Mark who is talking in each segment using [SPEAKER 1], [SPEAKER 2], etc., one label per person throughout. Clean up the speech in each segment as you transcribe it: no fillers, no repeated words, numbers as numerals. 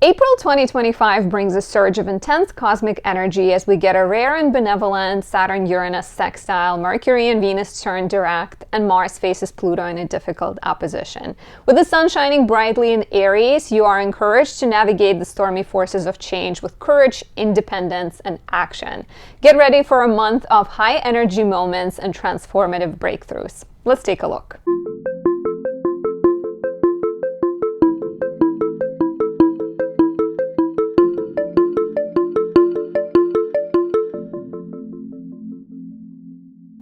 [SPEAKER 1] April 2025 brings a surge of intense cosmic energy as we get a rare and benevolent Saturn Uranus sextile, Mercury and Venus turn direct, and Mars faces Pluto in a difficult opposition. With the sun shining brightly in Aries, you are encouraged to navigate the stormy forces of change with courage, independence, and action. Get ready for a month of high energy moments and transformative breakthroughs. Let's take a look.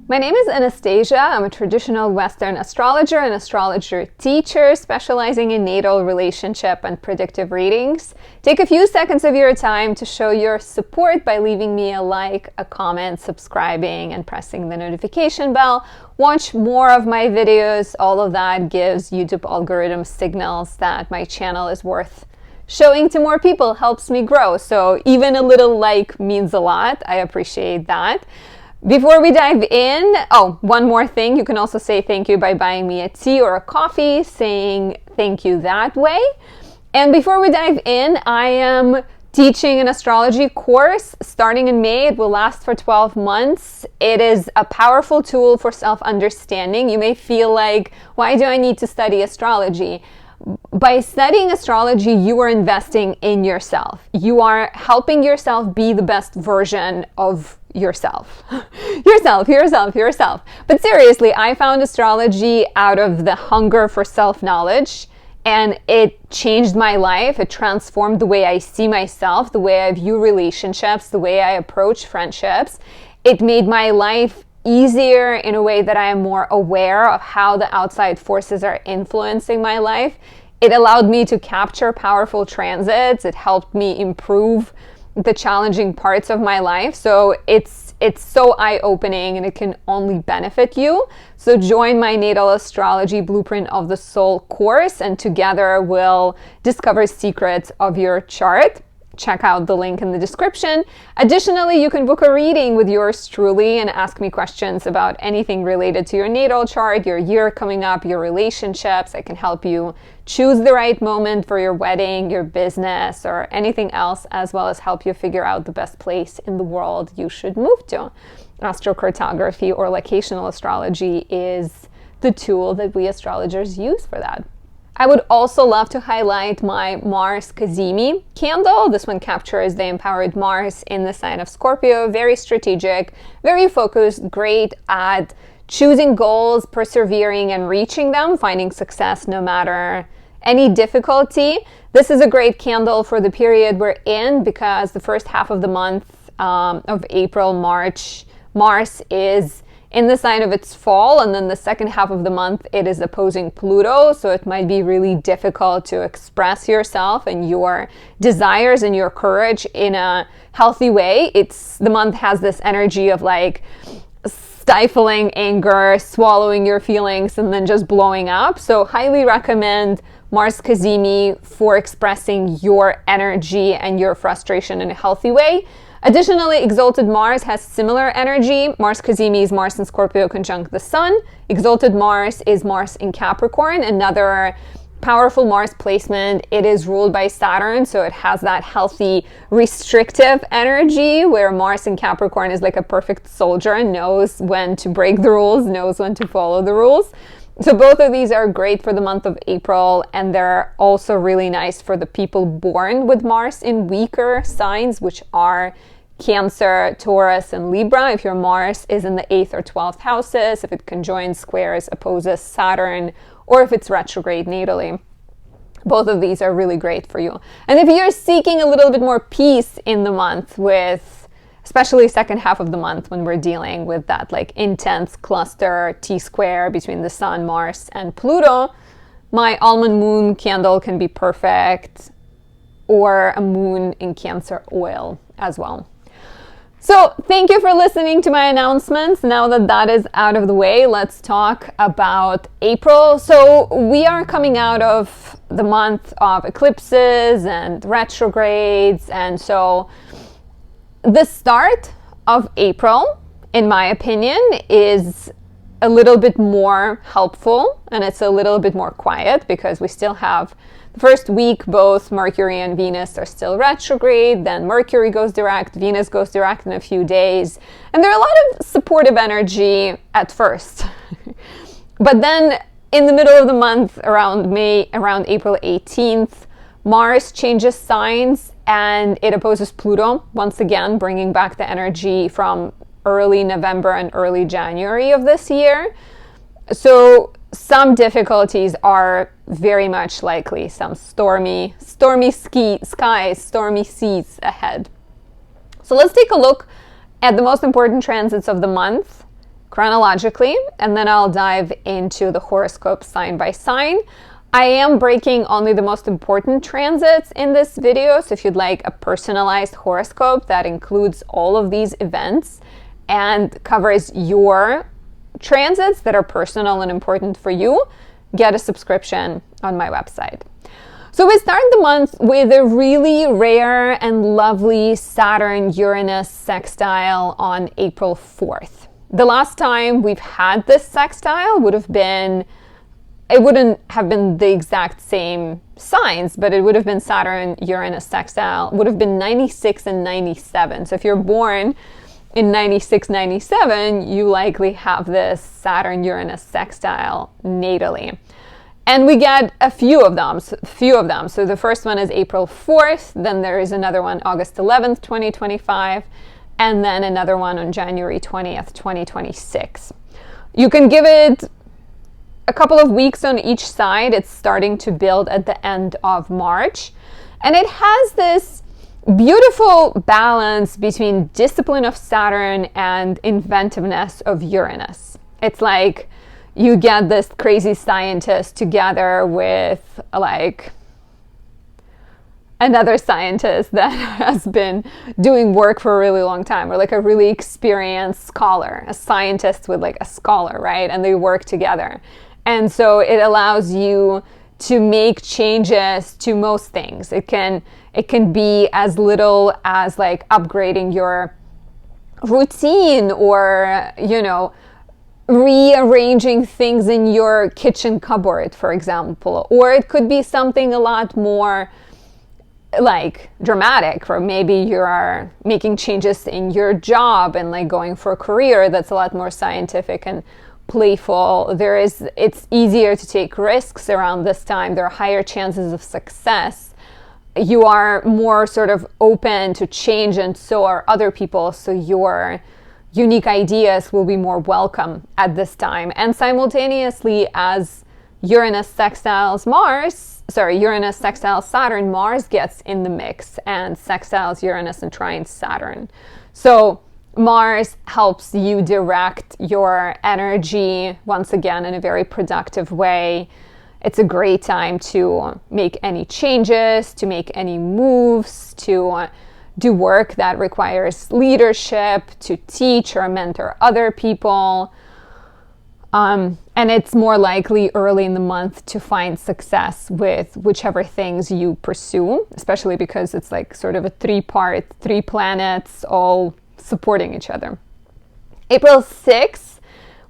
[SPEAKER 1] My name is Anastasia. I'm a traditional Western astrologer and astrologer teacher specializing in natal, relationship, and predictive readings. Take a few seconds of your time to show your support by leaving me a like, a comment, subscribing, and pressing the notification bell. Watch more of my videos. All of that gives YouTube algorithm signals that my channel is worth showing to more people, helps me grow. So even a little like means a lot. I appreciate that. Before we dive in, one more thing. You can also say thank you by buying me a tea or a coffee, saying thank you that way. And before we dive in, I am teaching an astrology course starting in May. It will last for 12 months. It is a powerful tool for self-understanding. You may feel like, why do I need to study astrology? By studying astrology, you are investing in yourself. You are helping yourself be the best version of yourself. yourself. But seriously, I found astrology out of the hunger for self-knowledge, and it changed my life. It transformed the way I see myself, the way I view relationships, the way I approach friendships. It made my life easier in a way that I am more aware of how the outside forces are influencing my life. It allowed me to capture powerful transits. It helped me improve the challenging parts of my life. So it's so eye-opening, and it can only benefit you. So join my Natal Astrology Blueprint of the Soul course, and together we'll discover secrets of your chart. Check out the link in the description. Additionally, you can book a reading with yours truly and ask me questions about anything related to your natal chart, your year coming up, your relationships. I can help you choose the right moment for your wedding, your business, or anything else, as well as help you figure out the best place in the world you should move to. Astrocartography or locational astrology is the tool that we astrologers use for that. I would also love to highlight my Mars Cazimi candle. This one captures the empowered Mars in the sign of Scorpio. Very strategic, very focused, great at choosing goals, persevering and reaching them, finding success no matter any difficulty. This is a great candle for the period we're in because the first half of the month of April, March, Mars is in the sign of its fall, and then the second half of the month it is opposing Pluto, so it might be really difficult to express yourself and your desires and your courage in a healthy way. The month has this energy of like stifling anger, swallowing your feelings, and then just blowing up. So highly recommend Mars Cazimi for expressing your energy and your frustration in a healthy way. Additionally, exalted Mars has similar energy. Mars Cazimi is Mars in Scorpio conjunct the Sun. Exalted Mars is Mars in Capricorn, another powerful Mars placement. It is ruled by Saturn, so it has that healthy, restrictive energy where Mars in Capricorn is like a perfect soldier and knows when to break the rules, knows when to follow the rules. So both of these are great for the month of April, and they're also really nice for the people born with Mars in weaker signs, which are Cancer, Taurus, and Libra. If your Mars is in the 8th or 12th houses, if it conjoins, squares, opposes Saturn, or if it's retrograde natally. Both of these are really great for you. And if you're seeking a little bit more peace in the month with, especially second half of the month when we're dealing with that like intense cluster T-square between the Sun, Mars, and Pluto, my almond moon candle can be perfect, or a moon in Cancer oil as well. So thank you for listening to my announcements. Now that that is out of the way, let's talk about April. So we are coming out of the month of eclipses and retrogrades, and so the start of April, in my opinion, is a little bit more helpful, and it's a little bit more quiet because we still have The first week, both Mercury and Venus are still retrograde. Then Mercury goes direct, Venus goes direct in a few days. And there are a lot of supportive energy at first. But then in the middle of the month, around April 18th, Mars changes signs and it opposes Pluto, once again, bringing back the energy from early November and early January of this year. So some difficulties are very much likely, some stormy skies, stormy seas ahead. So let's take a look at the most important transits of the month chronologically, and then I'll dive into the horoscope sign by sign. I am breaking only the most important transits in this video, so if you'd like a personalized horoscope that includes all of these events and covers your transits that are personal and important for you, get a subscription on my website. So we start the month with a really rare and lovely Saturn Uranus sextile on April 4th. The last time we've had this sextile it wouldn't have been the exact same signs, but it would have been Saturn Uranus sextile, would have been 96 and 97. So if you're born in 96, 97, you likely have this Saturn Uranus sextile natally. And we get a few of them. So the first one is April 4th, then there is another one August 11th, 2025, and then another one on January 20th, 2026. You can give it a couple of weeks on each side. It's starting to build at the end of March. And it has this beautiful balance between discipline of Saturn and inventiveness of Uranus. It's like you get this crazy scientist together with like another scientist that has been doing work for a really long time, or like a really experienced scholar, a scientist with like a scholar, right? And they work together. And so it allows you to make changes to most things. It can be as little as like upgrading your routine or, rearranging things in your kitchen cupboard, for example. Or it could be something a lot more like dramatic, or maybe you are making changes in your job and like going for a career that's a lot more scientific and playful. It's easier to take risks around this time. There are higher chances of success. You are more sort of open to change, and so are other people. So your unique ideas will be more welcome at this time. And simultaneously, as Uranus sextiles Saturn, Mars gets in the mix and sextiles Uranus and trines Saturn. So Mars helps you direct your energy once again in a very productive way. It's a great time to make any changes, to make any moves, to do work that requires leadership, to teach or mentor other people. And it's more likely early in the month to find success with whichever things you pursue, especially because it's like sort of a three planets all supporting each other. April 6th,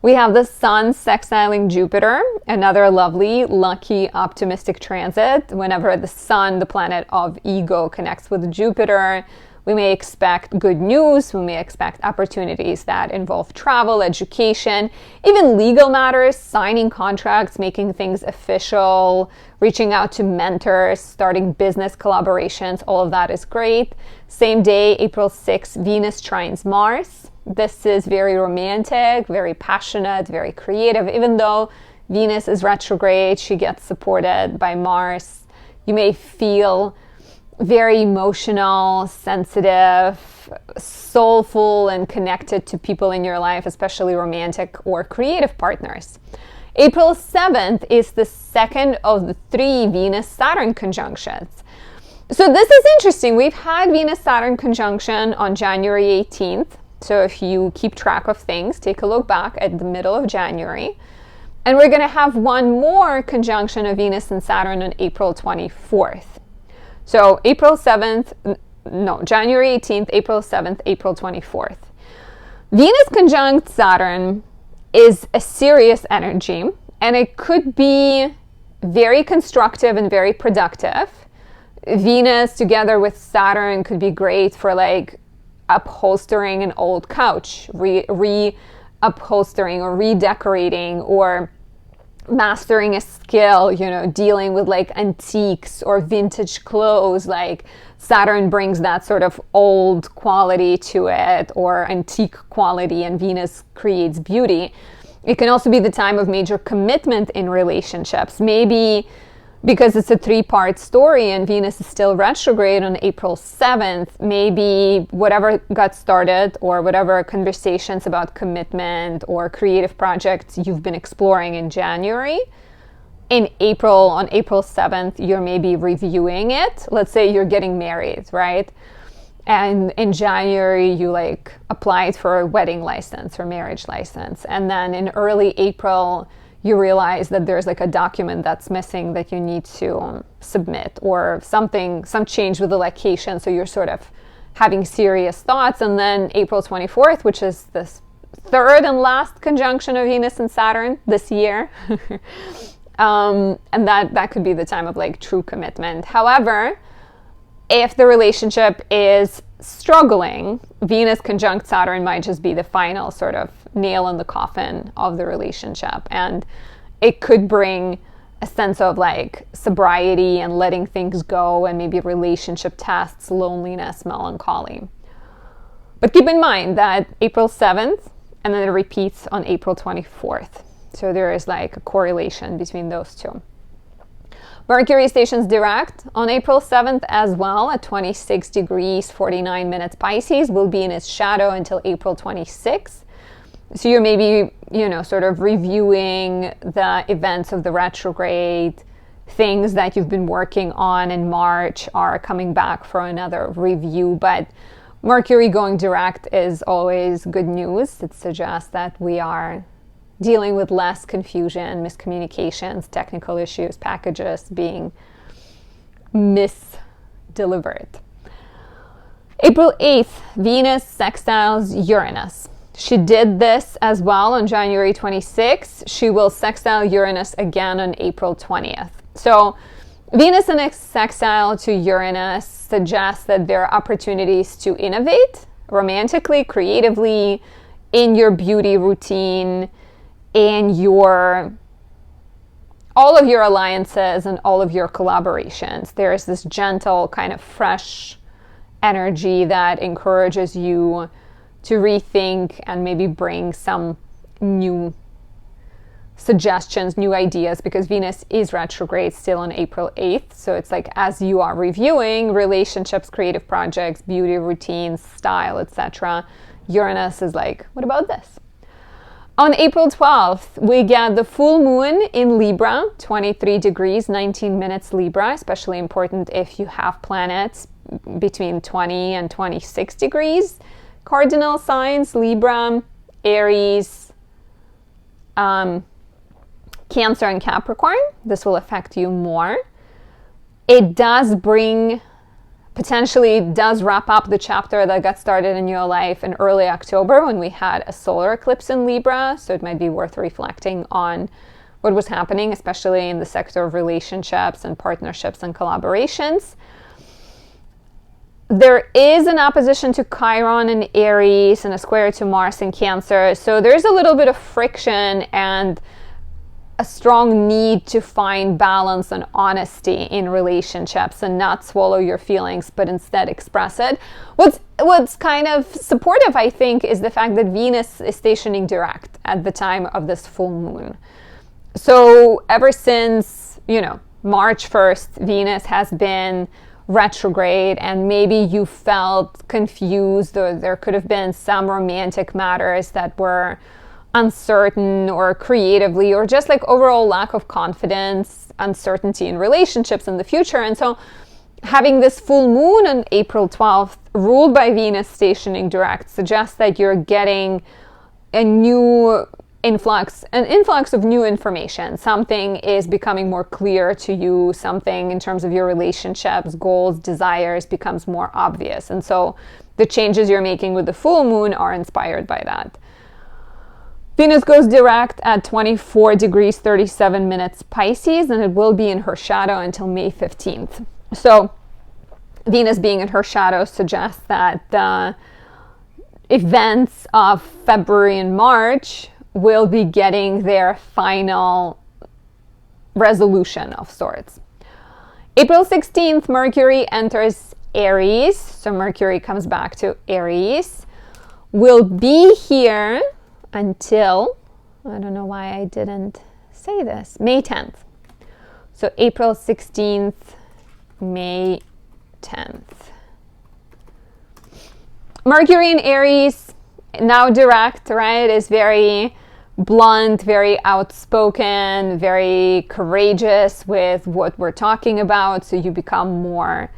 [SPEAKER 1] we have the Sun sextiling Jupiter, another lovely, lucky, optimistic transit. Whenever the Sun, the planet of ego, connects with Jupiter, we may expect good news, we may expect opportunities that involve travel, education, even legal matters, signing contracts, making things official, reaching out to mentors, starting business collaborations. All of that is great. Same day, April 6th, Venus trines Mars. This is very romantic, very passionate, very creative. Even though Venus is retrograde, she gets supported by Mars. You may feel very emotional, sensitive, soulful, and connected to people in your life, especially romantic or creative partners. April 7th is the second of the 3 Venus-Saturn conjunctions. So this is interesting. We've had Venus-Saturn conjunction on January 18th. So if you keep track of things, take a look back at the middle of January. And we're going to have one more conjunction of Venus and Saturn on April 24th. So January 18th, April 7th, April 24th. Venus conjunct Saturn is a serious energy, and it could be very constructive and very productive. Venus together with Saturn could be great for like upholstering an old couch, upholstering or redecorating, or mastering a skill, you know, dealing with like antiques or vintage clothes. Like Saturn brings that sort of old quality to it, or antique quality, and Venus creates beauty. It can also be the time of major commitment in relationships. Maybe because it's a 3-part story and Venus is still retrograde on April 7th, maybe whatever got started or whatever conversations about commitment or creative projects you've been exploring in January, on April 7th, you're maybe reviewing it. Let's say you're getting married, right? And in January, you like applied for a wedding license or marriage license. And then in early April, you realize that there's like a document that's missing that you need to submit, or some change with the location. So you're sort of having serious thoughts. And then April 24th, which is this third and last conjunction of Venus and Saturn this year. And that could be the time of like true commitment. However, if the relationship is struggling, Venus conjunct Saturn might just be the final sort of nail in the coffin of the relationship. And it could bring a sense of like sobriety and letting things go, and maybe relationship tests, loneliness, melancholy. But keep in mind that April 7th, and then it repeats on April 24th. So there is like a correlation between those two. Mercury stations direct on April 7th as well at 26 degrees, 49 minutes Pisces, will be in its shadow until April 26th. So you're maybe, you know, sort of reviewing the events of the retrograde. Things that you've been working on in March are coming back for another review. But Mercury going direct is always good news. It suggests that we are dealing with less confusion, miscommunications, technical issues, packages being misdelivered. April 8th, Venus sextiles Uranus. She did this as well on January 26th. She will sextile Uranus again on April 20th. So Venus in a sextile to Uranus suggests that there are opportunities to innovate romantically, creatively, in your beauty routine, in all of your alliances and all of your collaborations. There is this gentle kind of fresh energy that encourages you to rethink and maybe bring some new suggestions, new ideas, because Venus is retrograde still on April 8th. So it's like as you are reviewing relationships, creative projects, beauty routines, style, etc., Uranus is like, what about this? On April 12th, we get the full moon in Libra, 23 degrees, 19 minutes Libra, especially important if you have planets between 20 and 26 degrees. Cardinal signs, Libra, Aries, Cancer and Capricorn. This will affect you more. It does does wrap up the chapter that got started in your life in early October when we had a solar eclipse in Libra. So it might be worth reflecting on what was happening, especially in the sector of relationships and partnerships and collaborations. There is an opposition to Chiron in Aries and a square to Mars in Cancer. So there's a little bit of friction and a strong need to find balance and honesty in relationships and not swallow your feelings, but instead express it. What's kind of supportive, I think, is the fact that Venus is stationing direct at the time of this full moon. So ever since, March 1st, Venus has been retrograde, and maybe you felt confused, or there could have been some romantic matters that were uncertain, or creatively, or just like overall lack of confidence, uncertainty in relationships in the future. And so having this full moon on April 12th ruled by Venus stationing direct suggests that you're getting an influx of new information. Something is becoming more clear to you. Something in terms of your relationships, goals, desires becomes more obvious. And so the changes you're making with the full moon are inspired by that. Venus goes direct at 24 degrees 37 minutes Pisces, and it will be in her shadow until May 15th. So Venus being in her shadow suggests that the events of February and March will be getting their final resolution of sorts. April 16th, Mercury enters Aries. So Mercury comes back to Aries. Will be here until, I don't know why I didn't say this, May 10th. So April 16th, May 10th. Mercury in Aries, now direct, right, is very blunt, very outspoken, very courageous with what we're talking about. So you become more,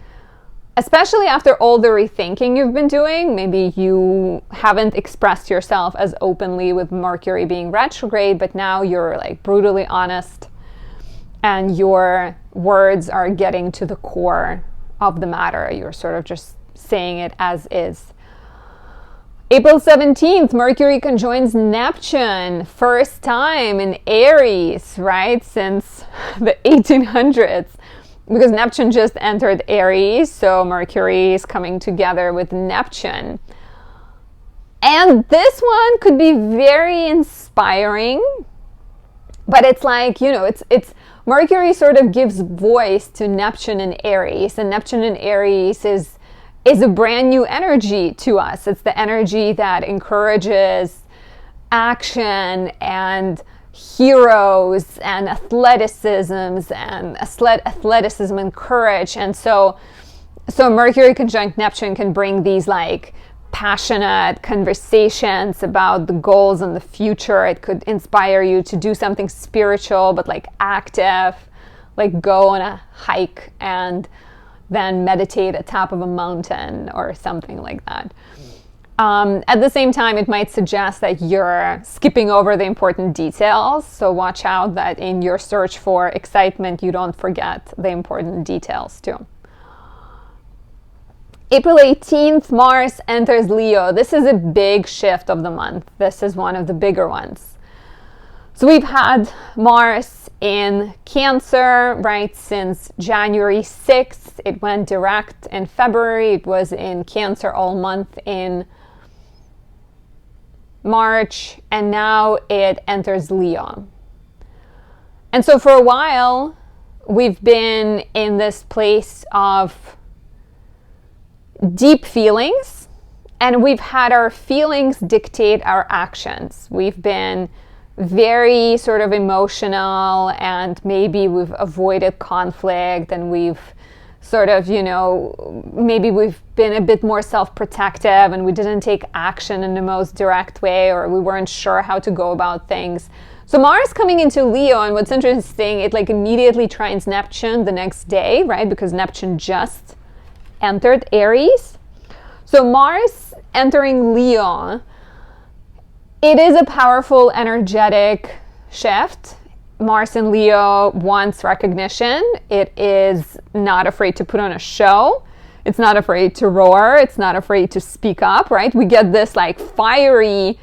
[SPEAKER 1] especially after all the rethinking you've been doing, maybe you haven't expressed yourself as openly with Mercury being retrograde, but now you're like brutally honest and your words are getting to the core of the matter. You're sort of just saying it as is. April 17th, Mercury conjoins Neptune, first time in Aries, right, since the 1800s, because Neptune just entered Aries, so Mercury is coming together with Neptune. And this one could be very inspiring, but it's like, you know, it's Mercury sort of gives voice to Neptune in Aries, and Neptune in Aries is a brand new energy to us. It's the energy that encourages action and heroes and athleticism and courage. And so Mercury conjunct Neptune can bring these like passionate conversations about the goals and the future. It could inspire you to do something spiritual but like active, like go on a hike and then meditate at the top of a mountain or something like that. At the same time, it might suggest that you're skipping over the important details. So watch out that in your search for excitement, you don't forget the important details too. April 18th, Mars enters Leo. This is a big shift of the month. This is one of the bigger ones. So we've had Mars in Cancer, right, since January 6th. It went direct in February. It was in Cancer all month in March, and now it enters Leo. And so for a while, we've been in this place of deep feelings, and we've had our feelings dictate our actions. We've been very sort of emotional, and maybe we've avoided conflict, and we've sort of, you know, maybe we've been a bit more self-protective and we didn't take action in the most direct way, or we weren't sure how to go about things. So Mars coming into Leo, and what's interesting, it like immediately trines Neptune the next day, right? Because Neptune just entered Aries. So Mars entering Leo, it is a powerful, energetic shift. Mars in Leo wants recognition. It is not afraid to put on a show. It's not afraid to roar. It's not afraid to speak up, right? We get this like fiery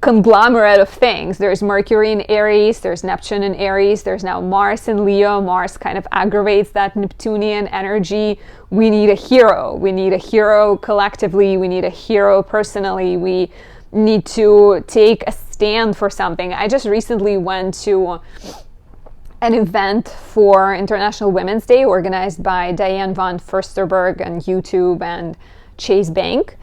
[SPEAKER 1] conglomerate of things. There's Mercury in Aries, there's Neptune in Aries, there's now Mars in Leo. Mars kind of aggravates that Neptunian energy. We need a hero. We need a hero collectively. We need a hero personally. We need to take a stand for something. I just recently went to an event for International Women's Day organized by Diane von Furstenberg and YouTube and Chase Bank.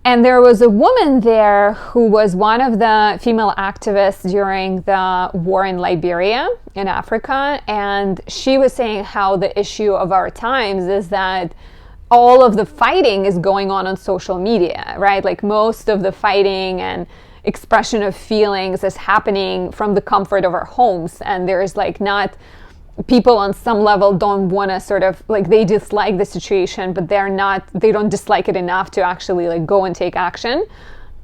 [SPEAKER 1] And there was a woman there who was one of the female activists during the war in Liberia in Africa. And she was saying how the issue of our times is that all of the fighting is going on social media, right? Like most of the fighting and expression of feelings is happening from the comfort of our homes. And there's like not, people on some level don't want to sort of like, they dislike the situation, but they don't dislike it enough to actually like go and take action.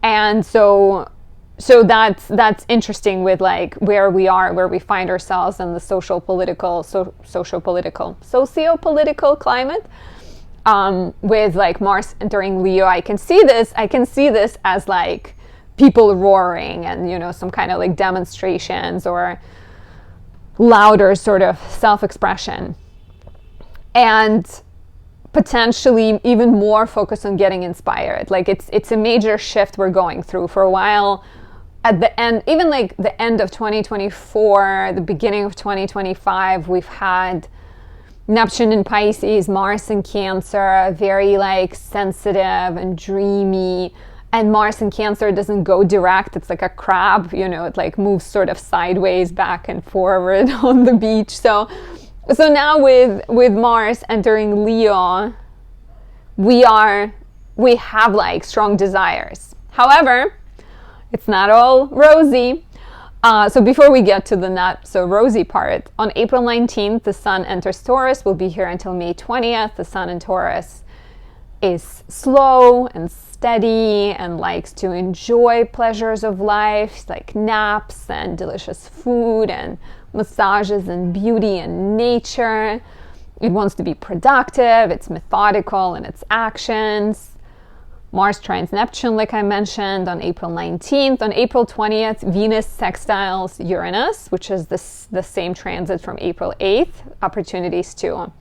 [SPEAKER 1] And so that's interesting with like where we are, where we find ourselves in the socio-political climate. With like Mars entering Leo, I can see this as like people roaring and, you know, some kind of like demonstrations or louder sort of self-expression. And potentially even more focused on getting inspired. Like it's a major shift we're going through. For a while, at the end, even like the end of 2024, the beginning of 2025, we've had Neptune in Pisces, Mars in Cancer, very like sensitive and dreamy. And Mars in Cancer doesn't go direct. It's like a crab, you know, it like moves sort of sideways, back and forward on the beach. So now with Mars entering Leo, we have like strong desires. However, it's not all rosy. So before we get to the not so rosy part, on April 19th, the Sun enters Taurus. We'll be here until May 20th. The Sun in Taurus is slow and steady and likes to enjoy pleasures of life, like naps and delicious food and massages and beauty and nature. It wants to be productive. It's methodical in its actions. Mars trines Neptune, like I mentioned, on April 19th. On April 20th, Venus sextiles Uranus, which is the same transit from April 8th. Opportunities to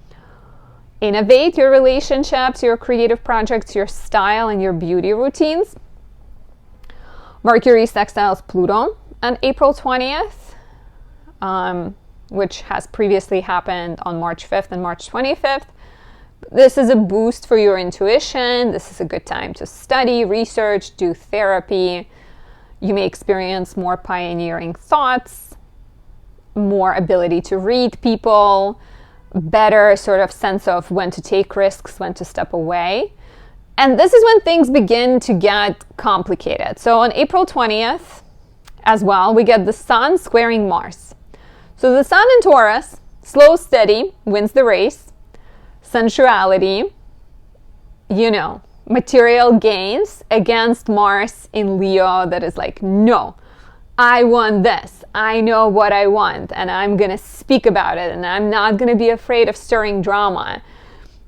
[SPEAKER 1] innovate your relationships, your creative projects, your style, and your beauty routines. Mercury sextiles Pluto on April 20th. Which has previously happened on March 5th and March 25th. This is a boost for your intuition. This is a good time to study, research, do therapy. You may experience more pioneering thoughts, more ability to read people, better sort of sense of when to take risks, when to step away. And this is when things begin to get complicated. So on April 20th as well, we get the Sun squaring Mars. So the Sun in Taurus, slow, steady, wins the race. Sensuality, you know, material gains against Mars in Leo that is like, no, I want this. I know what I want and I'm going to speak about it and I'm not going to be afraid of stirring drama.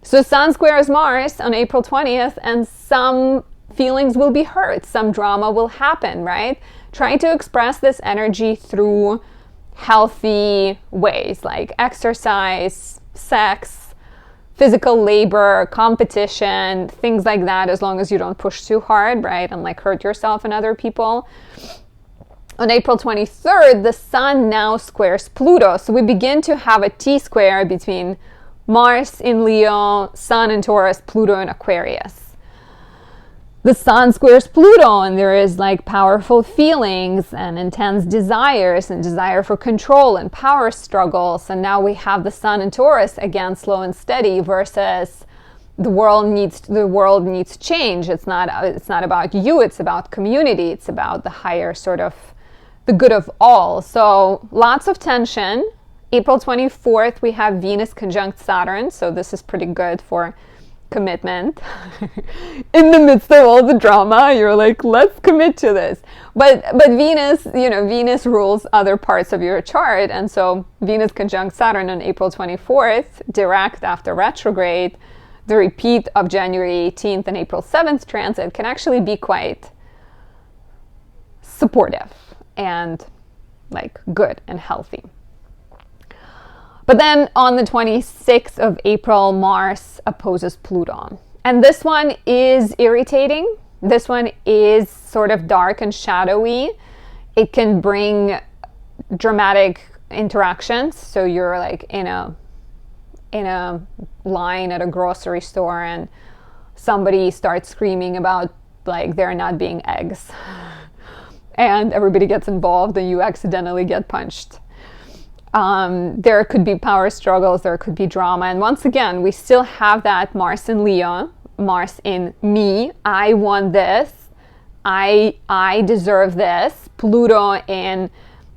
[SPEAKER 1] So Sun squares Mars on April 20th and some feelings will be hurt. Some drama will happen, right? Try to express this energy through healthy ways like exercise, sex, physical labor, competition, things like that, as long as you don't push too hard, right? And like hurt yourself and other people. On April 23rd, the Sun now squares Pluto. So we begin to have a T-square between Mars in Leo, Sun in Taurus, Pluto in Aquarius. The Sun squares Pluto and there is like powerful feelings and intense desires and desire for control and power struggles. And now we have the Sun in Taurus, again slow and steady, versus the world needs change. It's not about you, it's about community, it's about the higher sort of the good of all. So lots of tension. April 24th, we have Venus conjunct Saturn. So this is pretty good for commitment. In the midst of all the drama, you're like, let's commit to this. But Venus, you know, Venus rules other parts of your chart. And so Venus conjunct Saturn on April 24th, direct after retrograde, the repeat of January 18th and April 7th transit can actually be quite supportive and like good and healthy. But then on the 26th of April, Mars opposes Pluto. And this one is irritating. This one is sort of dark and shadowy. It can bring dramatic interactions. So you're like in a line at a grocery store and somebody starts screaming about like there not being eggs. And everybody gets involved and you accidentally get punched. There could be power struggles, there could be drama. And once again, we still have that Mars in Leo, Mars in me. I want this. I deserve this. Pluto in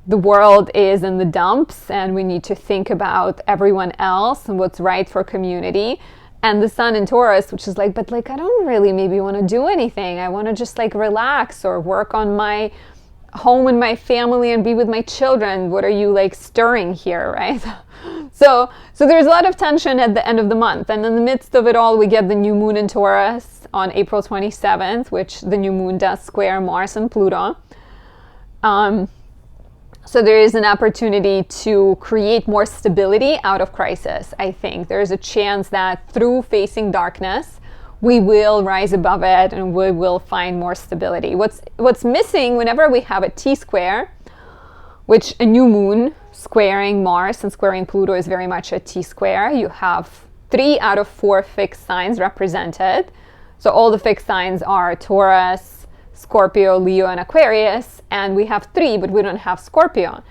[SPEAKER 1] the world is in the dumps and we need to think about everyone else and what's right for community. And the Sun in Taurus, which is like, but like, I don't really maybe want to do anything. I want to just like relax or work on my home with my family and be with my children. What are you like stirring here, right? So there's a lot of tension at the end of the month. And in the midst of it all, we get the new moon in Taurus on April 27th, which the new moon does square Mars and Pluto. So there is an opportunity to create more stability out of crisis, I think. There's a chance that through facing darkness, we will rise above it and we will find more stability. What's missing whenever we have a T-square, which a new moon squaring Mars and squaring Pluto is very much a T-square. You have 3 out of 4 fixed signs represented. So all the fixed signs are Taurus, Scorpio, Leo, and Aquarius, and we have 3, but we don't have Scorpio.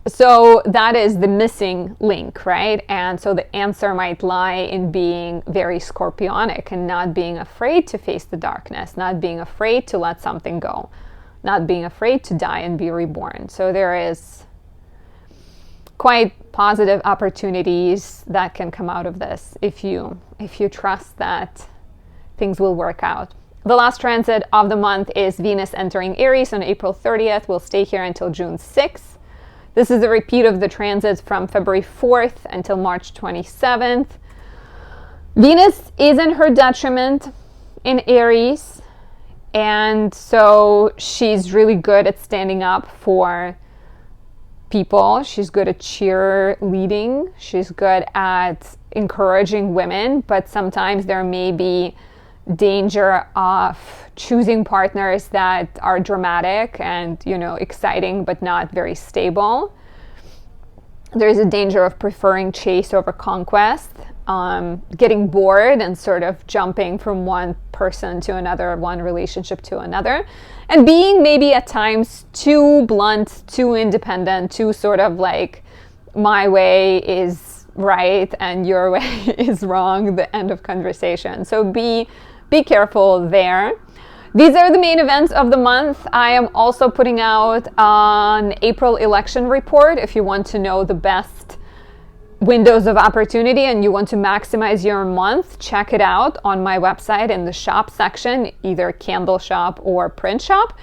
[SPEAKER 1] So that is the missing link, right? And so the answer might lie in being very Scorpionic and not being afraid to face the darkness, not being afraid to let something go, not being afraid to die and be reborn. So there is quite positive opportunities that can come out of this if you trust that things will work out. The last transit of the month is Venus entering Aries on April 30th. We'll stay here until June 6th. This is a repeat of the transits from February 4th until March 27th. Venus is in her detriment in Aries, and so she's really good at standing up for people. She's good at cheerleading. She's good at encouraging women, but sometimes there may be danger of choosing partners that are dramatic and, exciting but not very stable. There's a danger of preferring chase over conquest, getting bored and sort of jumping from one person to another, one relationship to another, and being maybe at times too blunt, too independent, too sort of like, my way is right and your way is wrong, the end of conversation. So be careful there. These are the main events of the month. I am also putting out an April election report. If you want to know the best windows of opportunity and you want to maximize your month, check it out on my website in the shop section, either candle shop or print shop.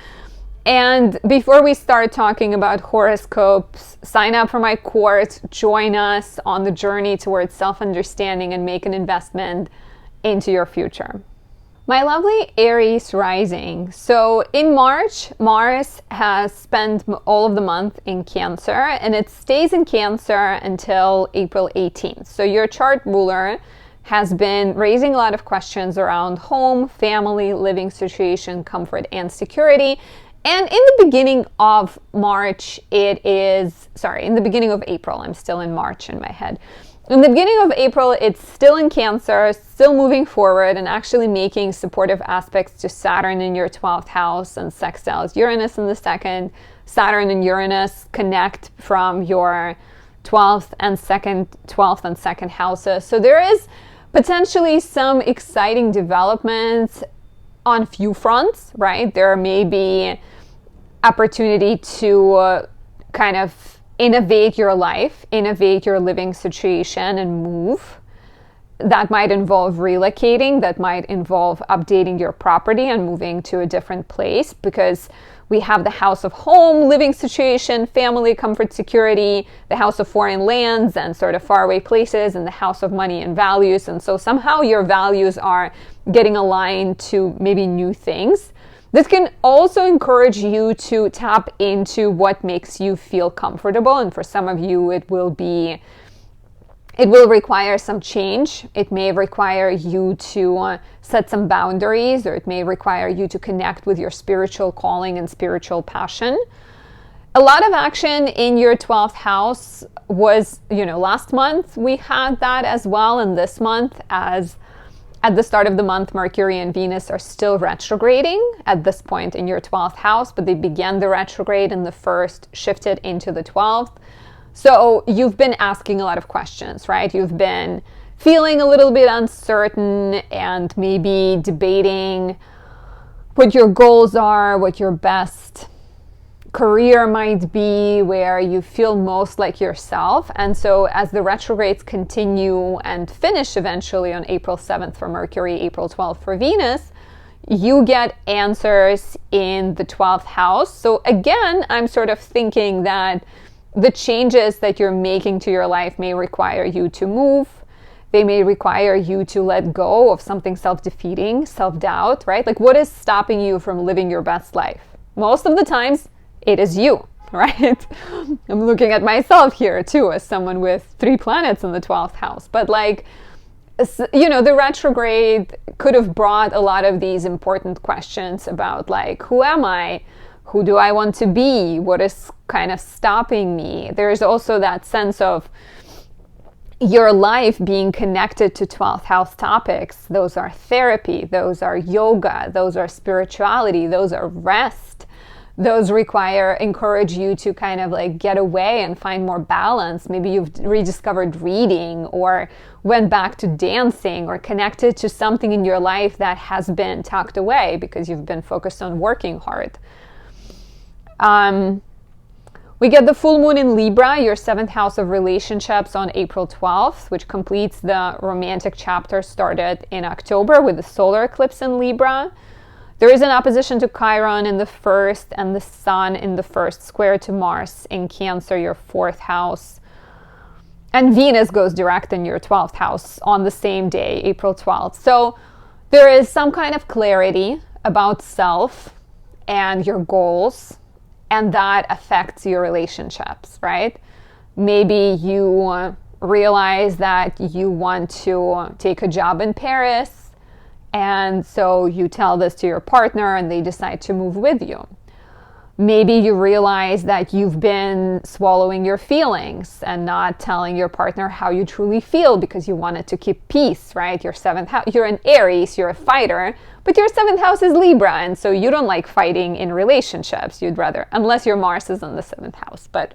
[SPEAKER 1] And before we start talking about horoscopes, sign up for my course, join us on the journey towards self-understanding and make an investment into your future. My lovely Aries rising. So in March, Mars has spent all of the month in Cancer, and it stays in Cancer until April 18th. So your chart ruler has been raising a lot of questions around home, family, living situation, comfort, and security. And in the beginning of March, in the beginning of April, I'm still in March in my head. In the beginning of April, it's still in Cancer, still moving forward and actually making supportive aspects to Saturn in your 12th house and sextiles Uranus in the 2nd. Saturn and Uranus connect from your 12th and 2nd houses. So there is potentially some exciting developments on few fronts, right? There may be opportunity to kind of innovate your life, innovate your living situation and move. That might involve relocating, that might involve updating your property and moving to a different place, because we have the house of home, living situation, family, comfort, security, the house of foreign lands and sort of faraway places, and the house of money and values. And so somehow your values are getting aligned to maybe new things. This can also encourage you to tap into what makes you feel comfortable. And for some of you, it will require some change. It may require you to set some boundaries, or it may require you to connect with your spiritual calling and spiritual passion. A lot of action in your 12th house was, last month we had that as well. And this month, as at the start of the month, Mercury and Venus are still retrograding at this point in your 12th house, but they began the retrograde in the 1st, shifted into the 12th. So you've been asking a lot of questions, right? You've been feeling a little bit uncertain and maybe debating what your goals are, what your best career might be, where you feel most like yourself. And so as the retrogrades continue and finish eventually on April 7th for Mercury, April 12th for Venus, you get answers in the 12th house. So again, I'm sort of thinking that the changes that you're making to your life may require you to move. They may require you to let go of something self-defeating, self-doubt, right? Like, what is stopping you from living your best life? Most of the times, it is you, right? I'm looking at myself here too as someone with 3 planets in the 12th house. But like, you know, the retrograde could have brought a lot of these important questions about like, who am I? Who do I want to be? What is kind of stopping me? There's also that sense of your life being connected to 12th house topics. Those are therapy, those are yoga, those are spirituality, those are rest. Those encourage you to kind of like get away and find more balance. Maybe you've rediscovered reading or went back to dancing or connected to something in your life that has been tucked away because you've been focused on working hard. We get the full moon in Libra, your 7th house of relationships, on April 12th, which completes the romantic chapter started in October with the solar eclipse in Libra. There is an opposition to Chiron in the 1st and the Sun in the 1st, square to Mars in Cancer, your 4th house. And Venus goes direct in your 12th house on the same day, April 12th. So there is some kind of clarity about self and your goals, and that affects your relationships, right? Maybe you realize that you want to take a job in Paris, and so you tell this to your partner and they decide to move with you. Maybe you realize that you've been swallowing your feelings and not telling your partner how you truly feel because you wanted to keep peace, right? Your 7th house, you're an Aries, you're a fighter, but your 7th house is Libra, and so you don't like fighting in relationships. You'd rather, unless your Mars is in the 7th house, but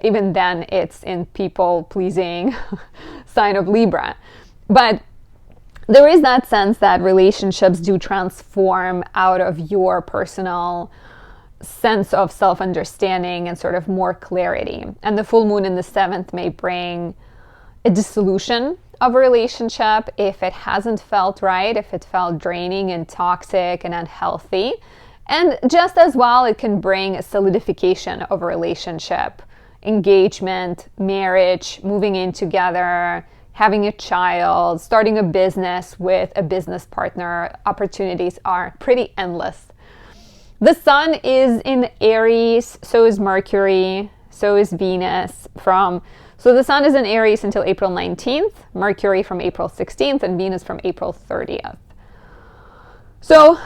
[SPEAKER 1] even then it's in people-pleasing sign of Libra. But there is that sense that relationships do transform out of your personal sense of self-understanding and sort of more clarity. And the full moon in the 7th may bring a dissolution of a relationship if it hasn't felt right, if it felt draining and toxic and unhealthy. And just as well, it can bring a solidification of a relationship, engagement, marriage, moving in together, having a child, starting a business with a business partner. Opportunities are pretty endless. The Sun is in Aries, so is Mercury, so is Venus. So the Sun is in Aries until April 19th, Mercury from April 16th, and Venus from April 30th. So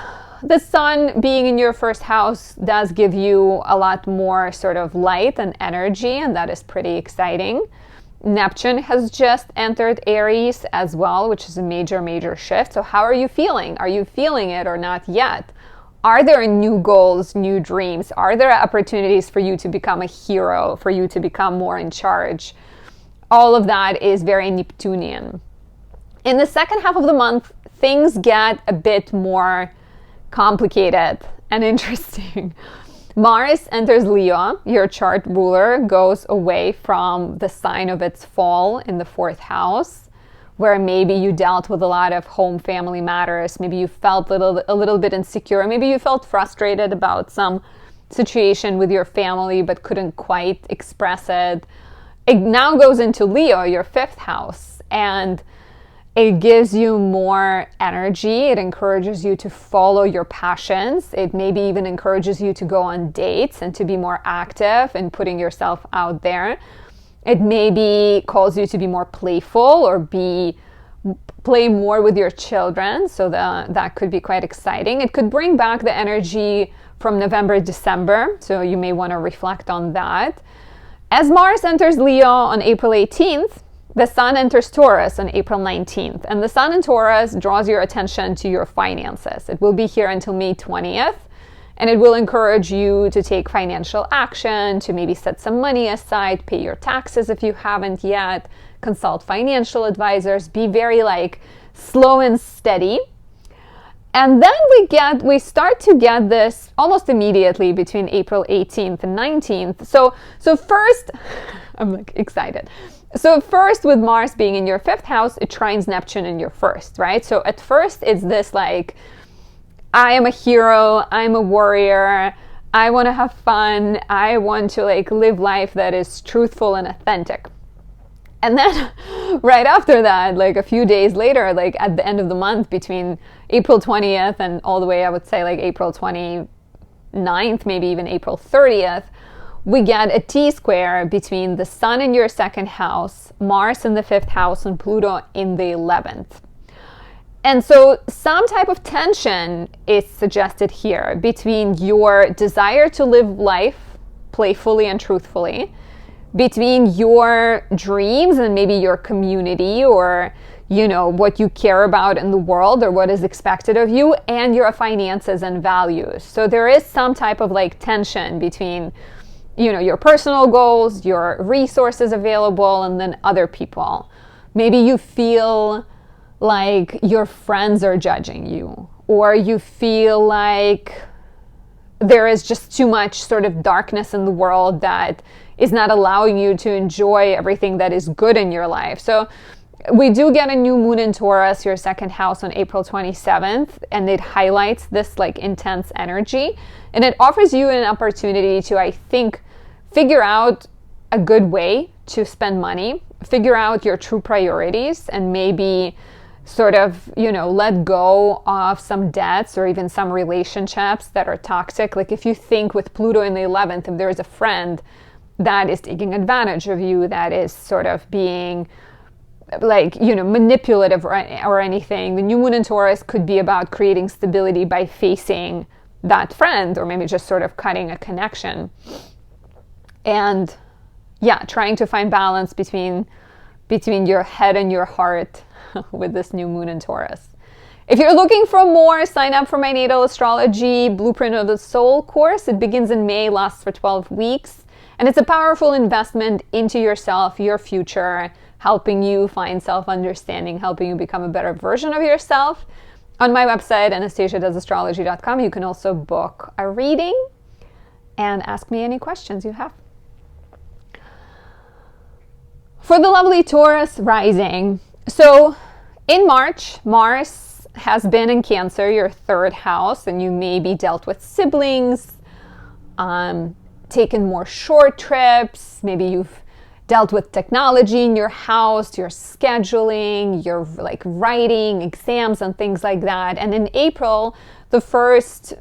[SPEAKER 1] the Sun being in your 1st house does give you a lot more sort of light and energy, and that is pretty exciting. Neptune has just entered Aries as well, which is a major, major shift. So how are you feeling? Are you feeling it or not yet? Are there new goals, new dreams? Are there opportunities for you to become a hero, for you to become more in charge? All of that is very Neptunian. In the 2nd half of the month, things get a bit more complicated and interesting. Mars enters Leo. Your chart ruler goes away from the sign of its fall in the 4th house, where maybe you dealt with a lot of home family matters. Maybe you felt a little bit insecure. Maybe you felt frustrated about some situation with your family but couldn't quite express it. It now goes into Leo, your 5th house, and it gives you more energy. It encourages you to follow your passions. It maybe even encourages you to go on dates and to be more active in putting yourself out there. It maybe calls you to be more playful or play more with your children. So that could be quite exciting. It could bring back the energy from November, December. So you may want to reflect on that. As Mars enters Leo on April 18th, the Sun enters Taurus on April 19th. And the Sun in Taurus draws your attention to your finances. It will be here until May 20th. And it will encourage you to take financial action, to maybe set some money aside, pay your taxes if you haven't yet, consult financial advisors, be very slow and steady. And then we start to get this almost immediately between April 18th and 19th. So first, I'm excited. So first, with Mars being in your 5th house, it trines Neptune in your 1st, right? So at first, it's this I am a hero, I'm a warrior, I want to have fun, I want to like live life that is truthful and authentic. And then right after that, like a few days later, like at the end of the month, between April 20th and all the way, I would say like April 29th, maybe even April 30th, we get a T-square between the Sun in your second house, Mars in the fifth house, and Pluto in the 11th. And so some type of tension is suggested here between your desire to live life playfully and truthfully, between your dreams and maybe your community, or what you care about in the world or what is expected of you, and your finances and values. So there is some type of like tension between your personal goals, your resources available, and then other people. Maybe you feel like your friends are judging you, or you feel like there is just too much sort of darkness in the world that is not allowing you to enjoy everything that is good in your life. So we do get a new moon in Taurus, your second house, on April 27th, and it highlights this like intense energy, and it offers you an opportunity to, I think, figure out a good way to spend money, figure out your true priorities, and maybe sort of, let go of some debts or even some relationships that are toxic. Like if you think with Pluto in the 11th, if there is a friend that is taking advantage of you, that is sort of being like, manipulative or anything, the new moon in Taurus could be about creating stability by facing that friend, or maybe just sort of cutting a connection. And trying to find balance between your head and your heart with this new moon in Taurus. If you're looking for more, sign up for my Natal Astrology Blueprint of the Soul course. It begins in May, lasts for 12 weeks. And it's a powerful investment into yourself, your future, helping you find self-understanding, helping you become a better version of yourself. On my website, anastasiadoesastrology.com, you can also book a reading and ask me any questions you have. For the lovely Taurus rising, so in March, Mars has been in Cancer, your third house, and you maybe dealt with siblings, taken more short trips, maybe you've dealt with technology in your house, your scheduling, your like writing, exams and things like that. And in April, the first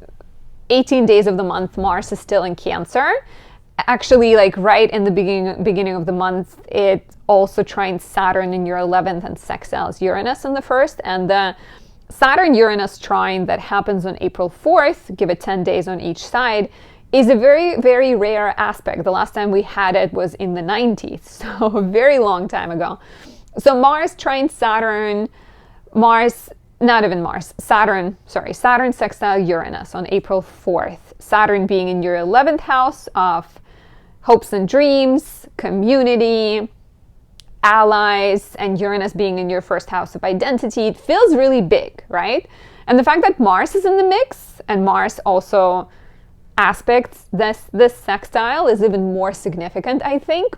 [SPEAKER 1] 18 days of the month, Mars is still in Cancer. Actually, like right in the beginning of the month, it also trines Saturn in your 11th and sextiles Uranus in the first. And the Saturn-Uranus trine that happens on April 4th, give it 10 days on each side, is a very, very rare aspect. The last time we had it was in the 90s, so a very long time ago. So Mars trines Saturn, Saturn sextile Uranus on April 4th. Saturn being in your 11th house of hopes and dreams, community, allies, and Uranus being in your first house of identity. It feels really big, right? And the fact that Mars is in the mix, and Mars also aspects this sextile, is even more significant, I think.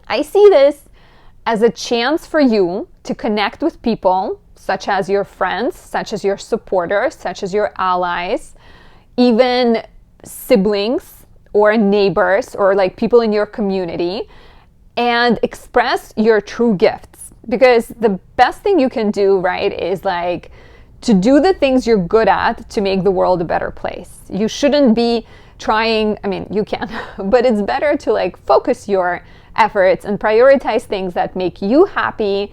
[SPEAKER 1] I see this as a chance for you to connect with people, such as your friends, such as your supporters, such as your allies, even siblings, or neighbors, or like people in your community, and express your true gifts. Because the best thing you can do, right, is like to do the things you're good at to make the world a better place. You shouldn't be trying, you can, but it's better to like focus your efforts and prioritize things that make you happy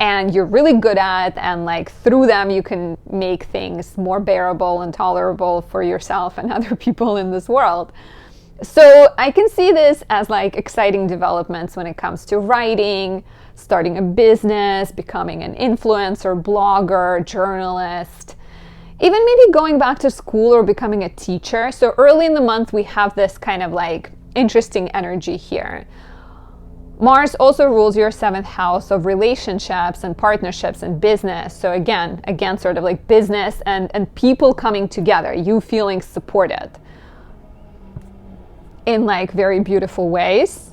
[SPEAKER 1] and you're really good at, and like through them you can make things more bearable and tolerable for yourself and other people in this world. So I can see this as like exciting developments when it comes to writing, starting a business, becoming an influencer, blogger, journalist, even maybe going back to school or becoming a teacher. So early in the month, we have this kind of like interesting energy here. Mars also rules your 7th house of relationships and partnerships and business. So again, sort of like business and people coming together, you feeling supported in like very beautiful ways.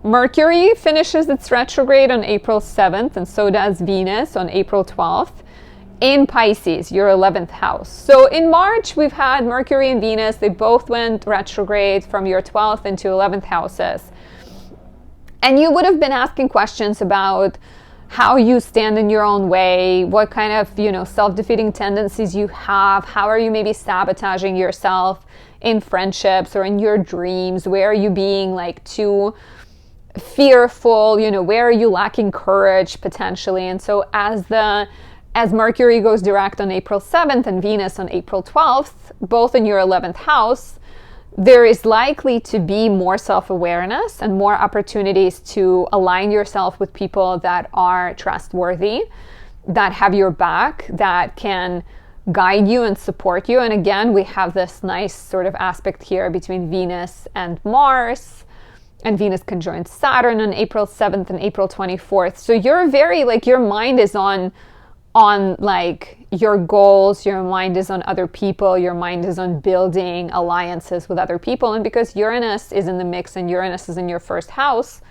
[SPEAKER 1] Mercury finishes its retrograde on April 7th, and so does Venus on April 12th. in Pisces, your 11th house. So in March, we've had Mercury and Venus. They both went retrograde from your 12th into 11th houses. And you would have been asking questions about how you stand in your own way, what kind of, self-defeating tendencies you have, how are you maybe sabotaging yourself in friendships or in your dreams, where are you being like too fearful, where are you lacking courage potentially. And so as Mercury goes direct on April 7th and Venus on April 12th, both in your 11th house, there is likely to be more self-awareness and more opportunities to align yourself with people that are trustworthy, that have your back, that can guide you and support you. And again, we have this nice sort of aspect here between Venus and Mars, and Venus conjoins Saturn on April 7th and April 24th. So you're very, your mind is on your goals, your mind is on other people, your mind is on building alliances with other people. And because Uranus is in the mix and Uranus is in your first house,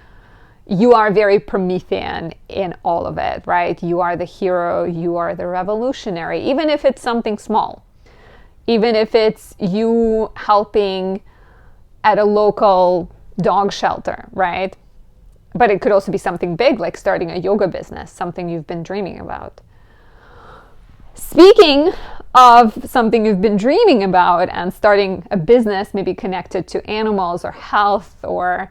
[SPEAKER 1] you are very Promethean in all of it, right? You are the hero, you are the revolutionary, even if it's something small, even if it's you helping at a local dog shelter, right? But it could also be something big, like starting a yoga business, something you've been dreaming about. Speaking of something you've been dreaming about and starting a business maybe connected to animals or health or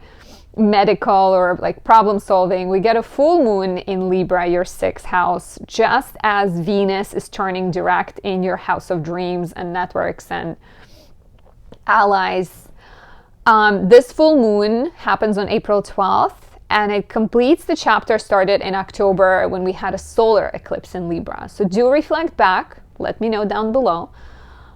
[SPEAKER 1] medical or problem solving, we get a full moon in Libra, your 6th house, just as Venus is turning direct in your house of dreams and networks and allies. This full moon happens on April 12th. And it completes the chapter started in October when we had a solar eclipse in Libra. So do reflect back. Let me know down below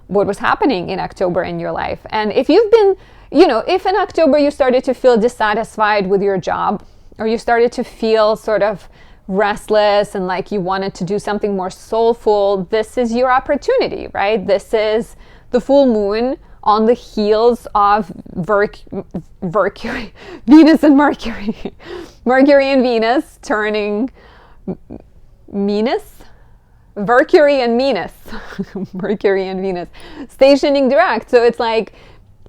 [SPEAKER 1] what was happening in October in your life. And if you've been, if in October you started to feel dissatisfied with your job, or you started to feel sort of restless and like you wanted to do something more soulful, this is your opportunity, right? This is the full moon on the heels of Mercury, Venus and Mercury. Mercury and Venus turning Mercury and Venus. Mercury and Venus stationing direct. So it's like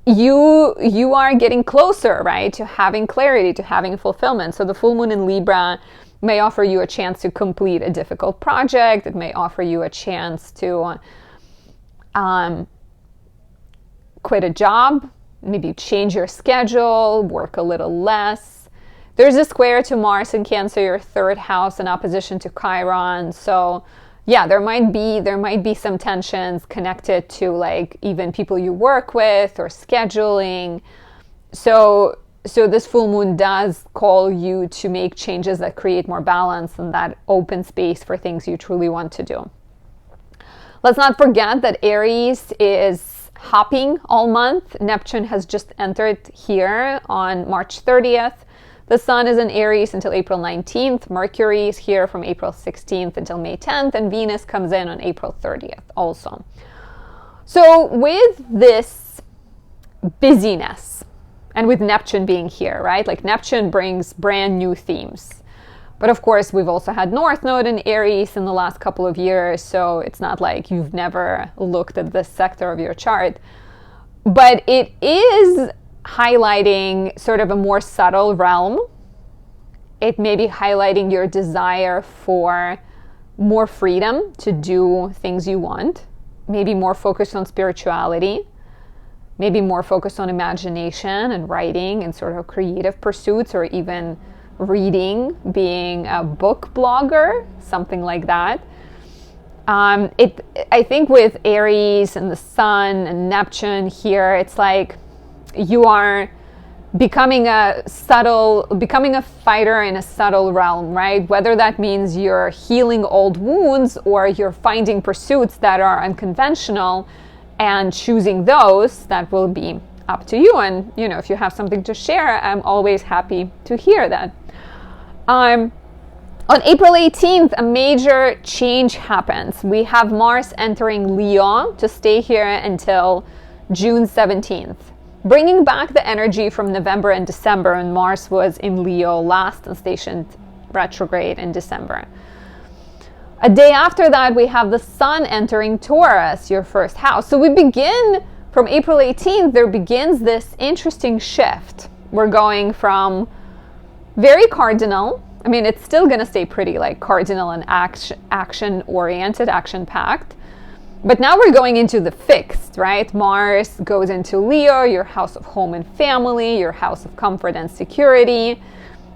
[SPEAKER 1] you are getting closer, right, to having clarity, to having fulfillment. So the full moon in Libra may offer you a chance to complete a difficult project. It may offer you a chance to quit a job, maybe change your schedule, work a little less. There's a square to Mars in Cancer, your 3rd house, in opposition to Chiron. So yeah, there might be some tensions connected to even people you work with or scheduling. So this full moon does call you to make changes that create more balance and that open space for things you truly want to do. Let's not forget that Aries is hopping all month. Neptune has just entered here on March 30th. The Sun is in Aries until April 19th. Mercury is here from April 16th until May 10th. And Venus comes in on April 30th also. So with this busyness and with Neptune being here, right? Neptune brings brand new themes. But of course, we've also had North Node in Aries in the last couple of years, so it's not like you've never looked at this sector of your chart. But it is highlighting sort of a more subtle realm. It may be highlighting your desire for more freedom to do things you want, maybe more focused on spirituality, maybe more focused on imagination and writing and sort of creative pursuits, or even reading, being a book blogger, something like that. I think with Aries and the Sun and Neptune here, it's like you are becoming a fighter in a subtle realm, right? Whether that means you're healing old wounds or you're finding pursuits that are unconventional and choosing those, that will be up to you. And if you have something to share, I'm always happy to hear that. On April 18th, a major change happens. We have Mars entering Leo to stay here until June 17th, bringing back the energy from November and December, and Mars was in Leo last and stationed retrograde in December. A day after that, we have the Sun entering Taurus, your first house. So we begin from April 18th, there begins this interesting shift. We're going from very cardinal. I mean, it's still going to stay pretty like cardinal and action-oriented, action-packed. But now we're going into the fixed, right? Mars goes into Leo, your house of home and family, your house of comfort and security.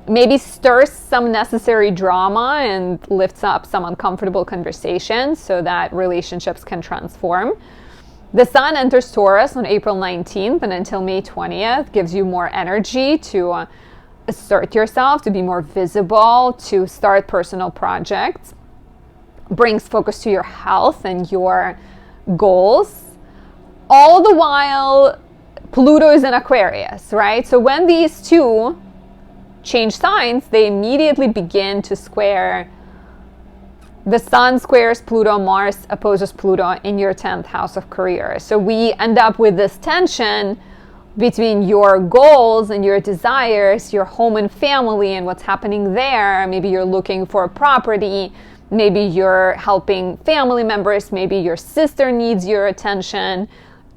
[SPEAKER 1] Maybe stirs some necessary drama and lifts up some uncomfortable conversations so that relationships can transform. The Sun enters Taurus on April 19th and until May 20th, gives you more energy to assert yourself, to be more visible, to start personal projects. Brings focus to your health and your goals. All the while, Pluto is in Aquarius, right? So when these two change signs, they immediately begin to square. The Sun squares Pluto, Mars opposes Pluto in your 10th house of career. So we end up with this tension between your goals and your desires, your home and family and what's happening there. Maybe you're looking for a property. Maybe you're helping family members. Maybe your sister needs your attention,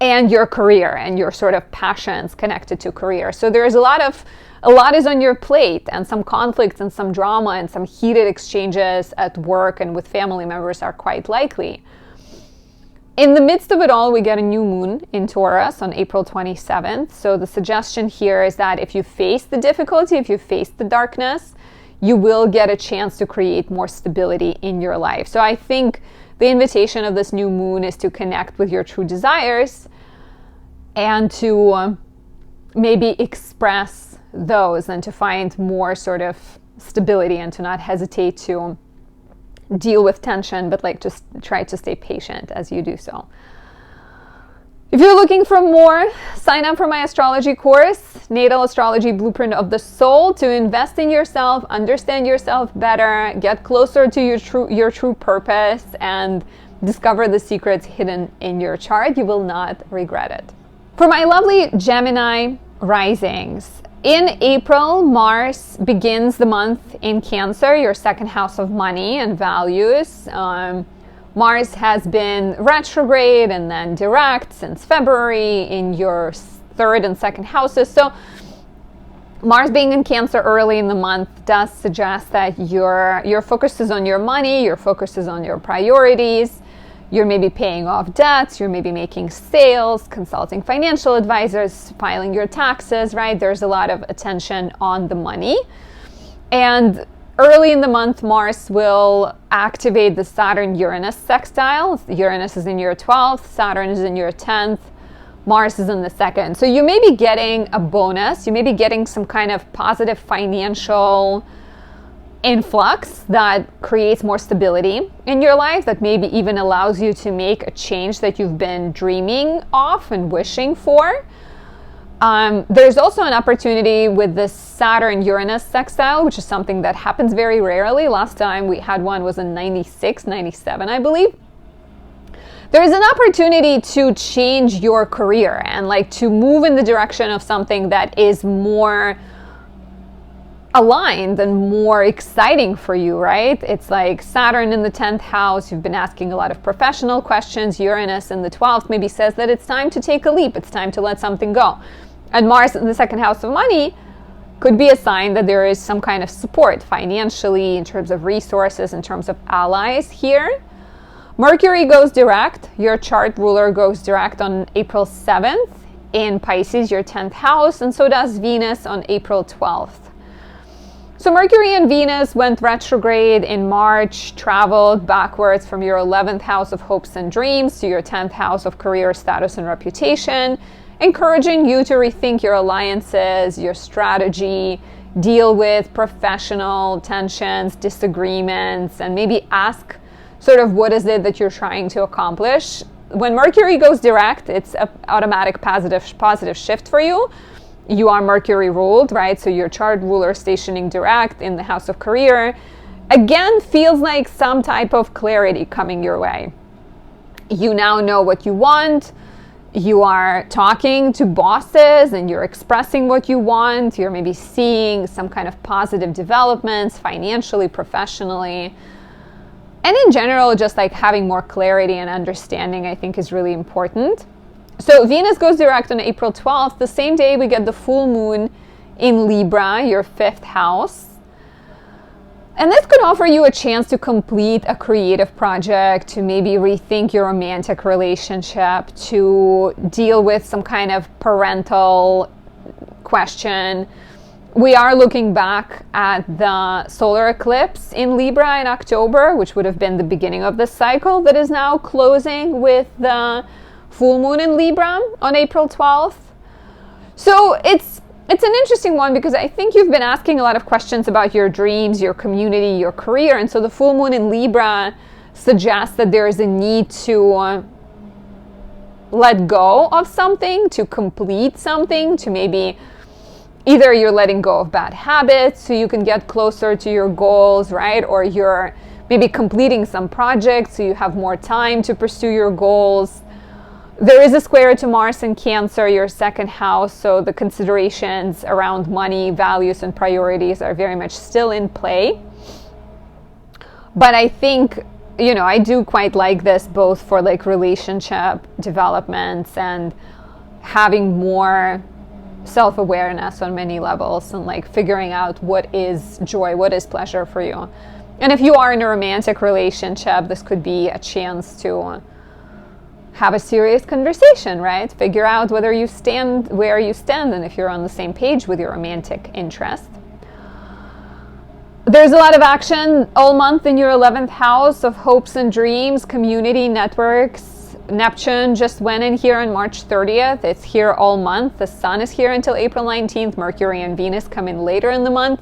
[SPEAKER 1] and your career and your sort of passions connected to career. So there's a lot is on your plate, and some conflicts and some drama and some heated exchanges at work and with family members are quite likely. In the midst of it all, we get a new moon in Taurus on April 27th. So the suggestion here is that if you face the difficulty, if you face the darkness, you will get a chance to create more stability in your life. So I think the invitation of this new moon is to connect with your true desires and to maybe express those and to find more sort of stability and to not hesitate to deal with tension, but like just try to stay patient as you do so. If you're looking for more, sign up for my astrology course, Natal Astrology Blueprint of the Soul, to invest in yourself, understand yourself better, get closer to your true purpose, and discover the secrets hidden in your chart. You will not regret it. For my lovely Gemini risings, in April, Mars begins the month in Cancer, your second house of money and values. Mars has been retrograde and then direct since February in your third and second houses. So Mars being in Cancer early in the month does suggest that your focus is on your money, your focus is on your priorities. You're maybe paying off debts, you're maybe making sales, consulting financial advisors, filing your taxes, right? There's a lot of attention on the money. And early in the month, Mars will activate the Saturn Uranus sextile. Uranus is in your 12th, Saturn is in your 10th, Mars is in the 2nd. So you may be getting a bonus, you may be getting some kind of positive financial influx that creates more stability in your life, that maybe even allows you to make a change that you've been dreaming of and wishing for. There's also an opportunity with this Saturn-Uranus sextile, which is something that happens very rarely. Last time we had one was in 96, 97, I believe. There is an opportunity to change your career and like to move in the direction of something that is more aligned and more exciting for you, right? It's like Saturn in the 10th house. You've been asking a lot of professional questions. Uranus in the 12th maybe says that it's time to take a leap. It's time to let something go. And Mars in the second house of money could be a sign that there is some kind of support financially, in terms of resources, in terms of allies here. Mercury goes direct. Your chart ruler goes direct on April 7th in Pisces, your 10th house, and so does Venus on April 12th. So Mercury and Venus went retrograde in March, traveled backwards from your 11th house of hopes and dreams to your 10th house of career, status, and reputation, encouraging you to rethink your alliances, your strategy, deal with professional tensions, disagreements, and maybe ask sort of what is it that you're trying to accomplish. When Mercury goes direct, it's an automatic positive shift for you. You are Mercury ruled, right? So your chart ruler stationing direct in the house of career, again, feels like some type of clarity coming your way. You now know what you want. You are talking to bosses and you're expressing what you want. You're maybe seeing some kind of positive developments financially, professionally. And in general, just like having more clarity and understanding, I think, is really important. So Venus goes direct on April 12th. The same day we get the full moon in Libra, your 5th house. And this could offer you a chance to complete a creative project, to maybe rethink your romantic relationship, to deal with some kind of parental question. We are looking back at the solar eclipse in Libra in October, which would have been the beginning of this cycle that is now closing with the full moon in Libra on April 12th. So it's an interesting one because I think you've been asking a lot of questions about your dreams, your community, your career. And so the full moon in Libra suggests that there is a need to let go of something, to complete something, to maybe either you're letting go of bad habits so you can get closer to your goals, right? Or you're maybe completing some projects so you have more time to pursue your goals. There is a square to Mars in Cancer, your 2nd house, so the considerations around money, values, and priorities are very much still in play. But I think, I do quite like this both for like relationship developments and having more self-awareness on many levels and like figuring out what is joy, what is pleasure for you. And if you are in a romantic relationship, this could be a chance to have a serious conversation, right? Figure out whether you stand where you stand and if you're on the same page with your romantic interest. There's a lot of action all month in your 11th house of hopes and dreams, community, networks. Neptune just went in here on March 30th. It's here all month. The Sun is here until April 19th. Mercury and Venus come in later in the month.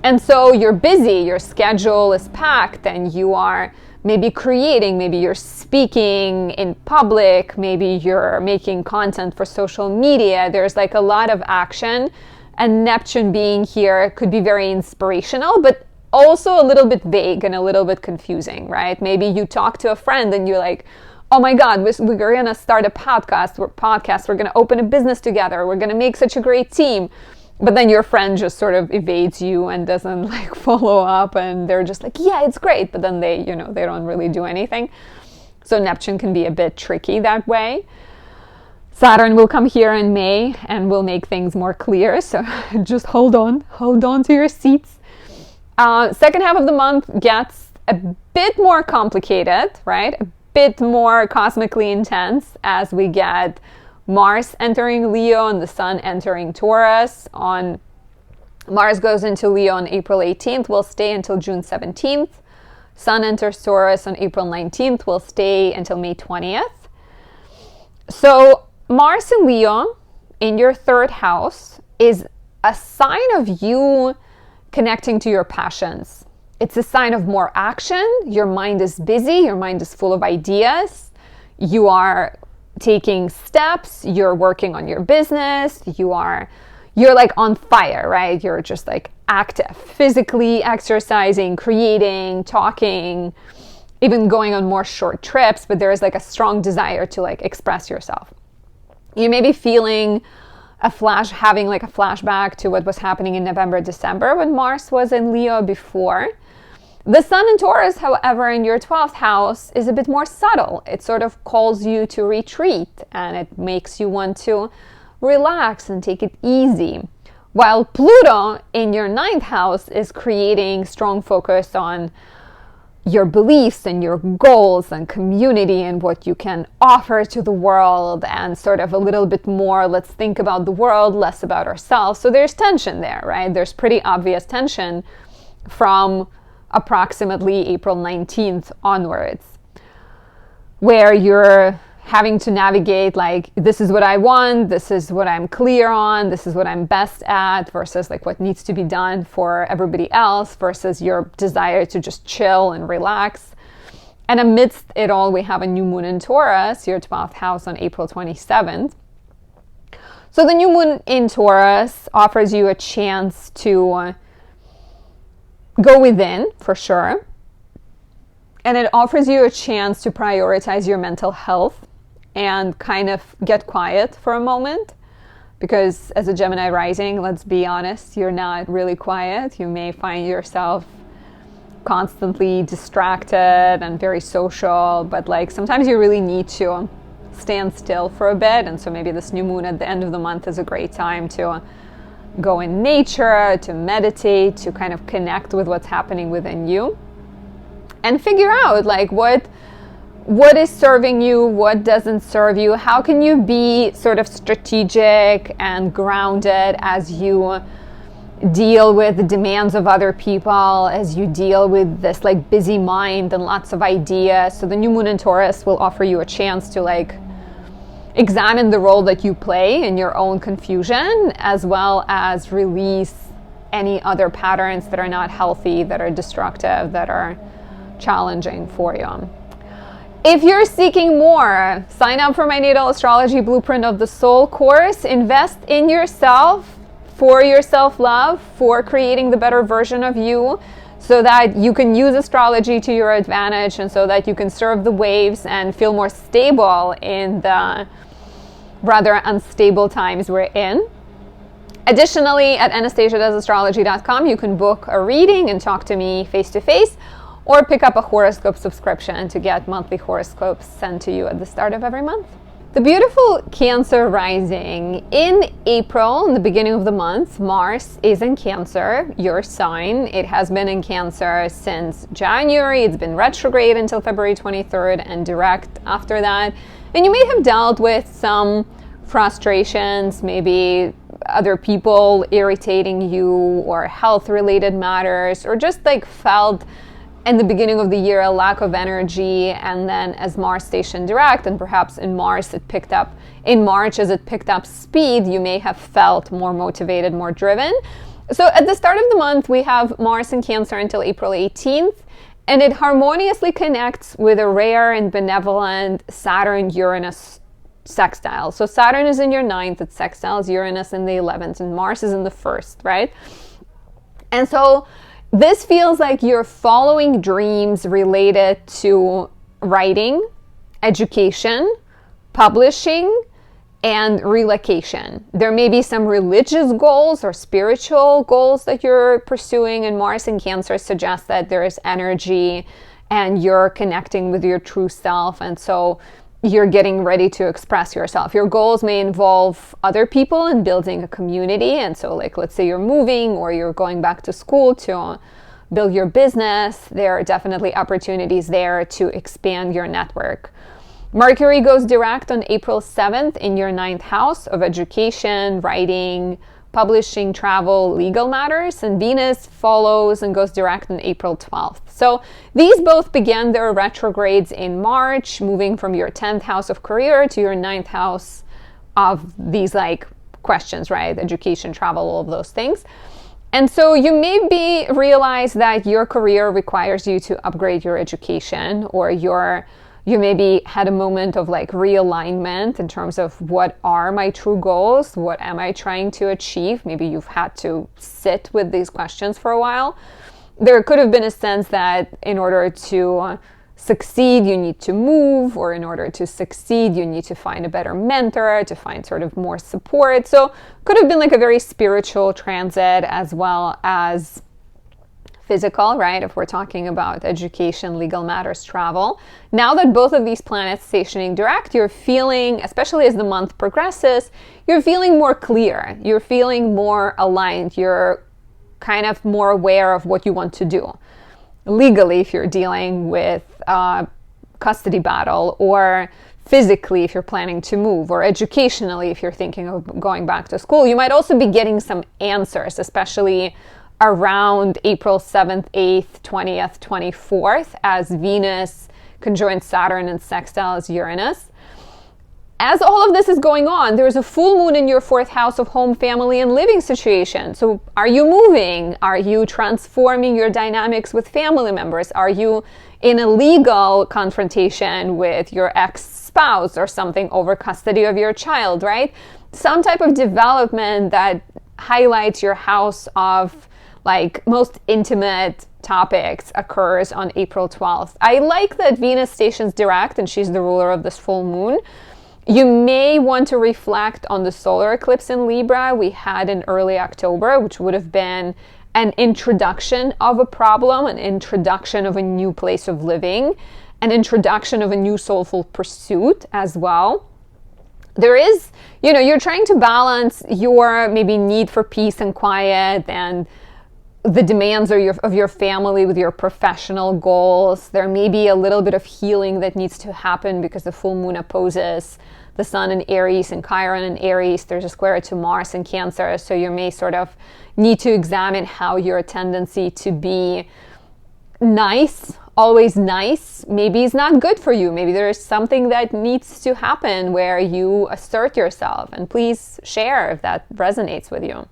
[SPEAKER 1] And so you're busy, your schedule is packed, and you are maybe creating, maybe you're speaking in public, maybe you're making content for social media. There's like a lot of action. And Neptune being here could be very inspirational, but also a little bit vague and a little bit confusing, right? Maybe you talk to a friend and you're like, oh my God, we're going to start a podcast. We're going to open a business together. We're going to make such a great team. But then your friend just sort of evades you and doesn't like follow up. And they're just like, yeah, it's great. But then they don't really do anything. So Neptune can be a bit tricky that way. Saturn will come here in May and will make things more clear. So just hold on to your seats. Second half of the month gets a bit more complicated, right? A bit more cosmically intense as we get Mars entering Leo and the Sun entering Taurus. Mars goes into Leo on April 18th, will stay until June 17th. Sun enters Taurus on April 19th, will stay until May 20th. So Mars in Leo in your 3rd house is a sign of you connecting to your passions. It's a sign of more action. Your mind is busy. Your mind is full of ideas. You are taking steps. You're working on your business. You're like on fire, right? You're just like active, physically exercising, creating, talking, even going on more short trips. But there is like a strong desire to like express yourself. You may be feeling having like a flashback to what was happening in November, December when Mars was in Leo before. The Sun in Taurus, however, in your 12th house is a bit more subtle. It sort of calls you to retreat and it makes you want to relax and take it easy. While Pluto in your 9th house is creating strong focus on your beliefs and your goals and community and what you can offer to the world and sort of a little bit more, let's think about the world, less about ourselves. So there's tension there, right? There's pretty obvious tension from approximately April 19th onwards, where you're having to navigate like, this is what I want, this is what I'm clear on, this is what I'm best at, versus like what needs to be done for everybody else, versus your desire to just chill and relax. And amidst it all, we have a new moon in Taurus, your 12th house, on April 27th. So the new moon in Taurus offers you a chance to go within, for sure. And it offers you a chance to prioritize your mental health and kind of get quiet for a moment. Because as a Gemini rising, let's be honest, you're not really quiet. You may find yourself constantly distracted and very social, but like sometimes you really need to stand still for a bit. And so maybe this new moon at the end of the month is a great time to go in nature, to meditate, to kind of connect with what's happening within you and figure out like what is serving you, what doesn't serve you, how can you be sort of strategic and grounded as you deal with the demands of other people, as you deal with this like busy mind and lots of ideas. So the new moon in Taurus will offer you a chance to like examine the role that you play in your own confusion, as well as release any other patterns that are not healthy, that are destructive, that are challenging for you. If you're seeking more, sign up for my Natal Astrology Blueprint of the Soul course. Invest in yourself, for your self-love, for creating the better version of you, so that you can use astrology to your advantage and so that you can surf the waves and feel more stable in the rather unstable times we're in. Additionally, at anastasiadoesastrology.com, you can book a reading and talk to me face-to-face, or pick up a horoscope subscription to get monthly horoscopes sent to you at the start of every month. The beautiful Cancer rising. In April, in the beginning of the month, Mars is in Cancer, your sign. It has been in Cancer since January. It's been retrograde until February 23rd and direct after that. And you may have dealt with some frustrations, maybe other people irritating you, or health-related matters, or just like felt in the beginning of the year a lack of energy, and then as Mars stationed direct, and perhaps in March as it picked up speed, you may have felt more motivated, more driven. So at the start of the month, we have Mars in Cancer until April 18th, and it harmoniously connects with a rare and benevolent Saturn Uranus sextile. So Saturn is in your 9th, it sextiles Uranus in the 11th, and Mars is in the 1st, right? And so this feels like you're following dreams related to writing, education, publishing, and relocation. There may be some religious goals or spiritual goals that you're pursuing, and Mars in Cancer suggests that there is energy and you're connecting with your true self, and so you're getting ready to express yourself. Your goals may involve other people and building a community. And so like, let's say you're moving or you're going back to school to build your business. There are definitely opportunities there to expand your network. Mercury goes direct on April 7th in your 9th house of education, writing, publishing, travel, legal matters, and Venus follows and goes direct on April 12th. So these both began their retrogrades in March, moving from your 10th house of career to your 9th house of these like questions, right? Education, travel, all of those things. And so you may realize that your career requires you to upgrade your education, or you maybe had a moment of like realignment in terms of what are my true goals? What am I trying to achieve? Maybe you've had to sit with these questions for a while. There could have been a sense that in order to succeed, you need to move, or in order to succeed, you need to find a better mentor, to find sort of more support. So could have been like a very spiritual transit as well as physical, right? If we're talking about education, legal matters, travel. Now that both of these planets stationing direct, you're feeling, especially as the month progresses, you're feeling more clear. You're feeling more aligned. You're kind of more aware of what you want to do. Legally, if you're dealing with a custody battle, or physically if you're planning to move, or educationally if you're thinking of going back to school, you might also be getting some answers, especially around April 7th, 8th, 20th, 24th, as Venus conjoins Saturn and sextiles Uranus. As all of this is going on, there's a full moon in your 4th house of home, family, and living situation. So are you moving? Are you transforming your dynamics with family members? Are you in a legal confrontation with your ex-spouse or something over custody of your child, right? Some type of development that highlights your house of like most intimate topics occurs on April 12th. I like that Venus stations direct and she's the ruler of this full moon. You may want to reflect on the solar eclipse in Libra we had in early October, which would have been an introduction of a problem, an introduction of a new place of living, an introduction of a new soulful pursuit as well. There is, you're trying to balance your maybe need for peace and quiet and the demands of your family with your professional goals. There may be a little bit of healing that needs to happen because the full moon opposes the sun in Aries and Chiron in Aries. There's a square to Mars in Cancer. So you may sort of need to examine how your tendency to be nice, always nice, maybe is not good for you. Maybe there's something that needs to happen where you assert yourself. And please share if that resonates with you.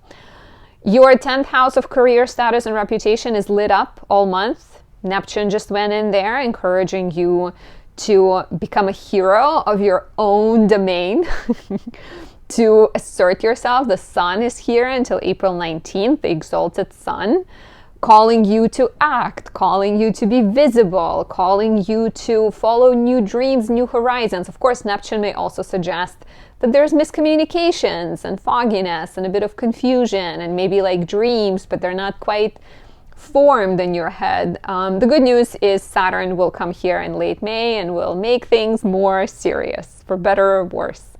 [SPEAKER 1] Your 10th house of career, status, and reputation is lit up all month. Neptune just went in there, encouraging you to become a hero of your own domain, to assert yourself. The sun is here until April 19th, the exalted sun, calling you to act, calling you to be visible, calling you to follow new dreams, new horizons. Of course, Neptune may also suggest that there's miscommunications and fogginess and a bit of confusion and maybe like dreams, but they're not quite formed in your head. The good news is Saturn will come here in late May and will make things more serious, for better or worse.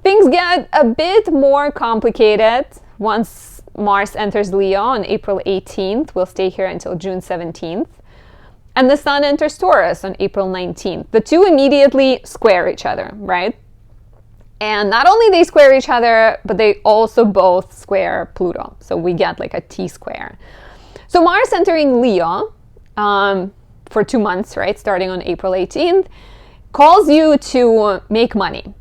[SPEAKER 1] Things get a bit more complicated once Mars enters Leo on April 18th. We'll stay here until June 17th. And the Sun enters Taurus on April 19th. The two immediately square each other, right? And not only they square each other, but they also both square Pluto. So we get like a T-square. So Mars entering Leo for 2 months, right, starting on April 18th, calls you to make money,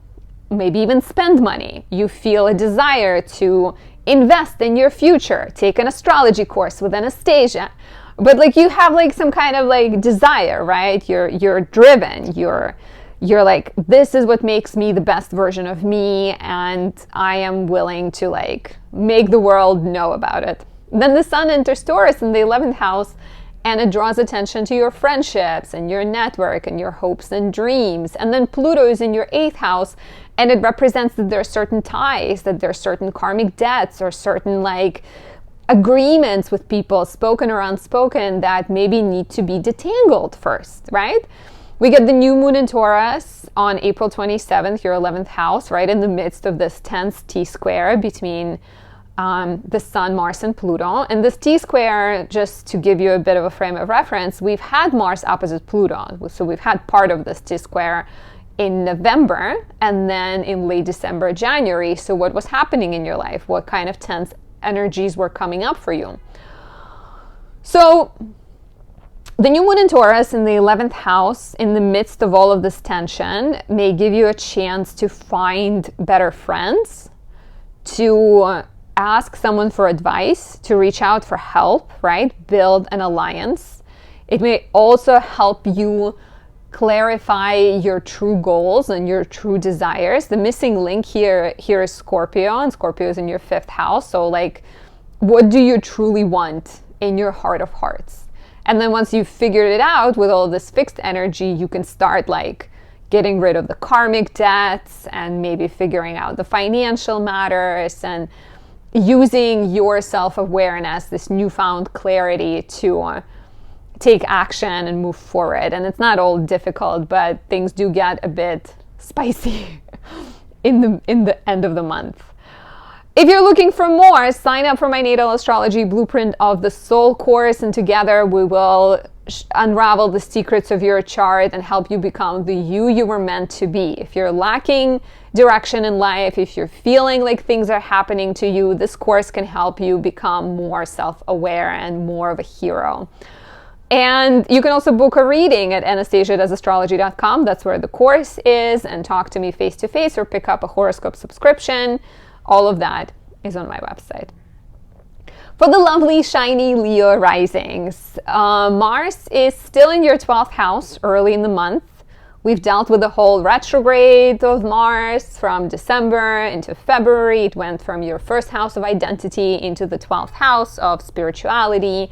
[SPEAKER 1] maybe even spend money. You feel a desire to invest in your future, take an astrology course with Anastasia. But like you have like some kind of like desire, right? You're driven. You're like, this is what makes me the best version of me, and I am willing to like make the world know about it. Then the Sun enters Taurus in the 11th house, and it draws attention to your friendships and your network and your hopes and dreams. And then Pluto is in your 8th house, and it represents that there are certain ties, that there are certain karmic debts or certain like agreements with people, spoken or unspoken, that maybe need to be detangled first, right? We get the new moon in Taurus on April 27th, your 11th house, right in the midst of this tense T-square between the Sun, Mars, and Pluto. And this T-square, just to give you a bit of a frame of reference, we've had Mars opposite Pluto. So we've had part of this T-square in November and then in late December, January. So what was happening in your life? What kind of tense energies were coming up for you? So the new moon in Taurus in the 11th house, in the midst of all of this tension, may give you a chance to find better friends, to ask someone for advice, to reach out for help, right? Build an alliance. It may also help you clarify your true goals and your true desires. The missing link here is Scorpio, and Scorpio is in your 5th house. So like, what do you truly want in your heart of hearts? And then once you've figured it out with all this fixed energy, you can start like getting rid of the karmic debts and maybe figuring out the financial matters and using your self-awareness, this newfound clarity to take action and move forward. And it's not all difficult, but things do get a bit spicy in the end of the month. If you're looking for more, sign up for my Natal Astrology Blueprint of the Soul course, and together we will unravel the secrets of your chart and help you become the you were meant to be. If you're lacking direction in life, if you're feeling like things are happening to you, this course can help you become more self-aware and more of a hero. And you can also book a reading at anastasiadoesastrology.com. That's where the course is, and talk to me face-to-face or pick up a horoscope subscription. All of that is on my website. For the lovely, shiny Leo risings, Mars is still in your 12th house early in the month. We've dealt with the whole retrograde of Mars from December into February. It went from your 1st house of identity into the 12th house of spirituality,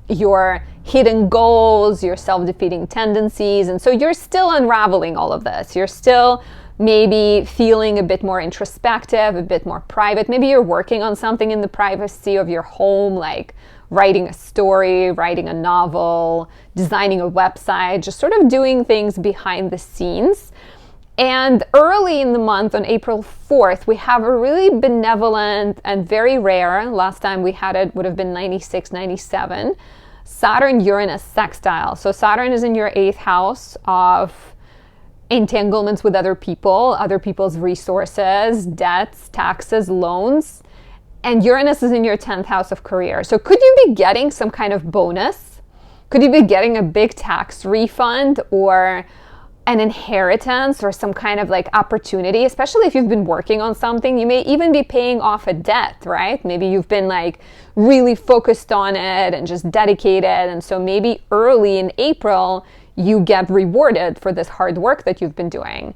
[SPEAKER 1] your hidden goals, your self-defeating tendencies. And so you're still unraveling all of this. You're still maybe feeling a bit more introspective, a bit more private. Maybe you're working on something in the privacy of your home, like writing a story, writing a novel, designing a website, just sort of doing things behind the scenes. And early in the month, on April 4th, we have a really benevolent and very rare, last time we had it would have been 96, 97, Saturn Uranus sextile. So Saturn is in your 8th house of entanglements with other people, other people's resources, debts, taxes, loans. And Uranus is in your 10th house of career. So could you be getting some kind of bonus? Could you be getting a big tax refund or an inheritance or some kind of like opportunity, especially if you've been working on something? You may even be paying off a debt, right? Maybe you've been like really focused on it and just dedicated. And so maybe early in April, you get rewarded for this hard work that you've been doing.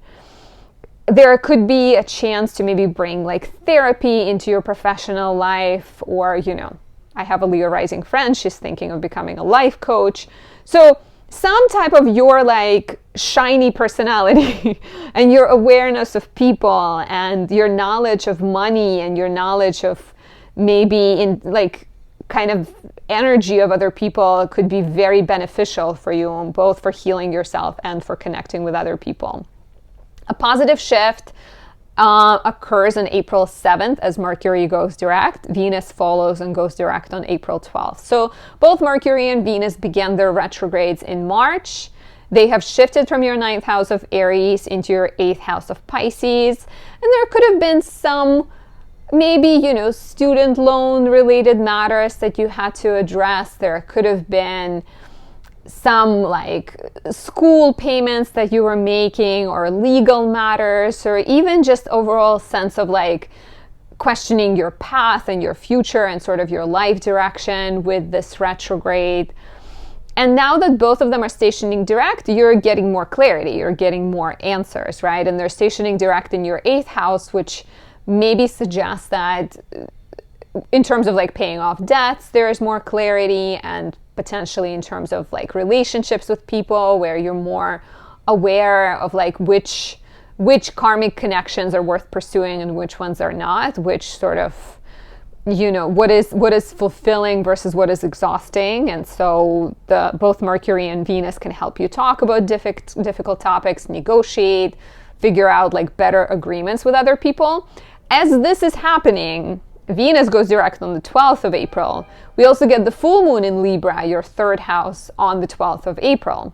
[SPEAKER 1] There could be a chance to maybe bring like therapy into your professional life, or, you know, I have a Leo rising friend, she's thinking of becoming a life coach. So some type of your like shiny personality and your awareness of people and your knowledge of money and your knowledge of maybe in like kind of energy of other people could be very beneficial for you, both for healing yourself and for connecting with other people. A positive shift occurs on April 7th as Mercury goes direct. Venus follows and goes direct on April 12th. So both Mercury and Venus began their retrogrades in March. They have shifted from your 9th house of Aries into your 8th house of Pisces. And there could have been some maybe, you know, student loan related matters that you had to address. There could have been some like school payments that you were making, or legal matters, or even just overall sense of like questioning your path and your future and sort of your life direction with this retrograde. And now that both of them are stationing direct, you're getting more clarity, you're getting more answers, right? And they're stationing direct in your 8th house, which maybe suggests that in terms of like paying off debts, there is more clarity, and potentially in terms of like relationships with people where you're more aware of like which karmic connections are worth pursuing and which ones are not, which sort of, you know, what is fulfilling versus what is exhausting. And so both Mercury and Venus can help you talk about difficult topics, negotiate, figure out like better agreements with other people. As this is happening, Venus goes direct on the 12th of April. We also get the full moon in Libra, your 3rd house, on the 12th of April.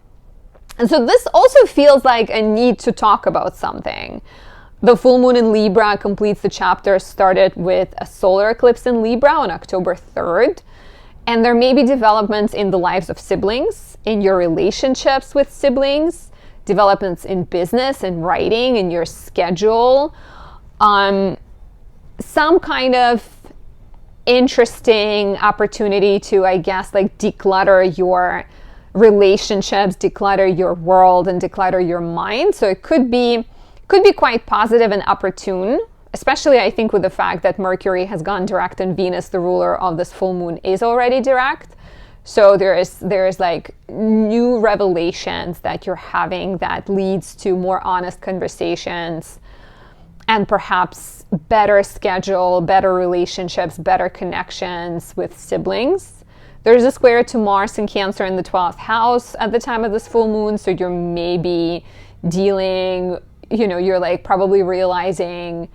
[SPEAKER 1] And so this also feels like a need to talk about something. The full moon in Libra completes the chapter started with a solar eclipse in Libra on October 3rd. And there may be developments in the lives of siblings, in your relationships with siblings, developments in business and writing, in your schedule, some kind of interesting opportunity to, I guess, like declutter your relationships, declutter your world, and declutter your mind. So it could be quite positive and opportune, especially I think with the fact that Mercury has gone direct and Venus, the ruler of this full moon, is already direct. So there is like new revelations that you're having that leads to more honest conversations and perhaps better schedule, better relationships, better connections with siblings. There's a square to Mars in Cancer in the 12th house at the time of this full moon. So you're maybe dealing, you know, you're like probably realizing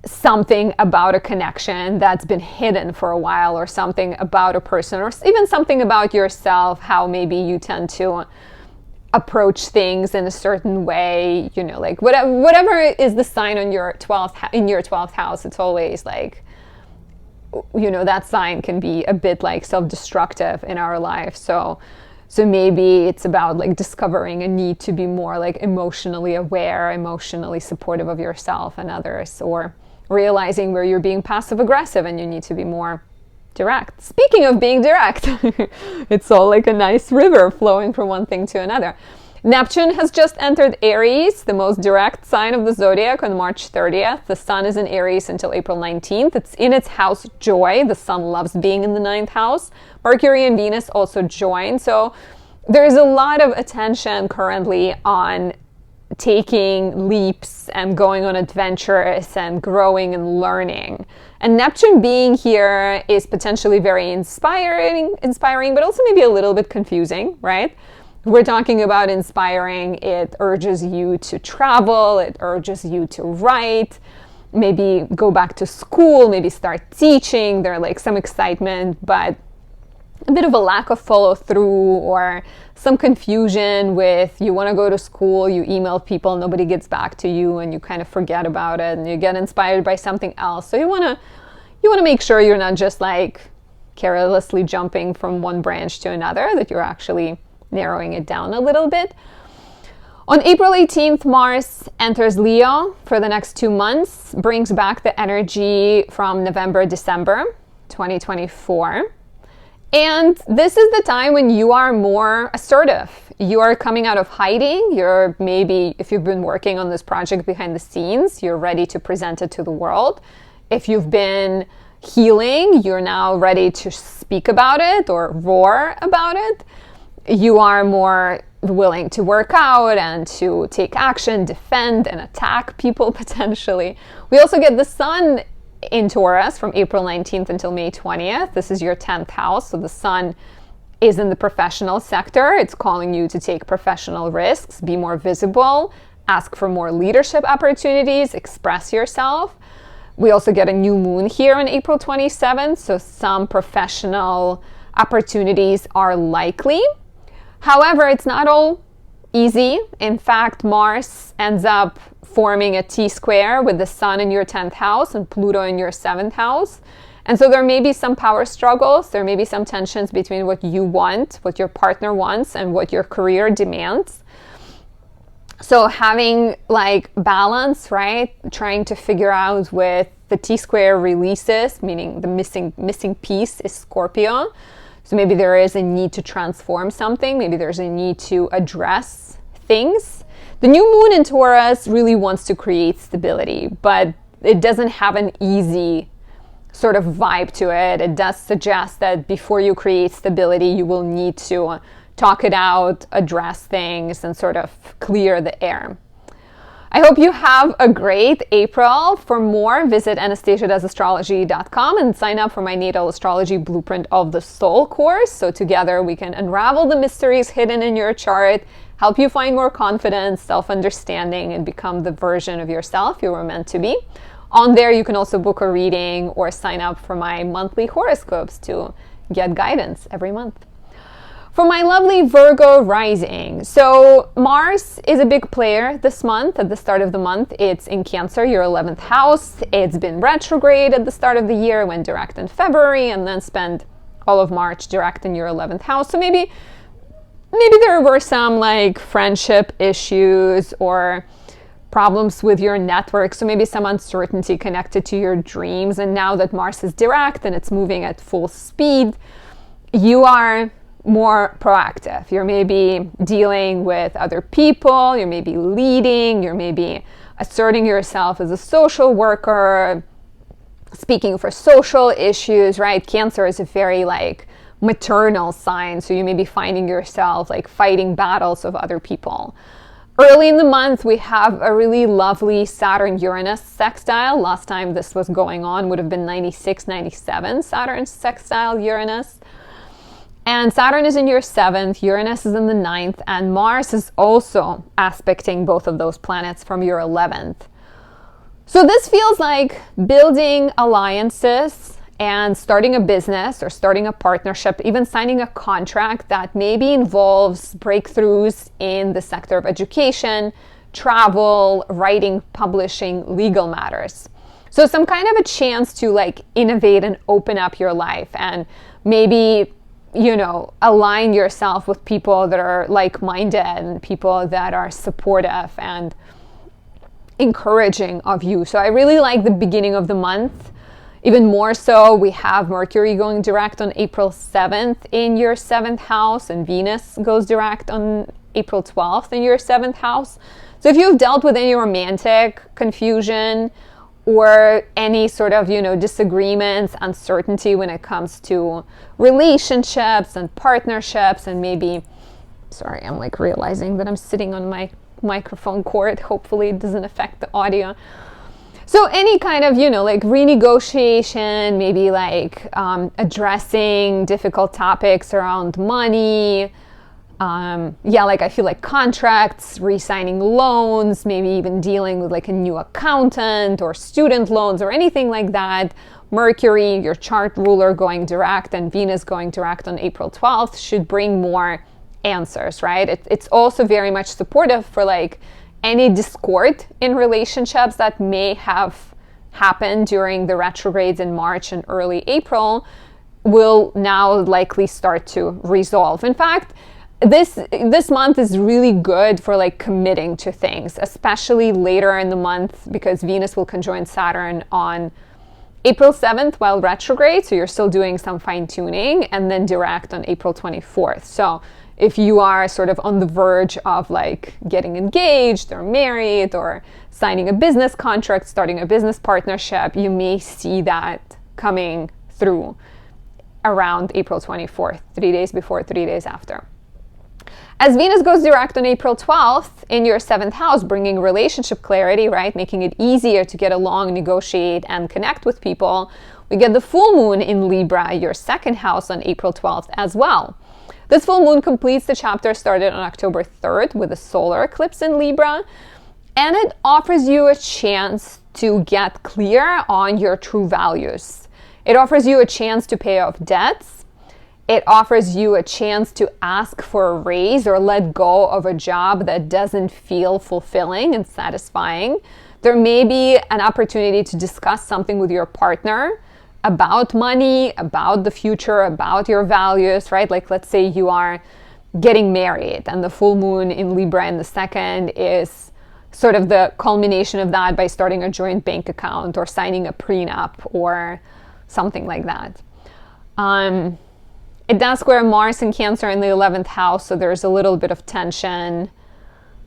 [SPEAKER 1] something about a connection that's been hidden for a while, or something about a person, or even something about yourself, how maybe you tend to approach things in a certain way, you know, like whatever is the sign on your 12th house, it's always like, you know, that sign can be a bit like self-destructive in our life. So maybe it's about like discovering a need to be more like emotionally aware, emotionally supportive of yourself and others, or realizing where you're being passive aggressive and you need to be more direct. Speaking of being direct, it's all like a nice river flowing from one thing to another. Neptune has just entered Aries, the most direct sign of the zodiac, on March 30th. The sun is in Aries until April 19th. It's in its house Joy. The sun loves being in the 9th house. Mercury and Venus also join. So there's a lot of attention currently on taking leaps and going on adventures and growing and learning. And Neptune being here is potentially very inspiring, but also maybe a little bit confusing, right? We're talking about inspiring. It urges you to travel. It urges you to write, maybe go back to school, maybe start teaching. There's like some excitement, but a bit of a lack of follow through or some confusion with you want to go to school, you email people, nobody gets back to you, and you kind of forget about it and you get inspired by something else. So you want to make sure you're not just like carelessly jumping from one branch to another, that you're actually narrowing it down a little bit. On April 18th, Mars enters Leo for the next 2 months, brings back the energy from November, December 2024. And this is the time when you are more assertive. You are coming out of hiding. You're maybe, if you've been working on this project behind the scenes, you're ready to present it to the world. If you've been healing, you're now ready to speak about it or roar about it. You are more willing to work out and to take action, defend and attack people potentially. We also get the sun in Taurus from April 19th until May 20th. This is your 10th house. So the sun is in the professional sector. It's calling you to take professional risks, be more visible, ask for more leadership opportunities, express yourself. We also get a new moon here on April 27th. So some professional opportunities are likely. However, it's not all easy. In fact, Mars ends up forming a T-square with the sun in your 10th house and Pluto in your 7th house. And so there may be some power struggles. There may be some tensions between what you want, what your partner wants, and what your career demands. So having like balance, right? Trying to figure out with the T-square releases, meaning the missing piece is Scorpio. So maybe there is a need to transform something. Maybe there's a need to address things. The new moon in Taurus really wants to create stability, but it doesn't have an easy sort of vibe to it. It does suggest that before you create stability, you will need to talk it out, address things, and sort of clear the air. I hope you have a great April. For more, visit anastasiadoesastrology.com and sign up for my Natal Astrology Blueprint of the Soul course. So together we can unravel the mysteries hidden in your chart, help you find more confidence, self-understanding, and become the version of yourself you were meant to be. On there, you can also book a reading or sign up for my monthly horoscopes to get guidance every month. For my lovely Virgo rising, so Mars is a big player this month. At the start of the month, it's in Cancer, your 11th house. It's been retrograde at the start of the year, went direct in February, and then spent all of March direct in your 11th house. So maybe there were some like friendship issues or problems with your network. So maybe some uncertainty connected to your dreams. And now that Mars is direct and it's moving at full speed, you are more proactive. You're maybe dealing with other people, you're maybe leading, you're maybe asserting yourself as a social worker, speaking for social issues, right? Cancer is a very like maternal sign, so you may be finding yourself like fighting battles of other people. Early in the month, we have a really lovely Saturn Uranus sextile. Last time this was going on would have been 96, 97 Saturn sextile Uranus. And Saturn is in your 7th, Uranus is in the 9th, and Mars is also aspecting both of those planets from your 11th. So this feels like building alliances and starting a business or starting a partnership, even signing a contract that maybe involves breakthroughs in the sector of education, travel, writing, publishing, legal matters. So some kind of a chance to like innovate and open up your life and maybe, you know, align yourself with people that are like-minded and people that are supportive and encouraging of you. So I really like the beginning of the month. Even more so, we have Mercury going direct on April 7th in your 7th house, and Venus goes direct on April 12th in your 7th house. So if you've dealt with any romantic confusion or any sort of, you know, disagreements, uncertainty when it comes to relationships and partnerships, and maybe, sorry, I'm like realizing that I'm sitting on my microphone cord. Hopefully it doesn't affect the audio. So any kind of, like renegotiation, maybe like addressing difficult topics around money. Like I feel like contracts, re-signing loans, maybe even dealing with like a new accountant or student loans or anything like that. Mercury, your chart ruler, going direct, and Venus going direct on April 12th should bring more answers, right? It's also very much supportive for like any discord in relationships that may have happened during the retrogrades in March and early April will now likely start to resolve. In fact, this month is really good for like committing to things, especially later in the month, because Venus will conjoin Saturn on April 7th while retrograde, so you're still doing some fine-tuning, and then direct on April 24th. So if you are sort of on the verge of like getting engaged or married or signing a business contract, starting a business partnership, you may see that coming through around April 24th, 3 days before, 3 days after. As Venus goes direct on April 12th in your 7th house, bringing relationship clarity, right? Making it easier to get along, negotiate, and connect with people, we get the full moon in Libra, your 2nd house, on April 12th as well. This full moon completes the chapter started on October 3rd with a solar eclipse in Libra, and it offers you a chance to get clear on your true values. It offers you a chance to pay off debts. It offers you a chance to ask for a raise or let go of a job that doesn't feel fulfilling and satisfying. There may be an opportunity to discuss something with your partner about money, about the future, about your values, right? Like let's say you are getting married and the full moon in Libra in the 2nd is sort of the culmination of that by starting a joint bank account or signing a prenup or something like that. It does square Mars and Cancer in the 11th house, so there's a little bit of tension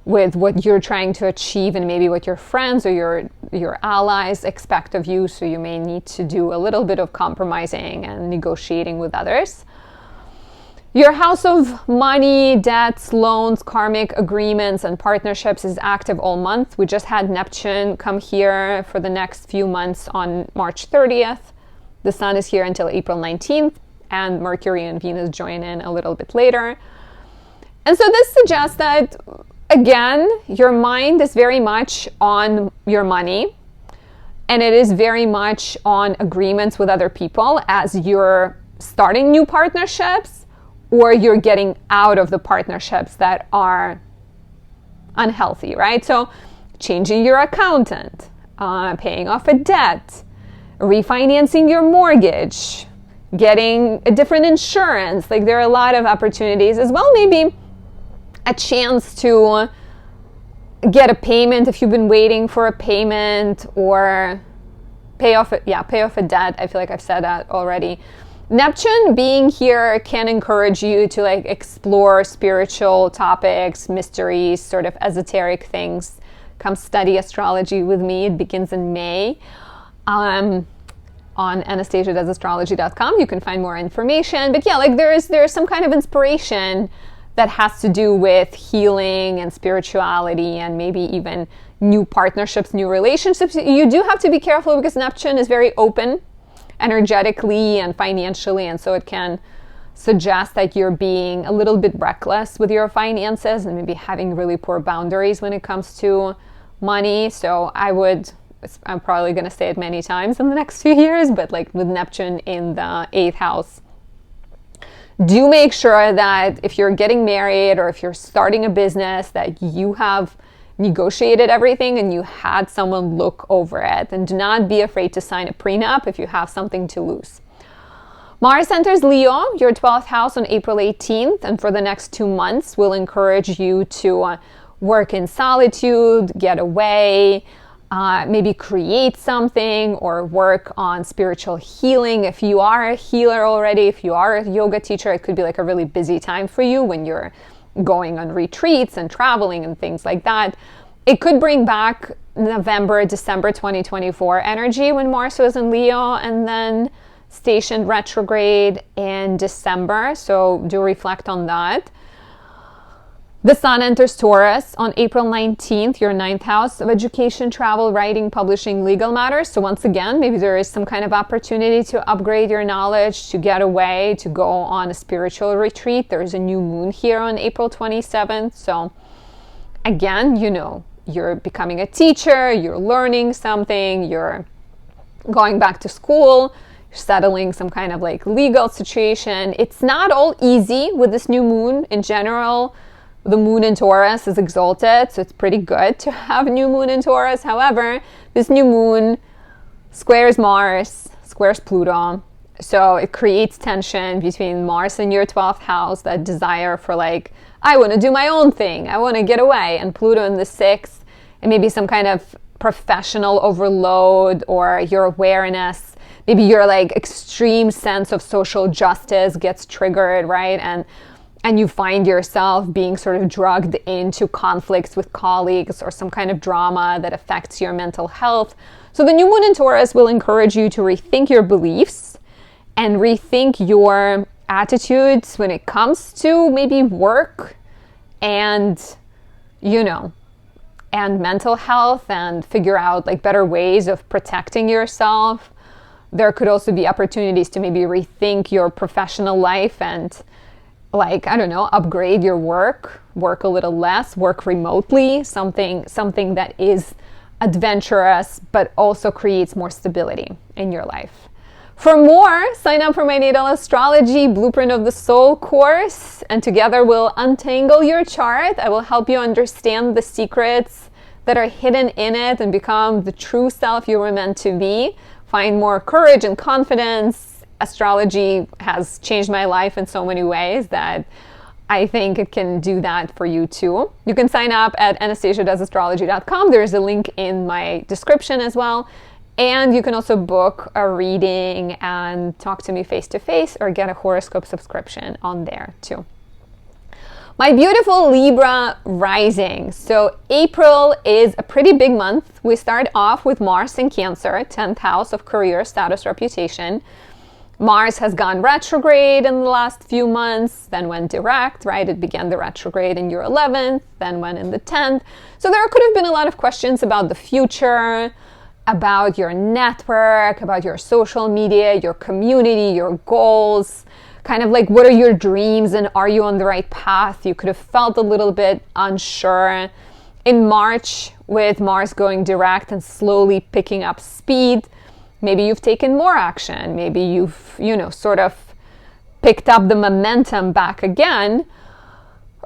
[SPEAKER 1] with what you're trying to achieve and maybe what your friends or your allies expect of you, so you may need to do a little bit of compromising and negotiating with others. Your house of money, debts, loans, karmic agreements, and partnerships is active all month. We just had Neptune come here for the next few months on March 30th. The Sun is here until April 19th. And Mercury and Venus join in a little bit later. And so this suggests that, again, your mind is very much on your money, and it is very much on agreements with other people as you're starting new partnerships or you're getting out of the partnerships that are unhealthy, right? So changing your accountant, paying off a debt, refinancing your mortgage, getting a different insurance. Like there are a lot of opportunities as well. Maybe a chance to get a payment if you've been waiting for a payment, or pay off a debt. I feel like I've said that already. Neptune being here can encourage you to like explore spiritual topics, mysteries, sort of esoteric things. Come study astrology with me. It begins in May. On Anastasia.astrology.com, you can find more information. But yeah, like there's some kind of inspiration that has to do with healing and spirituality and maybe even new partnerships, new relationships. You do have to be careful because Neptune is very open energetically and financially, and so it can suggest that you're being a little bit reckless with your finances and maybe having really poor boundaries when it comes to money. So I'm probably going to say it many times in the next few years, but like with Neptune in the 8th house, do make sure that if you're getting married or if you're starting a business, that you have negotiated everything and you had someone look over it. And do not be afraid to sign a prenup if you have something to lose. Mars enters Leo, your 12th house, on April 18th, and for the next 2 months will encourage you to work in solitude, get away, maybe create something or work on spiritual healing. If you are a healer already, if you are a yoga teacher, it could be like a really busy time for you when you're going on retreats and traveling and things like that. It could bring back November, December 2024 energy when Mars was in Leo and then stationed retrograde in December. So do reflect on that. The sun enters Taurus on April 19th, your 9th house of education, travel, writing, publishing, legal matters. So once again, maybe there is some kind of opportunity to upgrade your knowledge, to get away, to go on a spiritual retreat. There's a new moon here on April 27th. So again, you know, you're becoming a teacher, you're learning something, you're going back to school, you're settling some kind of like legal situation. It's not all easy with this new moon in general. The moon in Taurus is exalted, so it's pretty good to have a new moon in Taurus. However, this new moon squares Mars, squares Pluto. So it creates tension between Mars in your 12th house, that desire for like, I want to do my own thing, I want to get away, and Pluto in the 6th, and maybe some kind of professional overload or your awareness. Maybe your like extreme sense of social justice gets triggered, right? And you find yourself being sort of drugged into conflicts with colleagues or some kind of drama that affects your mental health. So the new moon in Taurus will encourage you to rethink your beliefs and rethink your attitudes when it comes to maybe work and, you know, and mental health, and figure out like better ways of protecting yourself. There could also be opportunities to maybe rethink your professional life and, like, I don't know, upgrade your work a little less, work remotely, something that is adventurous but also creates more stability in your life. For more, sign up for my Natal Astrology Blueprint of the Soul course, and together we'll untangle your chart. I will help you understand the secrets that are hidden in it and become the true self you were meant to be. Find more courage and confidence. Astrology has changed my life in so many ways that I think it can do that for you too. You can sign up at anastasiadoesastrology.com. There's a link in my description as well. And you can also book a reading and talk to me face-to-face or get a horoscope subscription on there too. My beautiful Libra rising. So April is a pretty big month. We start off with Mars in Cancer, 10th house of career, status, reputation. Mars has gone retrograde in the last few months, then went direct, right? It began the retrograde in your 11th, then went in the 10th. So there could have been a lot of questions about the future, about your network, about your social media, your community, your goals, kind of like what are your dreams and are you on the right path? You could have felt a little bit unsure. In March, with Mars going direct and slowly picking up speed, maybe you've taken more action. Maybe you've, you know, sort of picked up the momentum back again.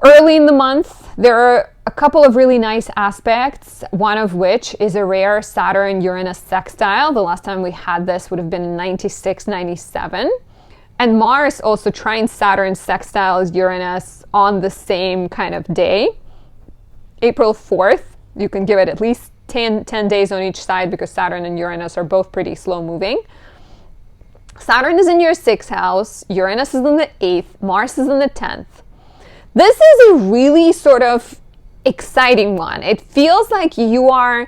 [SPEAKER 1] Early in the month, there are a couple of really nice aspects, one of which is a rare Saturn Uranus sextile. The last time we had this would have been in 96, 97. And Mars also trines Saturn sextiles Uranus on the same kind of day. April 4th, you can give it at least 10 days on each side because Saturn and Uranus are both pretty slow moving. Saturn is in your 6th house, Uranus is in the 8th, Mars is in the 10th. This is a really sort of exciting one. It feels like you are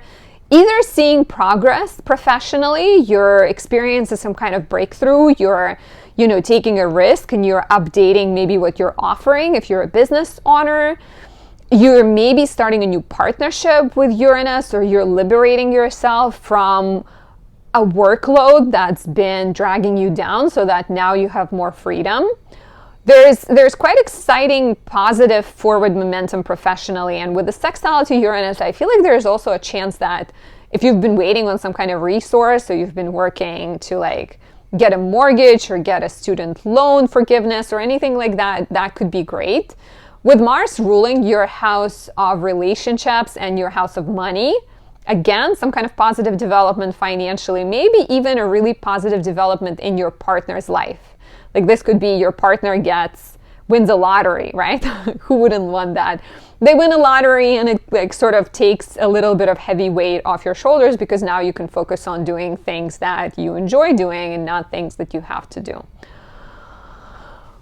[SPEAKER 1] either seeing progress professionally, you're experiencing some kind of breakthrough, you're, you know, taking a risk and you're updating maybe what you're offering if you're a business owner. You're maybe starting a new partnership with Uranus, or you're liberating yourself from a workload that's been dragging you down so that now you have more freedom. There's quite exciting, positive forward momentum professionally. And with the sextile to Uranus, I feel like there's also a chance that if you've been waiting on some kind of resource, so you've been working to like get a mortgage or get a student loan forgiveness or anything like that, that could be great. With Mars ruling your house of relationships and your house of money, again, some kind of positive development financially, maybe even a really positive development in your partner's life. Like this could be your partner wins a lottery, right? Who wouldn't want that? They win a lottery and it like sort of takes a little bit of heavy weight off your shoulders because now you can focus on doing things that you enjoy doing and not things that you have to do.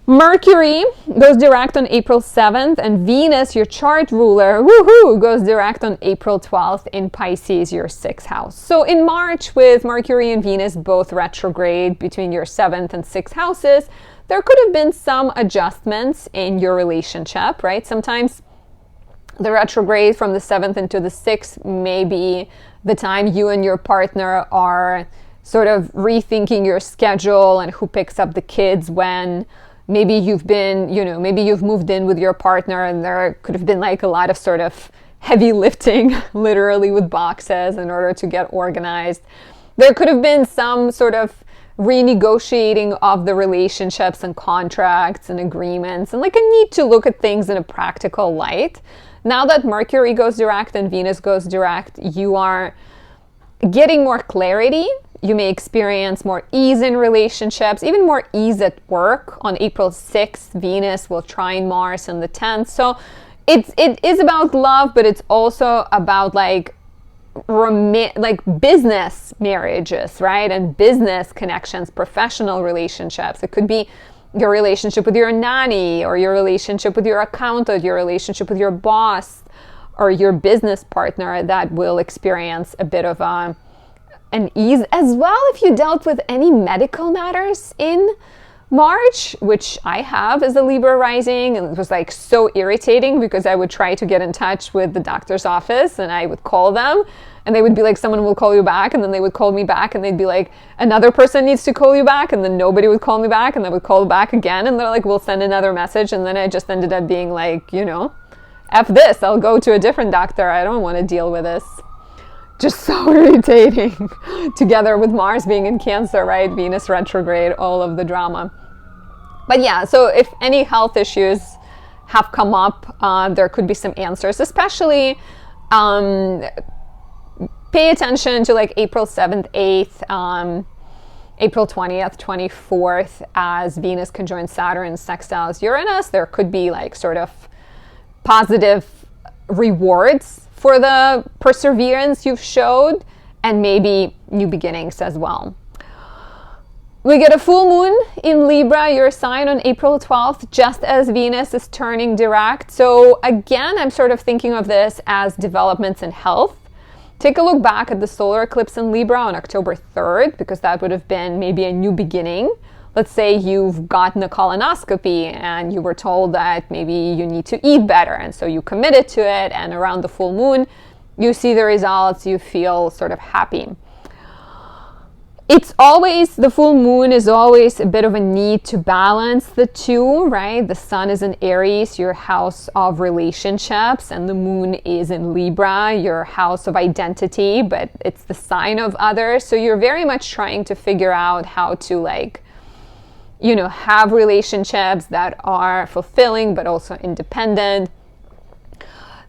[SPEAKER 1] Mercury goes direct on April 7th, and Venus, your chart ruler, woohoo, goes direct on April 12th in Pisces, your 6th house. So in March, with Mercury and Venus both retrograde between your 7th and 6th houses, there could have been some adjustments in your relationship, right? Sometimes The retrograde from the 7th into the 6th may be the time you and your partner are sort of rethinking your schedule and who picks up the kids when. Maybe you've been, maybe you've moved in with your partner and there could have been like a lot of sort of heavy lifting, literally with boxes in order to get organized. There could have been some sort of renegotiating of the relationships and contracts and agreements and like a need to look at things in a practical light. Now that Mercury goes direct and Venus goes direct, you are getting more clarity. You may experience more ease in relationships, even more ease at work. On April 6th, Venus will trine Mars on the 10th. So it is about love, but it's also about like business marriages, right? And business connections, professional relationships. It could be your relationship with your nanny or your relationship with your accountant, your relationship with your boss or your business partner that will experience a bit of an ease as well. If you dealt with any medical matters in March, which I have as a Libra rising, and it was like so irritating because I would try to get in touch with the doctor's office and I would call them and they would be like, someone will call you back, and then they would call me back and they'd be like, another person needs to call you back, and then nobody would call me back, and they would call back again and they're like, we'll send another message. And then I just ended up being like, F this, I'll go to a different doctor. I don't want to deal with this. Just so irritating. Together with Mars being in Cancer, right? Venus retrograde, all of the drama. But yeah, so if any health issues have come up, there could be some answers, especially pay attention to like April 7th, 8th, April 20th, 24th, as Venus conjoins Saturn, sextiles Uranus. There could be like sort of positive rewards for the perseverance you've showed, and maybe new beginnings as well. We get a full moon in Libra, your sign, on April 12th, just as Venus is turning direct. So again, I'm sort of thinking of this as developments in health. Take a look back at the solar eclipse in Libra on October 3rd, because that would have been maybe a new beginning. Let's say you've gotten a colonoscopy and you were told that maybe you need to eat better, and so you committed to it, and around the full moon, you see the results, you feel sort of happy. It's always, the full moon is always a bit of a need to balance the two, right? The sun is in Aries, your house of relationships, and the moon is in Libra, your house of identity, but it's the sign of others. So you're very much trying to figure out how to have relationships that are fulfilling, but also independent.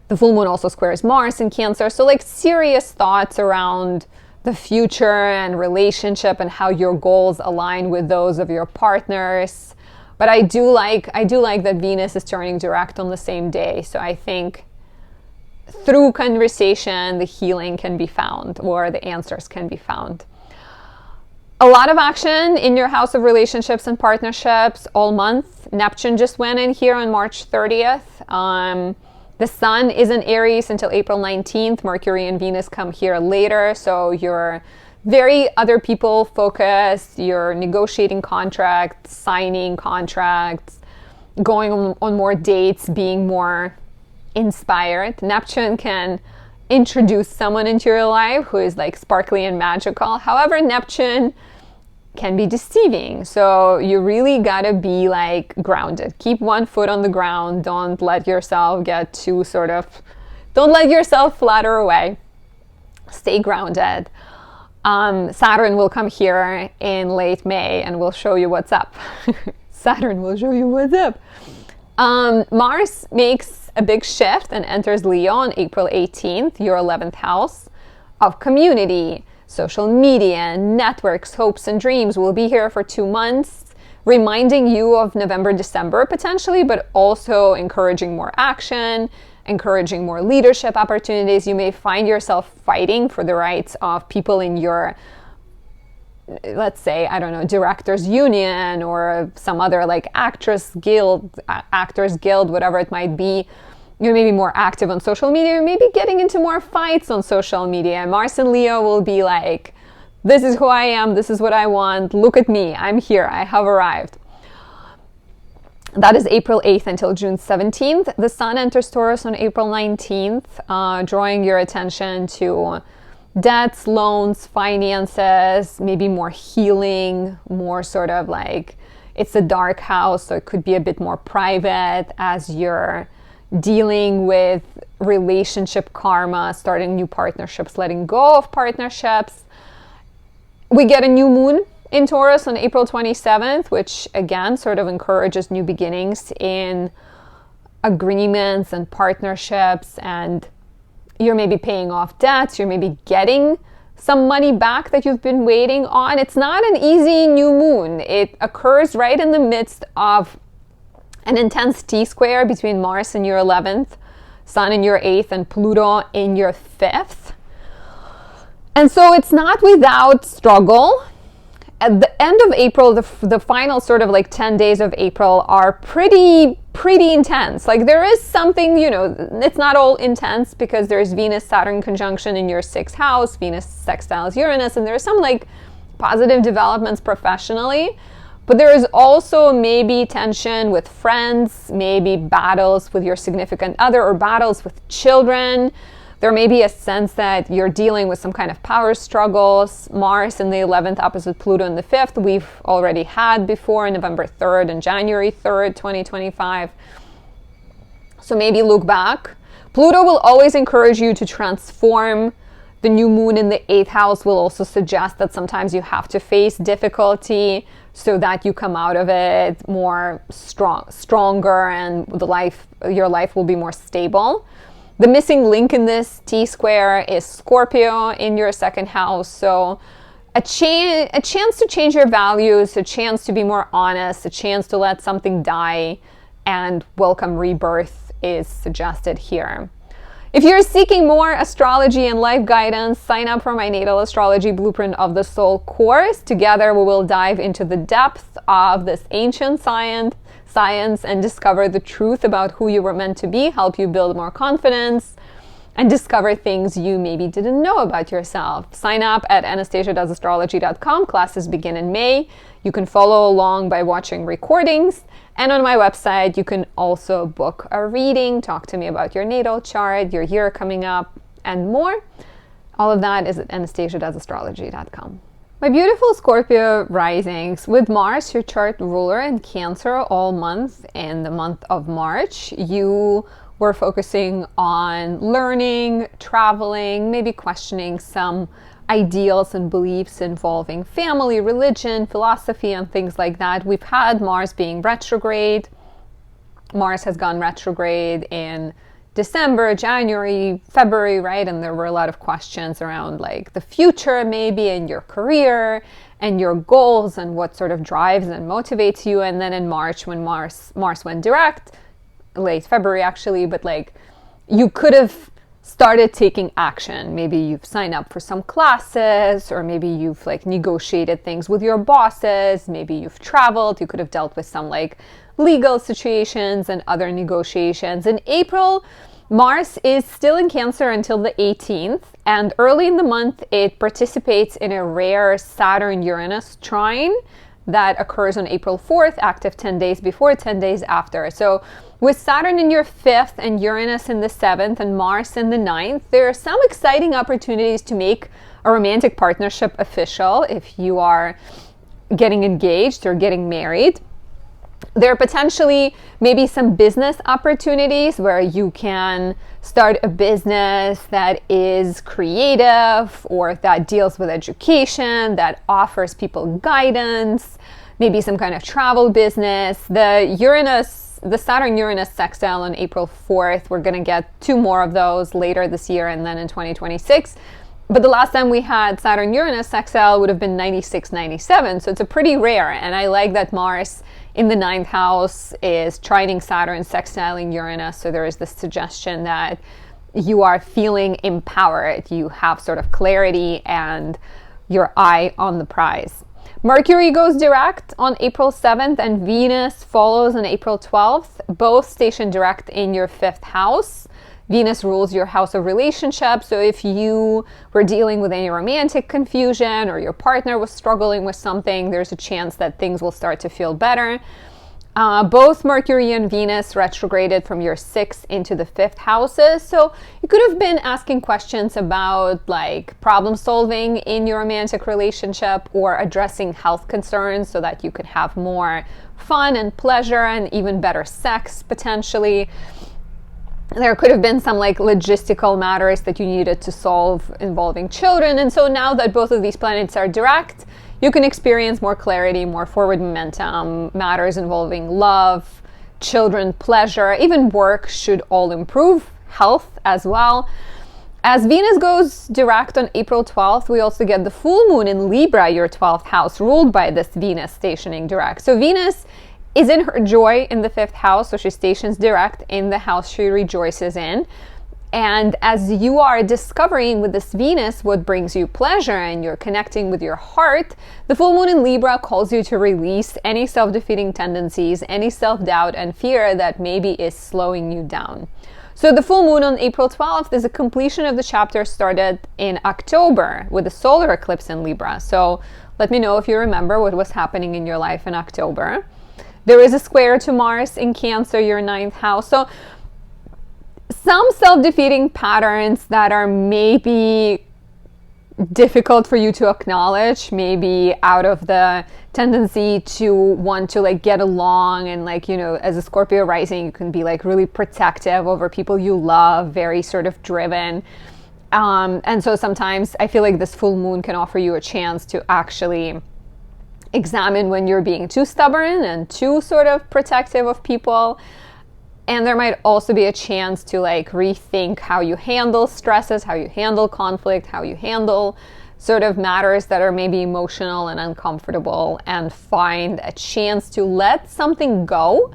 [SPEAKER 1] The full moon also squares Mars in Cancer. So like serious thoughts around the future and relationship and how your goals align with those of your partners. But I do like that Venus is turning direct on the same day. So I think through conversation, the healing can be found, or the answers can be found. A lot of action in your house of relationships and partnerships all month. Neptune just went in here on March 30th. The sun is in Aries until April 19th. Mercury and Venus come here later. So you're very other people focused. You're negotiating contracts, signing contracts, going on more dates, being more inspired. Neptune can introduce someone into your life who is like sparkly and magical. However, Neptune can be deceiving. So you really gotta be like grounded. Keep one foot on the ground. Don't let yourself don't let yourself flutter away. Stay grounded. Saturn will come here in late May and will show you what's up. Saturn will show you what's up. Mars makes a big shift and enters Leo on April 18th, your 11th house of community. Social media, networks, hopes, and dreams will be here for 2 months, reminding you of November, December potentially, but also encouraging more action, encouraging more leadership opportunities. You may find yourself fighting for the rights of people in your, let's say, I don't know, directors union or some other like actors guild, whatever it might be. You may be more active on social media. You may be getting into more fights on social media. Mars and Leo will be like, this is who I am. This is what I want. Look at me. I'm here. I have arrived. That is April 8th until June 17th. The Sun enters Taurus on April 19th, drawing your attention to debts, loans, finances, maybe more healing, more sort of like it's a dark house, so it could be a bit more private as you're dealing with relationship karma, starting new partnerships, letting go of partnerships. We get a new moon in Taurus on April 27th, which again sort of encourages new beginnings in agreements and partnerships, and you're maybe paying off debts, you're maybe getting some money back that you've been waiting on. It's not an easy new moon. It occurs right in the midst of an intense T-square between Mars in your 11th, Sun in your 8th, and Pluto in your 5th. And so it's not without struggle. At the end of April, the final sort of like 10 days of April are pretty intense. Like there is something, you know, it's not all intense because there's Venus-Saturn conjunction in your 6th house, Venus sextiles Uranus, and there's some like positive developments professionally. But there is also maybe tension with friends, maybe battles with your significant other or battles with children. There may be a sense that you're dealing with some kind of power struggles. Mars in the 11th opposite Pluto in the 5th, we've already had before, November 3rd and January 3rd, 2025. So maybe look back. Pluto will always encourage you to transform. The new moon in the 8th house will also suggest that sometimes you have to face difficulty so that you come out of it more stronger, and your life will be more stable. The missing link in this T-square is Scorpio in your 2nd house. So a chance to change your values, a chance to be more honest, a chance to let something die and welcome rebirth is suggested here. If you're seeking more astrology and life guidance, sign up for my Natal Astrology Blueprint of the Soul course. Together, we will dive into the depth of this ancient science and discover the truth about who you were meant to be, help you build more confidence, and discover things you maybe didn't know about yourself. Sign up at anastasiadoesastrology.com. Classes begin in May. You can follow along by watching recordings. And on my website, you can also book a reading, talk to me about your natal chart, your year coming up, and more. All of that is at anastasiadoesastrology.com. My beautiful Scorpio risings, with Mars, your chart ruler, in Cancer all month in the month of March, you were focusing on learning, traveling, maybe questioning some ideals and beliefs involving family, religion, philosophy, and things like that. We've had Mars being retrograde. Mars has gone retrograde in December, January, February, right? And there were a lot of questions around like the future maybe, and your career and your goals and what sort of drives and motivates you. And then in March, when Mars went direct, late February actually, but like you could have started taking action. Maybe you've signed up for some classes, or maybe you've like negotiated things with your bosses. Maybe you've traveled. You could have dealt with some like legal situations and other negotiations. In April, Mars is still in Cancer until the 18th, and early in the month it participates in a rare Saturn Uranus trine that occurs on April 4th, active 10 days before, 10 days after. So with Saturn in your 5th and Uranus in the 7th and Mars in the 9th, there are some exciting opportunities to make a romantic partnership official if you are getting engaged or getting married. There are potentially maybe some business opportunities where you can start a business that is creative or that deals with education, that offers people guidance, maybe some kind of travel business. The Saturn Uranus sextile on April 4th, we're going to get 2 more of those later this year and then in 2026. But the last time we had Saturn Uranus sextile would have been 96-97, so it's a pretty rare. And I like that Mars in the 9th house is trining Saturn, sextiling Uranus, so there is this suggestion that you are feeling empowered, you have sort of clarity and your eye on the prize. Mercury goes direct on April 7th and Venus follows on April 12th, both stationed direct in your 5th house. Venus rules your house of relationships, so if you were dealing with any romantic confusion or your partner was struggling with something, there's a chance that things will start to feel better. Both Mercury and Venus retrograded from your 6th into the 5th houses. So you could have been asking questions about like problem solving in your romantic relationship or addressing health concerns so that you could have more fun and pleasure and even better sex potentially. There could have been some like logistical matters that you needed to solve involving children. And so now that both of these planets are direct, you can experience more clarity, more forward momentum. Matters involving love, children, pleasure, even work should all improve. Health as well. As Venus goes direct on April 12th, we also get the full moon in Libra, your 12th house, ruled by this Venus stationing direct. So Venus is in her joy in the 5th house, so she stations direct in the house she rejoices in. And as you are discovering with this Venus what brings you pleasure and you're connecting with your heart, the full moon in Libra calls you to release any self-defeating tendencies, any self-doubt and fear that maybe is slowing you down. So the full moon on April 12th is a completion of the chapter started in October with the solar eclipse in Libra. So let me know if you remember what was happening in your life in October. There is a square to Mars in Cancer, your 9th house. So some self-defeating patterns that are maybe difficult for you to acknowledge, maybe out of the tendency to want to like get along and like, you know, as a Scorpio rising, you can be like really protective over people you love, very sort of driven. And so sometimes I feel like this full moon can offer you a chance to actually examine when you're being too stubborn and too sort of protective of people. And there might also be a chance to like rethink how you handle stresses, how you handle conflict, how you handle sort of matters that are maybe emotional and uncomfortable, and find a chance to let something go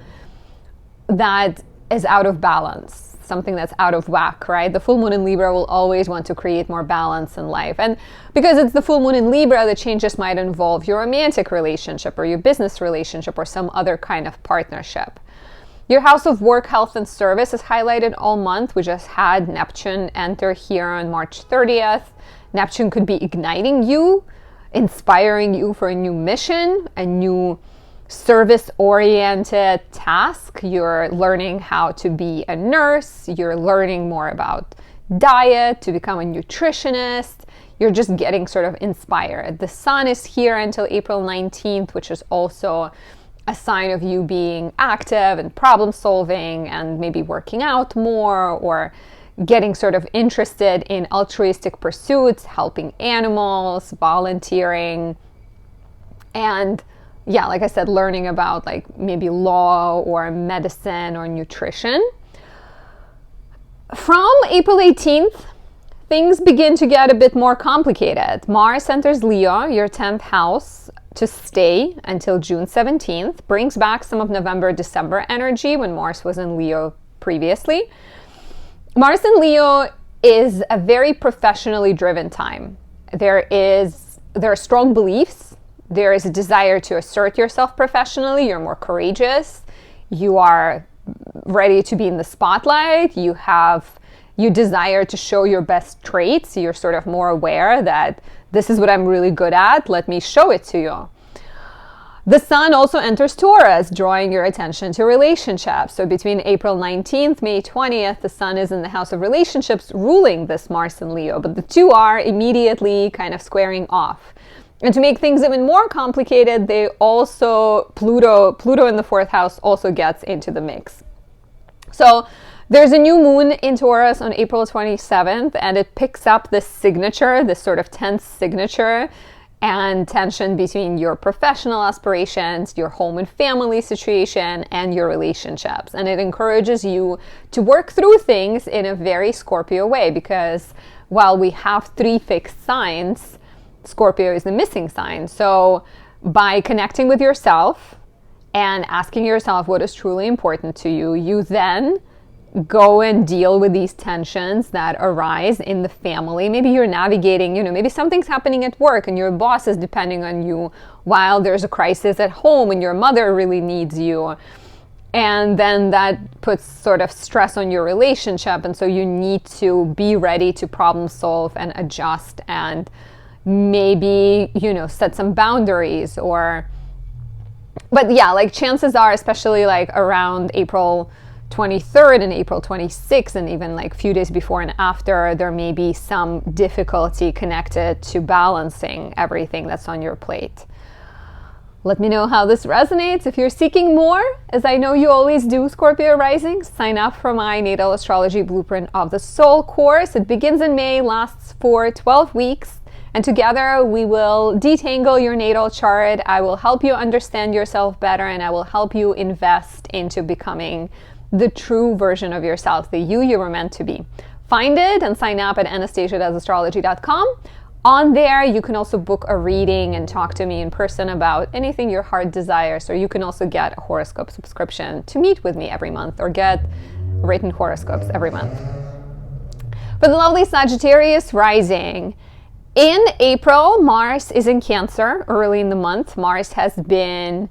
[SPEAKER 1] that is out of balance, something that's out of whack, right? The full moon in Libra will always want to create more balance in life. And because it's the full moon in Libra, the changes might involve your romantic relationship or your business relationship or some other kind of partnership. Your house of work, health, and service is highlighted all month. We just had Neptune enter here on March 30th. Neptune could be igniting you, inspiring you for a new mission, a new service-oriented task. You're learning how to be a nurse. You're learning more about diet, to become a nutritionist. You're just getting sort of inspired. The sun is here until April 19th, which is also a sign of you being active and problem solving and maybe working out more or getting sort of interested in altruistic pursuits, helping animals, volunteering, and yeah, like I said, learning about like maybe law or medicine or nutrition. From April 18th, things begin to get a bit more complicated. Mars enters Leo, your 10th house, to stay until June 17th, brings back some of November, December energy when Mars was in Leo previously. Mars in Leo is a very professionally driven time. There are strong beliefs. There is a desire to assert yourself professionally. You're more courageous. You are ready to be in the spotlight. You desire to show your best traits. You're sort of more aware that this is what I'm really good at. Let me show it to you. The sun also enters Taurus, drawing your attention to relationships. So between April 19th, May 20th, the sun is in the house of relationships, ruling this Mars in Leo. But the two are immediately kind of squaring off. And to make things even more complicated, Pluto in the 4th house also gets into the mix. So there's a new moon in Taurus on April 27th, and it picks up this signature, this sort of tense signature and tension between your professional aspirations, your home and family situation, and your relationships. And it encourages you to work through things in a very Scorpio way, because while we have 3 fixed signs, Scorpio is the missing sign. So by connecting with yourself and asking yourself what is truly important to you, you then go and deal with these tensions that arise in the family. Maybe you're navigating, maybe something's happening at work and your boss is depending on you, while there's a crisis at home and your mother really needs you. And then that puts sort of stress on your relationship. And so you need to be ready to problem solve and adjust and maybe, set some boundaries or But yeah, like chances are, especially like around April 23rd and April 26th, and even like a few days before and after, there may be some difficulty connected to balancing everything that's on your plate. Let me know how this resonates. If you're seeking more, as I know you always do, Scorpio rising, sign up for my Natal Astrology Blueprint of the Soul course. It begins in May, lasts for 12 weeks. And together we will detangle your natal chart. I will help you understand yourself better, and I will help you invest into becoming the true version of yourself, the you were meant to be. Find it and sign up at anastasia.astrology.com. On there, you can also book a reading and talk to me in person about anything your heart desires, or you can also get a horoscope subscription to meet with me every month, or get written horoscopes every month. For the lovely Sagittarius rising, in April, Mars is in Cancer early in the month. Mars has been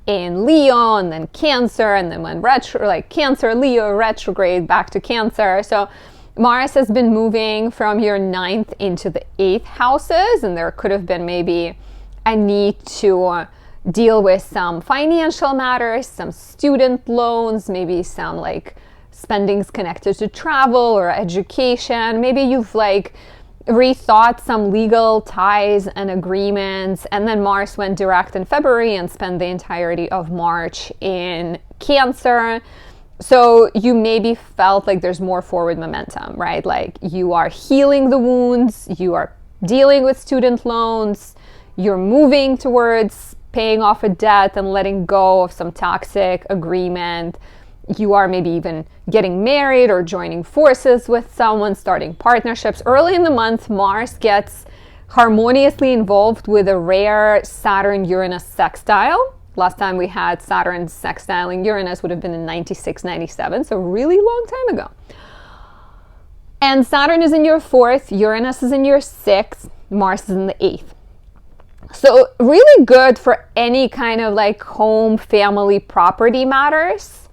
[SPEAKER 1] in Leo and then Cancer, and then went retro, like Cancer, Leo, retrograde, back to Cancer. So Mars has been moving from your 9th into the 8th houses, and there could have been maybe a need to deal with some financial matters, some student loans, maybe some like spendings connected to travel or education. Maybe you've like rethought some legal ties and agreements, and then Mars went direct in February and spent the entirety of March in Cancer. So you maybe felt like there's more forward momentum, right? Like you are healing the wounds, you are dealing with student loans, you're moving towards paying off a debt and letting go of some toxic agreement. You are maybe even getting married or joining forces with someone, starting partnerships. Early in the month, Mars gets harmoniously involved with a rare Saturn Uranus sextile. Last time we had Saturn sextiling Uranus would have been in 96, 97, so really long time ago. And Saturn is in your 4th, Uranus is in your 6th, Mars is in the 8th. So really good for any kind of like home, family, property matters.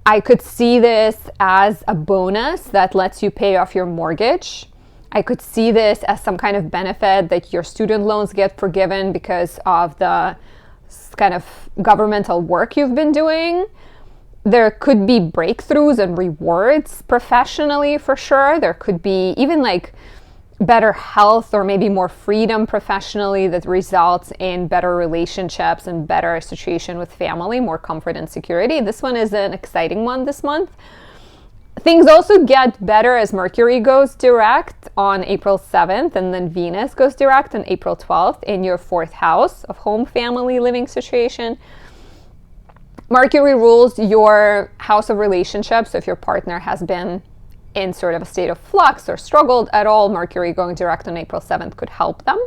[SPEAKER 1] I could see this as a bonus that lets you pay off your mortgage. I could see this as some kind of benefit that your student loans get forgiven because of the kind of governmental work you've been doing. There could be breakthroughs and rewards professionally for sure. There could be even like better health or maybe more freedom professionally that results in better relationships and better situation with family, more comfort and security. This one is an exciting one this month. Things also get better as Mercury goes direct on April 7th, and then Venus goes direct on April 12th in your 4th house of home, family, living situation. Mercury rules your house of relationships. So if your partner has been in sort of a state of flux or struggled at all, Mercury going direct on April 7th could help them.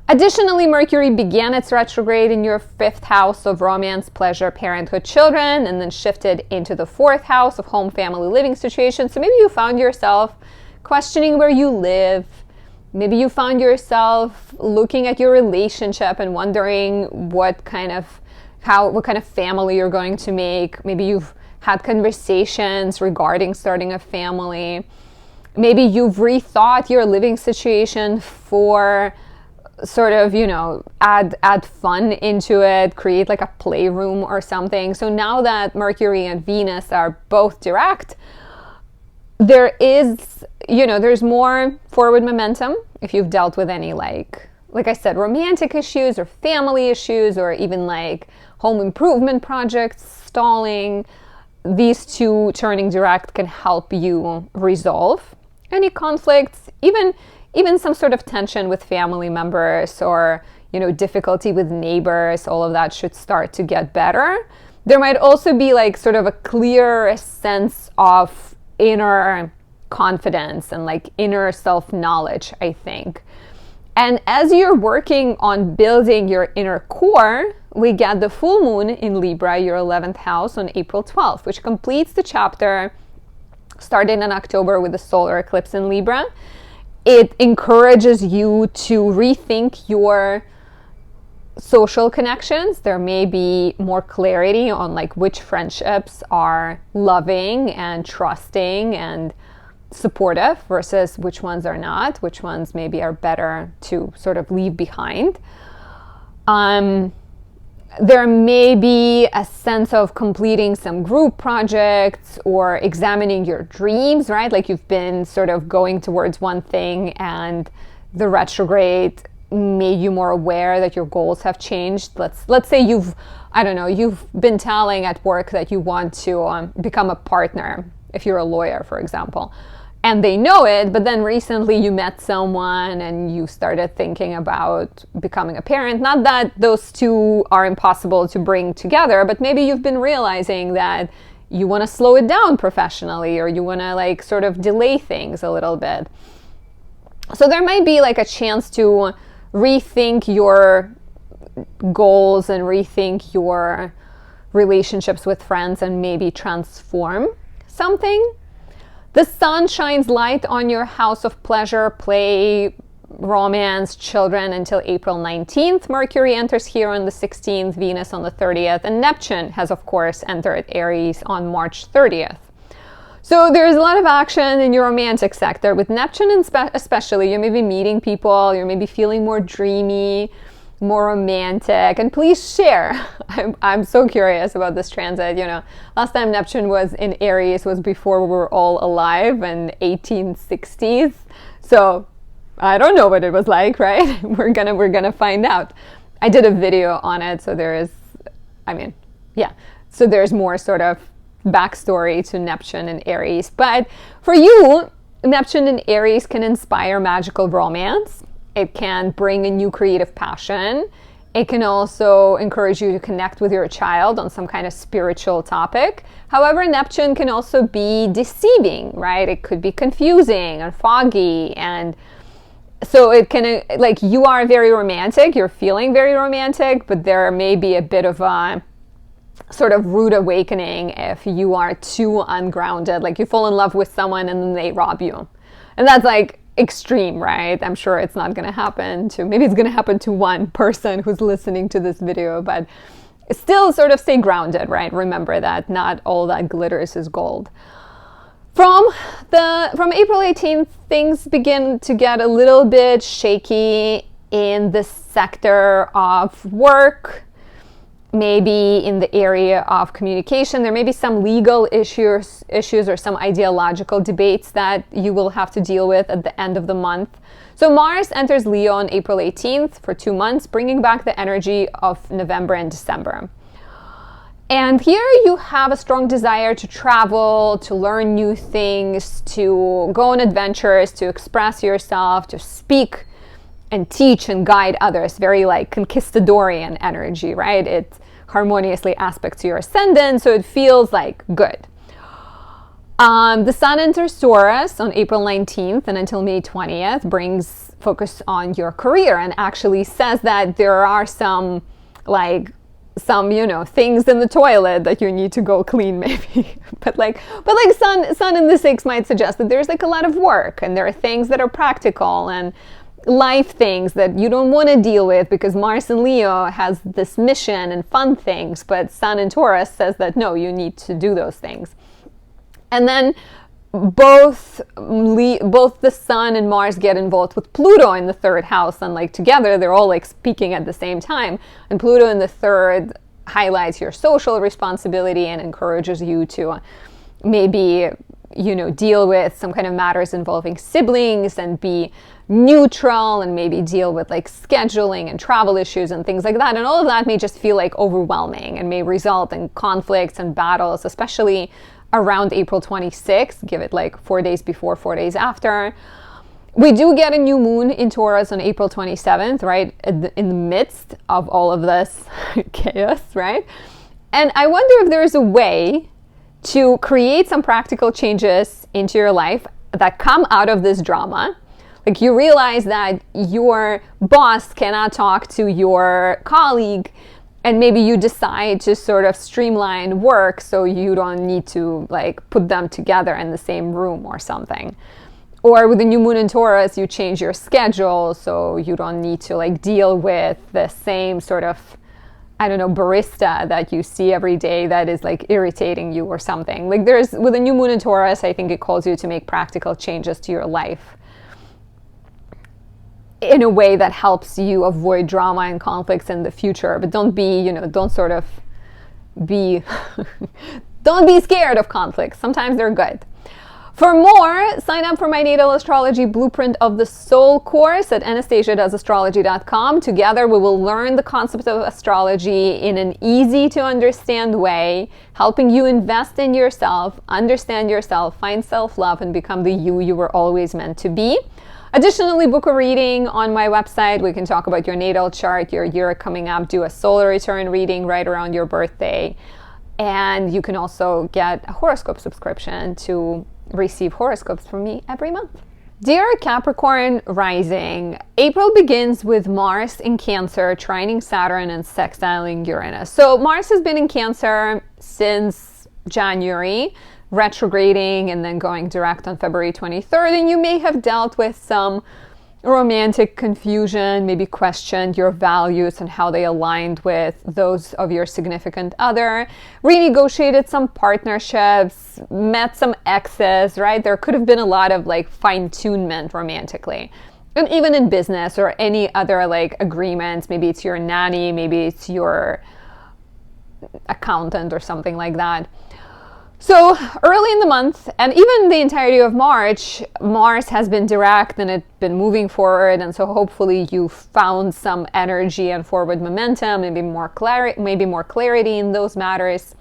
[SPEAKER 1] Additionally, Mercury began its retrograde in your 5th house of romance, pleasure, parenthood, children, and then shifted into the 4th house of home, family, living situation. So maybe you found yourself questioning where you live. Maybe you found yourself looking at your relationship and wondering what kind of family you're going to make. Maybe you've had conversations regarding starting a family. Maybe you've rethought your living situation for sort of, add fun into it, create like a playroom or something. So now that Mercury and Venus are both direct, there is, there's more forward momentum if you've dealt with any like I said, romantic issues or family issues, or even like home improvement projects stalling. These two turning direct can help you resolve any conflicts, even some sort of tension with family members or, difficulty with neighbors. All of that should start to get better. There might also be like sort of a clear sense of inner confidence and like inner self-knowledge, I think. And as you're working on building your inner core, we get the full moon in Libra, your 11th house, on April 12th, which completes the chapter starting in October with the solar eclipse in Libra. It encourages you to rethink your social connections. There may be more clarity on like which friendships are loving and trusting and supportive versus which ones are not, which ones maybe are better to sort of leave behind. There may be a sense of completing some group projects or examining your dreams, right? Like you've been sort of going towards one thing and the retrograde made you more aware that your goals have changed. Let's say you've been telling at work that you want to become a partner, if you're a lawyer, for example. And they know it, but then recently you met someone and you started thinking about becoming a parent. Not that those two are impossible to bring together, but maybe you've been realizing that you want to slow it down professionally, or you want to like sort of delay things a little bit. So there might be like a chance to rethink your goals and rethink your relationships with friends and maybe transform something. The sun shines light on your house of pleasure, play, romance, children until April 19th. Mercury enters here on the 16th, Venus on the 30th, and Neptune has, of course, entered Aries on March 30th. So there's a lot of action in your romantic sector. With Neptune especially, you may be meeting people, you may be feeling more dreamy, more romantic, and please share. I'm so curious about this transit. You know, last time Neptune was in Aries was before we were all alive in 1860s. So I don't know what it was like, right? We're gonna find out. I did a video on it, so so there's more sort of backstory to Neptune and Aries. But for you, Neptune and Aries can inspire magical romance. It can bring a new creative passion. It can also encourage you to connect with your child on some kind of spiritual topic. However, Neptune can also be deceiving, right? It could be confusing and foggy. And so it can, like, you are very romantic, you're feeling very romantic, but there may be a bit of a sort of rude awakening if you are too ungrounded. Like you fall in love with someone and then they rob you. And that's like extreme, right? I'm sure it's not going to happen to, maybe it's going to happen to one person who's listening to this video, but still sort of stay grounded, right? Remember that not all that glitters is gold. From April 18th, things begin to get a little bit shaky in the sector of work, maybe in the area of communication. There may be some legal issues or some ideological debates that you will have to deal with at the end of the month. So Mars enters Leo on April 18th for 2 months, bringing back the energy of November and December. And here you have a strong desire to travel, to learn new things, to go on adventures, to express yourself, to speak and teach and guide others. Very like conquistadorian energy, right? It harmoniously aspects to your ascendant, so it feels like good. The sun enters Taurus on April 19th and until May 20th, brings focus on your career and actually says that there are some things in the toilet that you need to go clean maybe. but sun in the 6 might suggest that there's like a lot of work and there are things that are practical and life things that you don't want to deal with, because Mars in Leo has this mission and fun things, but Sun in Taurus says that no, you need to do those things. And then both the Sun and Mars get involved with Pluto in the 3rd house, and like together they're all like speaking at the same time. And Pluto in the 3rd highlights your social responsibility and encourages you to maybe deal with some kind of matters involving siblings and be neutral and maybe deal with like scheduling and travel issues and things like that. And all of that may just feel like overwhelming and may result in conflicts and battles, especially around April 26th. Give it like 4 days before, 4 days after. We do get a new moon in Taurus on April 27th, right? In the midst of all of this chaos, right? And I wonder if there's a way to create some practical changes into your life that come out of this drama. Like you realize that your boss cannot talk to your colleague, and maybe you decide to sort of streamline work so you don't need to like put them together in the same room or something. Or with the new moon in Taurus, you change your schedule so you don't need to like deal with the same sort of, barista that you see every day that is like irritating you or something. Like with a new moon in Taurus, I think it calls you to make practical changes to your life. in a way that helps you avoid drama and conflicts in the future. But don't be, don't sort of be, don't be scared of conflicts. Sometimes they're good. For more, sign up for my Natal Astrology Blueprint of the Soul course at anastasiadoesastrology.com. Together, we will learn the concept of astrology in an easy-to-understand way, helping you invest in yourself, understand yourself, find self-love, and become the you were always meant to be. Additionally, book a reading on my website. We can talk about your natal chart, your year coming up, do a solar return reading right around your birthday. And you can also get a horoscope subscription to receive horoscopes from me every month. Dear Capricorn rising, April begins with Mars in Cancer, trining Saturn and sextiling Uranus. So Mars has been in Cancer since January, retrograding and then going direct on February 23rd. And you may have dealt with some romantic confusion, maybe questioned your values and how they aligned with those of your significant other, renegotiated some partnerships, met some exes, right? There could have been a lot of like fine-tunement romantically. And even in business or any other like agreements, maybe it's your nanny, maybe it's your accountant or something like that. So early in the month, and even the entirety of March, Mars has been direct and it's been moving forward. And so hopefully you found some energy and forward momentum, maybe more clarity in those matters.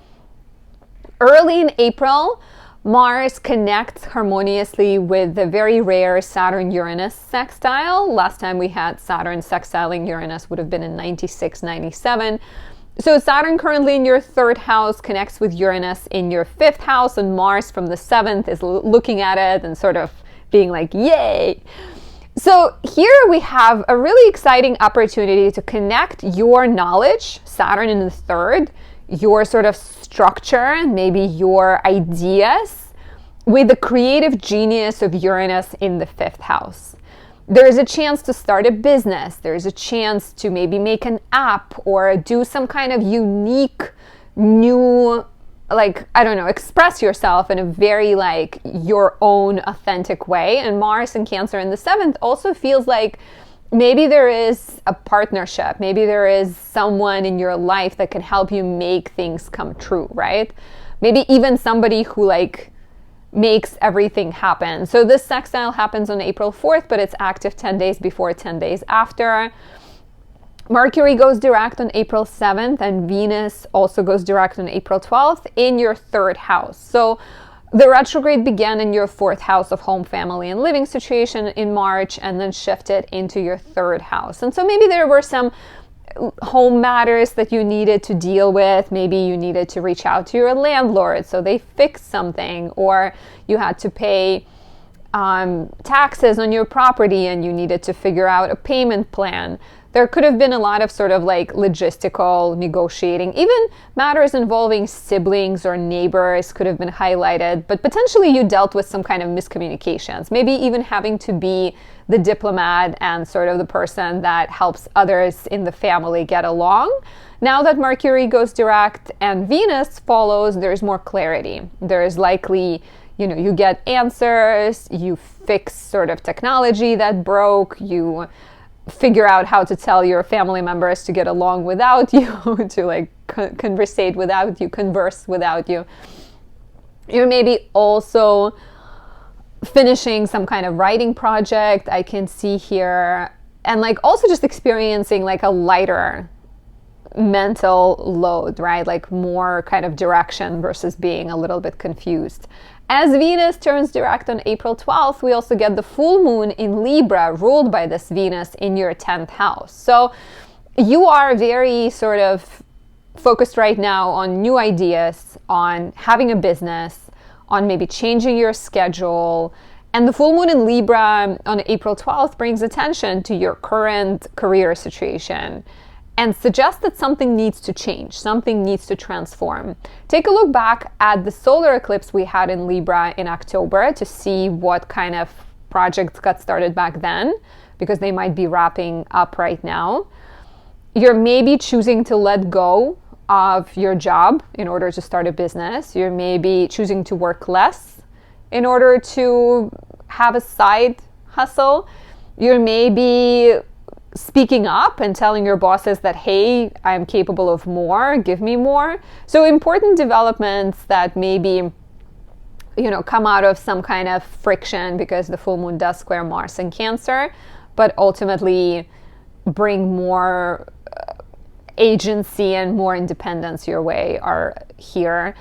[SPEAKER 1] Early in April, Mars connects harmoniously with the very rare Saturn Uranus sextile. Last time we had Saturn sextiling Uranus would have been in 96, 97. So Saturn currently in your 3rd house connects with Uranus in your 5th house, and Mars from the 7th is looking at it and sort of being like, yay. So here we have a really exciting opportunity to connect your knowledge, Saturn in the 3rd, your sort of structure, maybe your ideas, with the creative genius of Uranus in the 5th house. There's a chance to start a business. There's a chance to maybe make an app or do some kind of unique, new, express yourself in a very your own authentic way. And Mars and Cancer in the 7th also feels like maybe there is a partnership. Maybe there is someone in your life that can help you make things come true, right? Maybe even somebody who makes everything happen. So this sextile happens on April 4th, but it's active 10 days before, 10 days after. Mercury goes direct on April 7th, and Venus also goes direct on April 12th in your 3rd house. So the retrograde began in your 4th house of home, family, and living situation in March, and then shifted into your 3rd house. And so maybe there were some home matters that you needed to deal with. Maybe you needed to reach out to your landlord so they fixed something, or you had to pay taxes on your property and you needed to figure out a payment plan. There could have been a lot of sort of logistical negotiating. Even matters involving siblings or neighbors could have been highlighted, but potentially you dealt with some kind of miscommunications, maybe even having to be the diplomat and sort of the person that helps others in the family get along. Now that Mercury goes direct and Venus follows, there's more clarity. There's likely, you get answers, you fix sort of technology that broke, you figure out how to tell your family members to get along without you, to conversate without you, converse without you. You're maybe also finishing some kind of writing project, I can see here, and also just experiencing a lighter mental load, right? More kind of direction versus being a little bit confused. As Venus turns direct on April 12th, we also get the full moon in Libra, ruled by this Venus in your 10th house. So you are very sort of focused right now on new ideas, on having a business, on maybe changing your schedule. And the full moon in Libra on April 12th brings attention to your current career situation and suggests that something needs to change, something needs to transform. Take a look back at the solar eclipse we had in Libra in October to see what kind of projects got started back then, because they might be wrapping up right now. You're maybe choosing to let go of your job in order to start a business. You're maybe choosing to work less in order to have a side hustle. You may be speaking up and telling your bosses that, hey, I'm capable of more, give me more. So important developments that maybe, come out of some kind of friction, because the full moon does square Mars in Cancer, but ultimately bring more agency and more independence your way are here.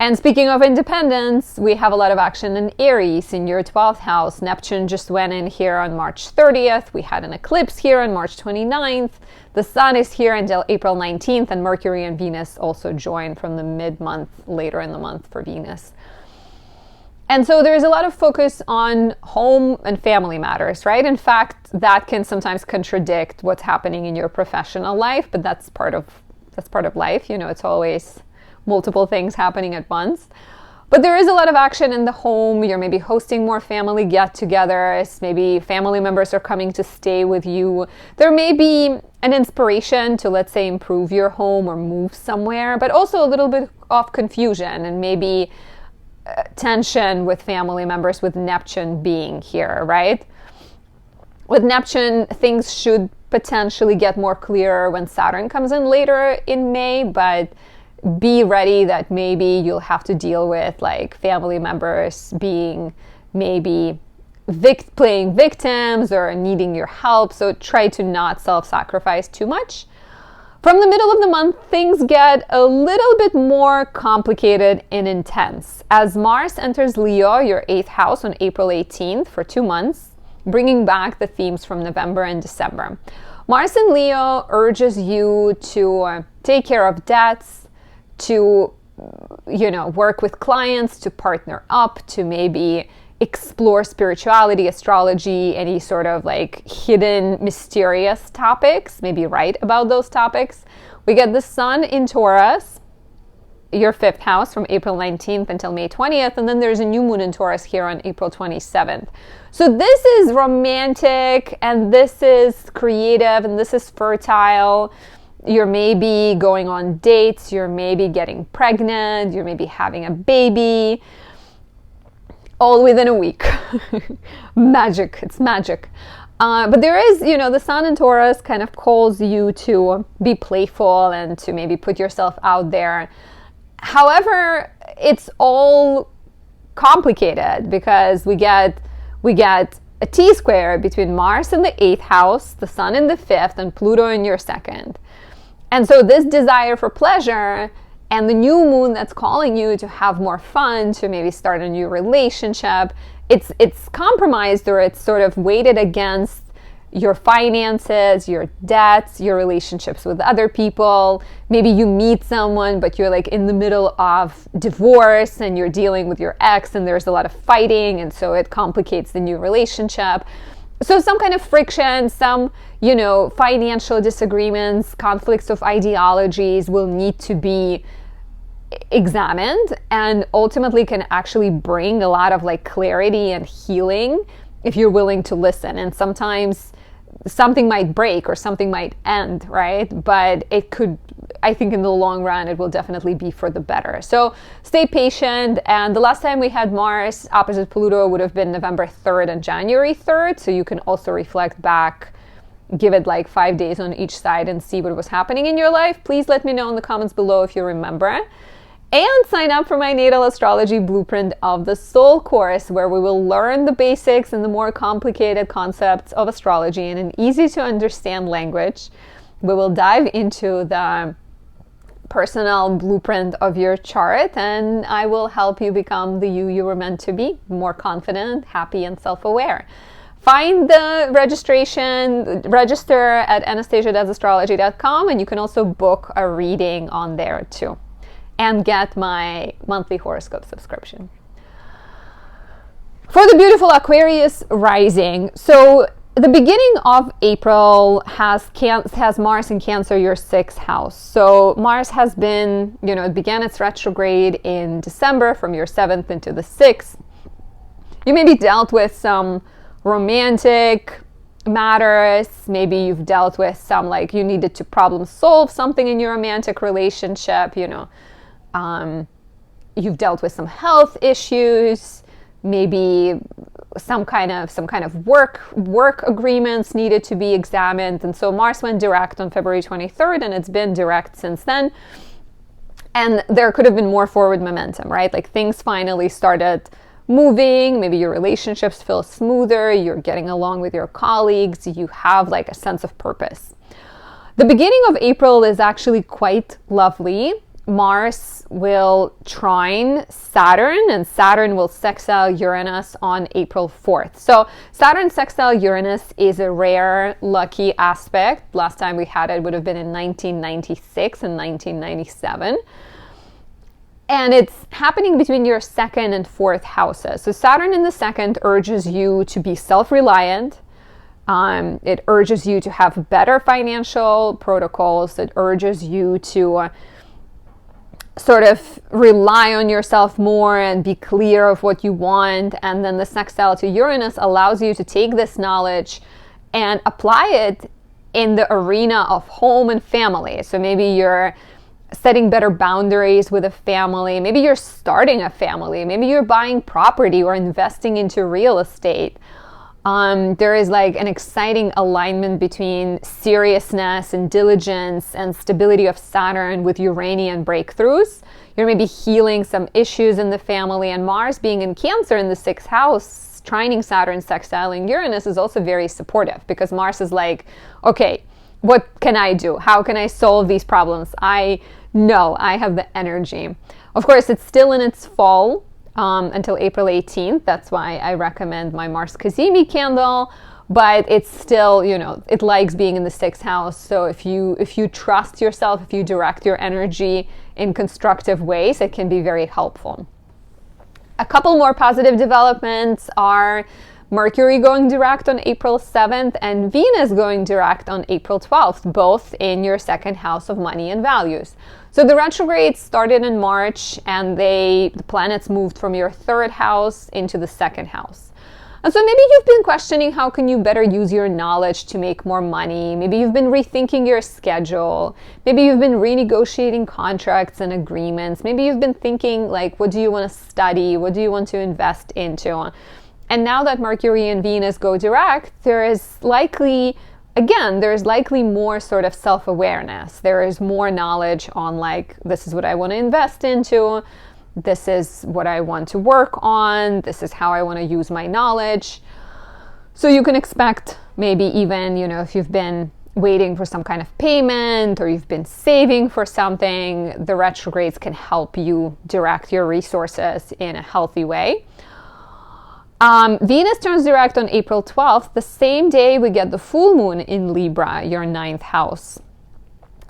[SPEAKER 1] And speaking of independence, we have a lot of action in Aries in your 12th house. Neptune just went in here on March 30th. We had an eclipse here on March 29th. The Sun is here until April 19th, and Mercury and Venus also join from the mid-month, later in the month for Venus. And so there's a lot of focus on home and family matters, right? In fact, that can sometimes contradict what's happening in your professional life, but that's part of life. It's always multiple things happening at once. But there is a lot of action in the home. You're maybe hosting more family get-togethers. Maybe family members are coming to stay with you. There may be an inspiration to, let's say, improve your home or move somewhere, but also a little bit of confusion and maybe tension with family members with Neptune being here, right? With Neptune, things should potentially get more clear when Saturn comes in later in May, but be ready that maybe you'll have to deal with like family members being maybe playing victims or needing your help. So try to not self-sacrifice too much. From the middle of the month, things get a little bit more complicated and intense as Mars enters Leo, your 8th house, on April 18th for 2 months, bringing back the themes from November and December. Mars in Leo urges you to take care of debts, to, work with clients, to partner up, to maybe explore spirituality, astrology, any sort of like hidden, mysterious topics, maybe write about those topics. We get the Sun in Taurus, your 5th house, from April 19th until May 20th, and then there's a new moon in Taurus here on April 27th. So this is romantic, and this is creative, and this is fertile. You're maybe going on dates, you're maybe getting pregnant, you're maybe having a baby, all within a week. Magic, it's magic. But there is, the Sun in Taurus kind of calls you to be playful and to maybe put yourself out there. However, it's all complicated because we get a T-square between Mars in the 8th house, the Sun in the 5th, and Pluto in your 2nd. And so this desire for pleasure and the new moon that's calling you to have more fun, to maybe start a new relationship, it's compromised, or it's sort of weighted against your finances, your debts, your relationships with other people. Maybe you meet someone, but you're like in the middle of divorce and you're dealing with your ex and there's a lot of fighting, and so it complicates the new relationship. So some kind of friction, some, financial disagreements, conflicts of ideologies will need to be examined, and ultimately can actually bring a lot of like clarity and healing if you're willing to listen. And sometimes something might break or something might end, right? But it could, I think in the long run, it will definitely be for the better. So stay patient. And the last time we had Mars opposite Pluto would have been November 3rd and January 3rd. So you can also reflect back, give it like 5 days on each side and see what was happening in your life. Please let me know in the comments below if you remember. And sign up for my Natal Astrology Blueprint of the Soul course, where we will learn the basics and the more complicated concepts of astrology in an easy to understand language. We will dive into the personal blueprint of your chart, and I will help you become the you were meant to be, more confident, happy, and self-aware. Find the register at anastasiadoesastrology.com, and you can also book a reading on there too, and get my monthly horoscope subscription. For the beautiful Aquarius rising, so the beginning of April has Mars in Cancer, your 6th house. So Mars has been, it began its retrograde in December from your 7th into the 6th. You maybe dealt with some romantic matters. Maybe you've dealt with some, like, you needed to problem solve something in your romantic relationship, you've dealt with some health issues. Maybe some kind of work agreements needed to be examined. And so Mars went direct on February 23rd, and it's been direct since then. And there could have been more forward momentum, right? Like things finally started moving. Maybe your relationships feel smoother. You're getting along with your colleagues. You have like a sense of purpose. The beginning of April is actually quite lovely. Mars will trine Saturn, and Saturn will sextile Uranus on April 4th. So Saturn sextile Uranus is a rare, lucky aspect. Last time we had it would have been in 1996 and 1997. And it's happening between your second and fourth houses. So Saturn in the second urges you to be self-reliant. It urges you to have better financial protocols. It urges you to sort of rely on yourself more and be clear of what you want. And then the sextile to Uranus allows you to take this knowledge and apply it in the arena of home and family. So maybe you're setting better boundaries with a family. Maybe you're starting a family. Maybe you're buying property or investing into real estate. There is like an exciting alignment between seriousness and diligence and stability of Saturn with Uranian breakthroughs. You're maybe healing some issues in the family, and Mars being in Cancer in the sixth house, trining Saturn, sextiling Uranus is also very supportive, because Mars is like, okay, what can I do? How can I solve these problems? I know I have the energy. Of course, it's still in its fall until April 18th. That's why I recommend my Mars Kazemi candle, but it's still, it likes being in the sixth house. So if you trust yourself, if you direct your energy in constructive ways, it can be very helpful. A couple more positive developments are Mercury going direct on April 7th and Venus going direct on April 12th, both in your second house of money and values. So the retrograde started in March, and the planets moved from your third house into the second house. And so maybe you've been questioning how can you better use your knowledge to make more money. Maybe you've been rethinking your schedule. Maybe you've been renegotiating contracts and agreements. Maybe you've been thinking like, what do you want to study? What do you want to invest into? And now that Mercury and Venus go direct, there's likely more sort of self-awareness. There is more knowledge on like, this is what I want to invest into. This is what I want to work on. This is how I want to use my knowledge. So you can expect maybe even, if you've been waiting for some kind of payment or you've been saving for something, the retrogrades can help you direct your resources in a healthy way. Venus turns direct on April 12th, the same day we get the full moon in Libra, your ninth house.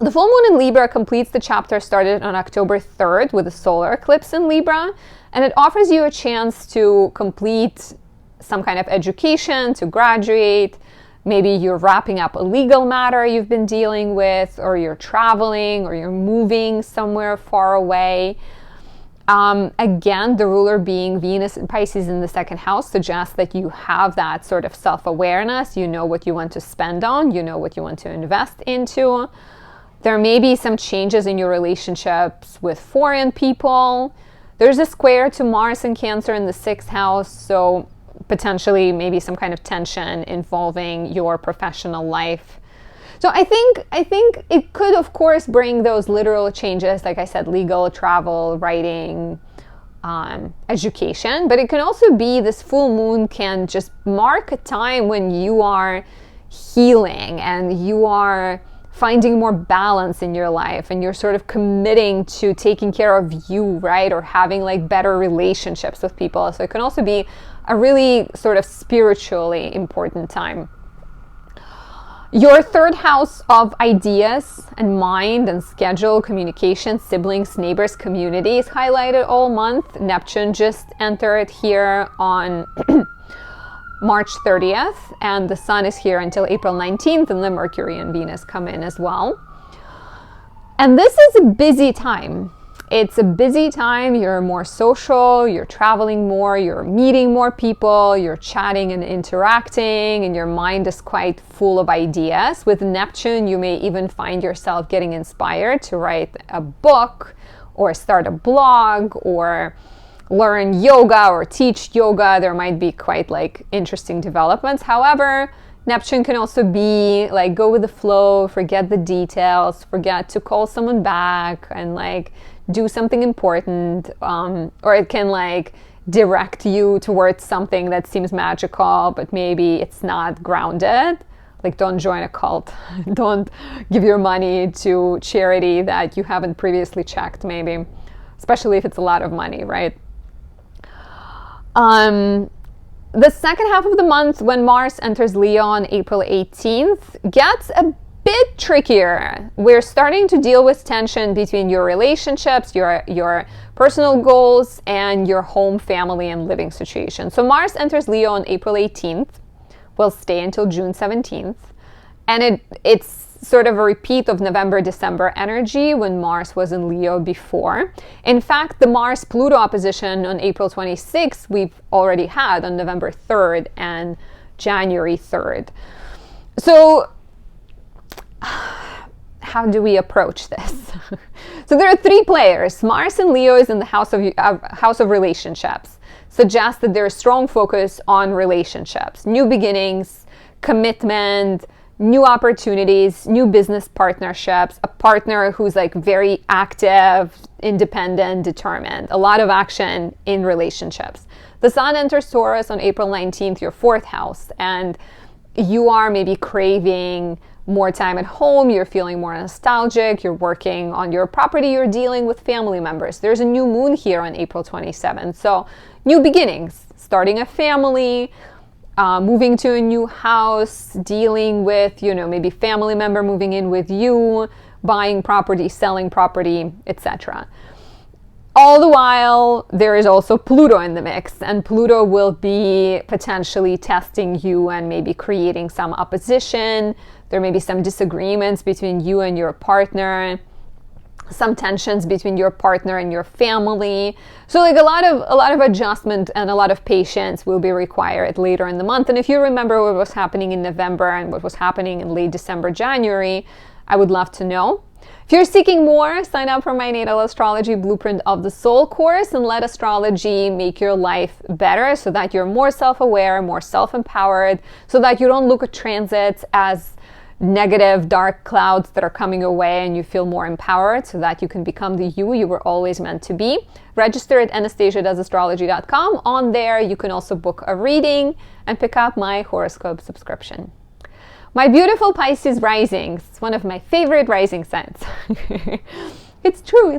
[SPEAKER 1] The full moon in Libra completes the chapter started on October 3rd with a solar eclipse in Libra, and it offers you a chance to complete some kind of education, to graduate. Maybe you're wrapping up a legal matter you've been dealing with, or you're traveling, or you're moving somewhere far away. Again, the ruler being Venus and Pisces in the second house suggests that you have that sort of self-awareness. You know what you want to spend on. You know what you want to invest into. There may be some changes in your relationships with foreign people. There's a square to Mars and Cancer in the sixth house, so potentially maybe some kind of tension involving your professional life. So I think it could, of course, bring those literal changes, like I said, legal, travel, writing, education. But it can also be this full moon can just mark a time when you are healing and you are finding more balance in your life and you're sort of committing to taking care of you, right? Or having like better relationships with people. So it can also be a really sort of spiritually important time. Your third house of ideas and mind and schedule, communication, siblings, neighbors, community is highlighted all month. Neptune just entered here on March 30th, and the Sun is here until April 19th, and the Mercury and Venus come in as well. And this is a busy time. It's a busy time. You're more social, you're traveling more, you're meeting more people, you're chatting and interacting, and your mind is quite full of ideas. With Neptune, you may even find yourself getting inspired to write a book or start a blog or learn yoga or teach yoga, there might be quite like interesting developments. However, Neptune can also be like go with the flow, forget the details, forget to call someone back and like do something important, or it can like direct you towards something that seems magical, but maybe it's not grounded. Like don't join a cult, don't give your money to charity that you haven't previously checked maybe, especially if it's a lot of money, right? The second half of the month, when Mars enters Leo on April 18th, gets a bit trickier. We're starting to deal with tension between your relationships, your personal goals, and your home, family, and living situation. So Mars enters Leo on April 18th, will stay until June 17th, and it's sort of a repeat of November-December energy when Mars was in Leo before. In fact, the Mars-Pluto opposition on April 26th, we've already had on November 3rd and January 3rd. So how do we approach this? So there are three players. Mars in Leo is in the house of relationships. Suggests that there's strong focus on relationships, new beginnings, commitment, new opportunities, new business partnerships, a partner who's like very active, independent, determined, a lot of action in relationships. The Sun enters Taurus on April 19th, your fourth house, and you are maybe craving more time at home, you're feeling more nostalgic, you're working on your property, you're dealing with family members. There's a new moon here on April 27th, so new beginnings, starting a family, moving to a new house, dealing with, maybe family member moving in with you, buying property, selling property, etc. All the while, there is also Pluto in the mix, and Pluto will be potentially testing you and maybe creating some opposition. There may be some disagreements between you and your partner, some tensions between your partner and your family. So like a lot of adjustment and a lot of patience will be required later in the month. And if you remember what was happening in November and what was happening in late December, January, I would love to know. If you're seeking more, sign up for my Natal Astrology Blueprint of the Soul course and let astrology make your life better so that you're more self-aware, more self-empowered, so that you don't look at transits as negative, dark clouds that are coming your way and you feel more empowered so that you can become the you were always meant to be. Register at anastasiadoesastrology.com. On there, you can also book a reading and pick up my horoscope subscription. My beautiful Pisces risings, one of my favorite rising signs. It's true.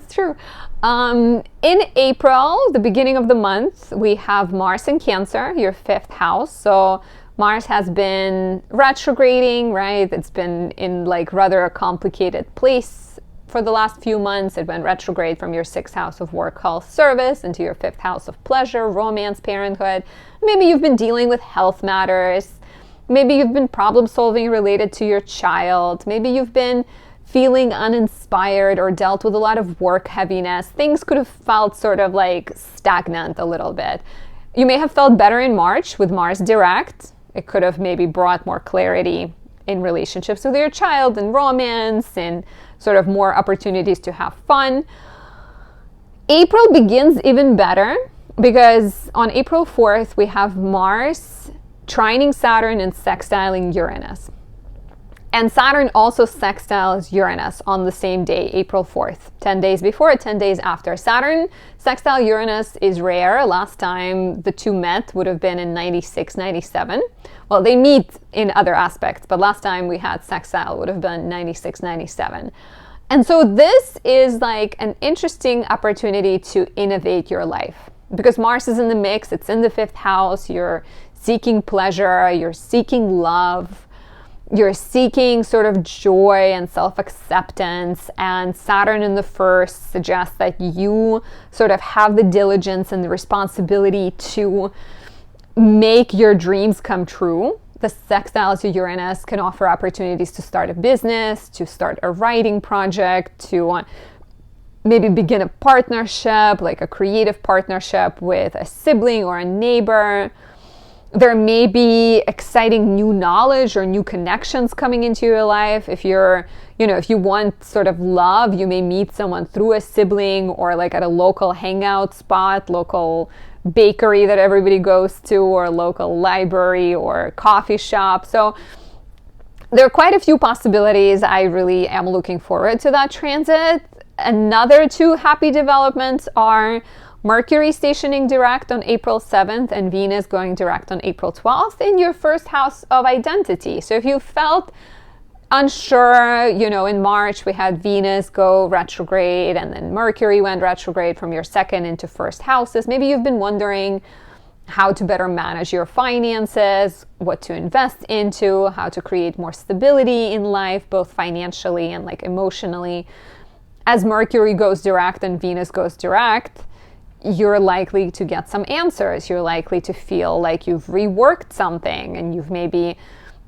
[SPEAKER 1] In April, the beginning of the month, we have Mars in Cancer, your fifth house. So Mars has been retrograding, right? It's been in like rather a complicated place for the last few months. It went retrograde from your sixth house of work, health, service into your fifth house of pleasure, romance, parenthood. Maybe you've been dealing with health matters. Maybe you've been problem solving related to your child. Maybe you've been feeling uninspired or dealt with a lot of work heaviness. Things could have felt sort of like stagnant a little bit. You may have felt better in March with Mars direct. It could have maybe brought more clarity in relationships with your child and romance and sort of more opportunities to have fun. April begins even better because on April 4th, we have Mars trining Saturn and sextiling Uranus. And Saturn also sextiles Uranus on the same day, April 4th, 10 days before, 10 days after. Saturn sextile Uranus is rare. Last time the two met would have been in 96, 97. Well, they meet in other aspects, but last time we had sextile would have been 96, 97. And so this is like an interesting opportunity to innovate your life because Mars is in the mix. It's in the fifth house. You're seeking pleasure. You're seeking love. You're seeking sort of joy and self-acceptance, and Saturn in the first suggests that you sort of have the diligence and the responsibility to make your dreams come true. The sextile to Uranus can offer opportunities to start a business, to start a writing project, to maybe begin a partnership, like a creative partnership with a sibling or a neighbor. There may be exciting new knowledge or new connections coming into your life. If you're, if you want sort of love, you may meet someone through a sibling or like at a local hangout spot, local bakery that everybody goes to, or a local library or coffee shop. So there are quite a few possibilities. I really am looking forward to that transit. Another two happy developments are Mercury stationing direct on April 7th and Venus going direct on April 12th in your first house of identity. So if you felt unsure, in March we had Venus go retrograde and then Mercury went retrograde from your second into first houses. Maybe you've been wondering how to better manage your finances, what to invest into, how to create more stability in life, both financially and like emotionally. As Mercury goes direct and Venus goes direct, you're likely to get some answers. You're likely to feel like you've reworked something and you've maybe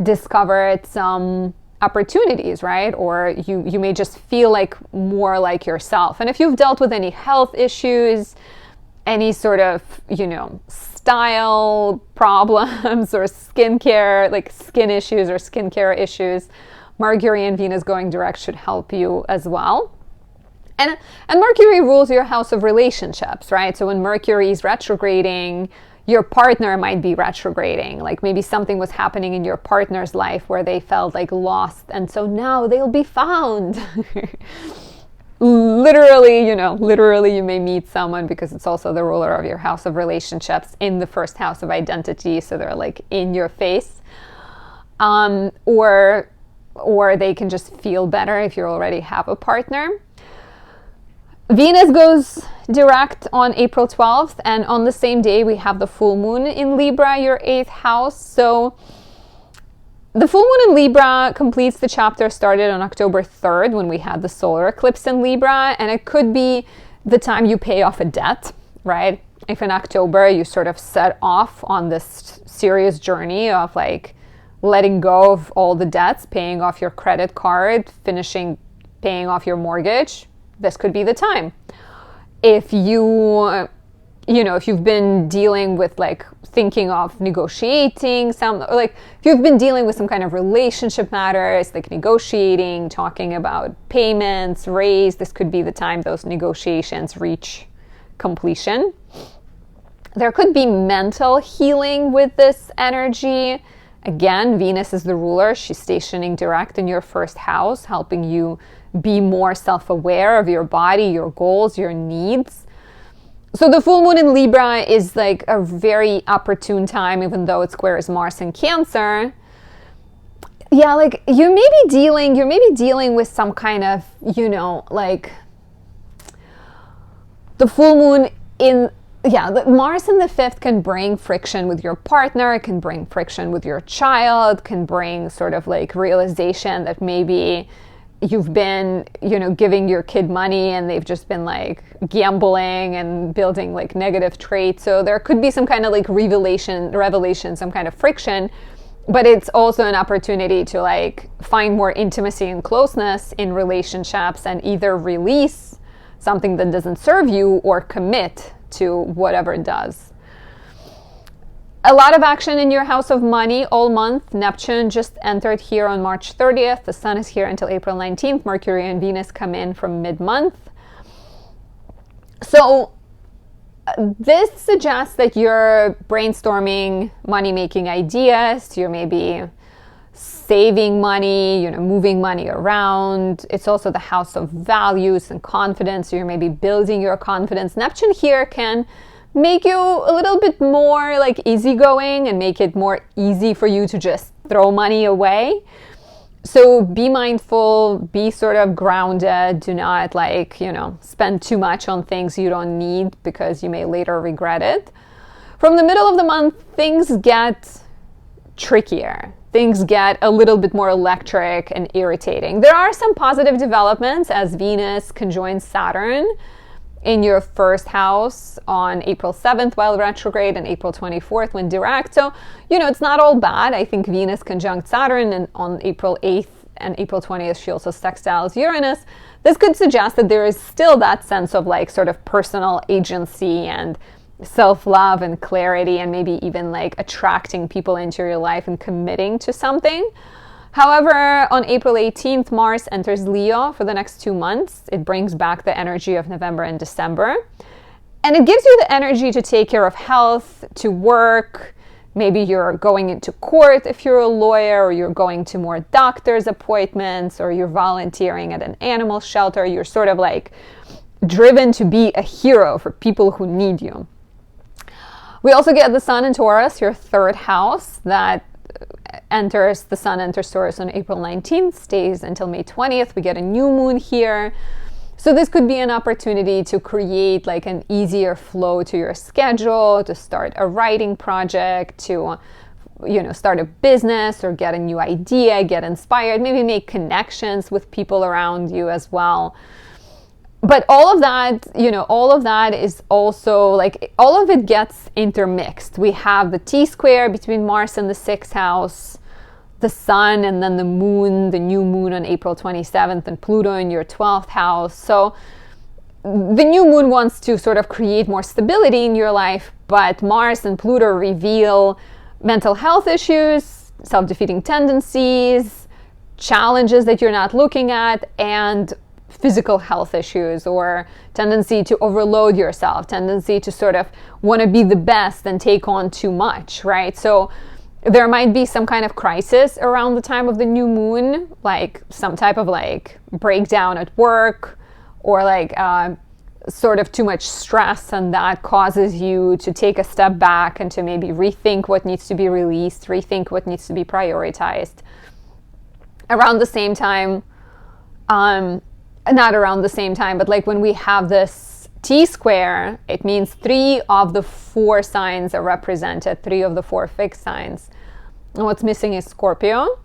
[SPEAKER 1] discovered some opportunities, right? Or you may just feel like more like yourself. And if you've dealt with any health issues, any sort of, style problems or skincare, like skin issues or skincare issues, Mercury and Venus going direct should help you as well. And Mercury rules your house of relationships, right? So when Mercury is retrograding, your partner might be retrograding. Like maybe something was happening in your partner's life where they felt like lost, and so now they'll be found. Literally you may meet someone, because it's also the ruler of your house of relationships in the first house of identity. So they're like in your face. Or they can just feel better if you already have a partner. Venus goes direct on April 12th, and on the same day we have the full moon in Libra, your 8th house. So the full moon in Libra completes the chapter started on October 3rd when we had the solar eclipse in Libra, and it could be the time you pay off a debt, right? If in October you sort of set off on this serious journey of like letting go of all the debts, paying off your credit card, finishing paying off your mortgage, this could be the time. If if you've been dealing with like thinking of negotiating if you've been dealing with some kind of relationship matters, like negotiating, talking about payments, raise, this could be the time those negotiations reach completion. There could be mental healing with this energy. Again, Venus is the ruler. She's stationing direct in your first house, helping you be more self-aware of your body, your goals, your needs. So the full moon in Libra is like a very opportune time, even though it squares Mars in Cancer. Yeah, like you may be dealing with some kind of, like the full moon Mars in the 5th can bring friction with your partner, it can bring friction with your child, can bring sort of like realization that maybe you've been, giving your kid money and they've just been like gambling and building like negative traits. So there could be some kind of like revelation, some kind of friction, but it's also an opportunity to like find more intimacy and closeness in relationships and either release something that doesn't serve you or commit to whatever it does. A lot of action in your house of money all month. Neptune just entered here on March 30th. The sun is here until April 19th. Mercury and Venus come in from mid-month. So this suggests that you're brainstorming money-making ideas. You're maybe saving money, moving money around. It's also the house of values and confidence. So you're maybe building your confidence. Neptune here can make you a little bit more like easygoing and make it more easy for you to just throw money away. So be mindful, be sort of grounded. Do not spend too much on things you don't need because you may later regret it. From the middle of the month, things get trickier. Things get a little bit more electric and irritating. There are some positive developments as Venus conjoins Saturn in your first house on April 7th while retrograde and April 24th when direct. So, it's not all bad. I think Venus conjunct Saturn, and on April 8th and April 20th, she also sextiles Uranus. This could suggest that there is still that sense of like sort of personal agency and self-love and clarity, and maybe even like attracting people into your life and committing to something. However, on April 18th, Mars enters Leo for the next 2 months. It brings back the energy of November and December. And it gives you the energy to take care of health, to work. Maybe you're going into court if you're a lawyer, or you're going to more doctor's appointments, or you're volunteering at an animal shelter. You're sort of like driven to be a hero for people who need you. We also get the Sun in Taurus, your third house, that the Sun enters Taurus on April 19th, stays until May 20th. We get a new moon here. So this could be an opportunity to create like an easier flow to your schedule, to start a writing project, to, start a business or get a new idea, get inspired, maybe make connections with people around you as well. But all of that is also like, all of it gets intermixed. We have the T-square between Mars and the 6th house, the Sun, and then the moon, the new moon on April 27th, and Pluto in your 12th house. So the new moon wants to sort of create more stability in your life, but Mars and Pluto reveal mental health issues, self-defeating tendencies, challenges that you're not looking at, and physical health issues, or tendency to overload yourself, tendency to sort of want to be the best and take on too much, right? So there might be some kind of crisis around the time of the new moon, like some type of like breakdown at work, or like sort of too much stress, and that causes you to take a step back and to maybe rethink what needs to be released, rethink what needs to be prioritized. Around the same time, not around the same time, but like when we have this T-square, it means 3 of the 4 signs are represented, 3 of the 4 fixed signs. And what's missing is Scorpio.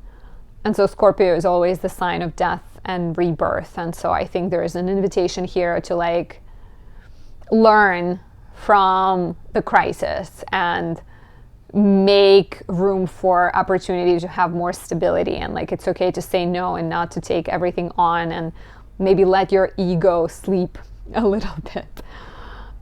[SPEAKER 1] And so Scorpio is always the sign of death and rebirth. And so I think there is an invitation here to like learn from the crisis and make room for opportunity to have more stability. And like, it's okay to say no and not to take everything on, and maybe let your ego sleep a little bit.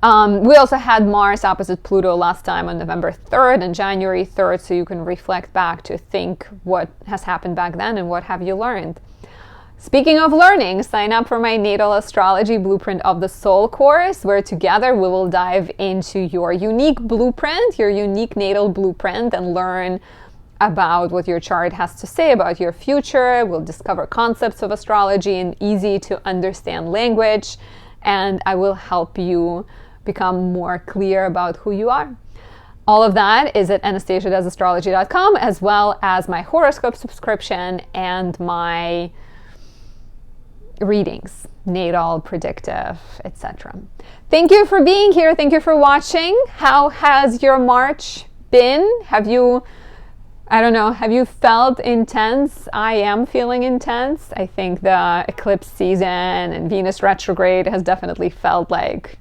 [SPEAKER 1] We also had Mars opposite Pluto last time on November 3rd and January 3rd, so you can reflect back to think what has happened back then and what have you learned. Speaking of learning, sign up for my Natal Astrology Blueprint of the Soul course, where together we will dive into your unique blueprint, your unique natal blueprint, and learn about what your chart has to say about your future. We'll discover concepts of astrology in easy to understand language, and I will help you become more clear about who you are. All of that is at anastasiadoesastrology.com, as well as my horoscope subscription and my readings, natal, predictive, etc. Thank you for being here. Thank you for watching. How has your March been? Have you felt intense? I am feeling intense. I think the eclipse season and Venus retrograde has definitely felt like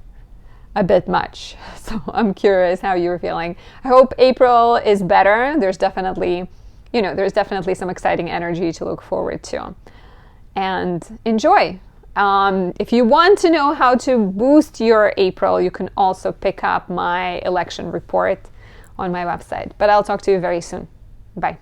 [SPEAKER 1] a bit much. So I'm curious how you're feeling. I hope April is better. There's definitely some exciting energy to look forward to. And enjoy. If you want to know how to boost your April, you can also pick up my election report on my website. But I'll talk to you very soon. Bye.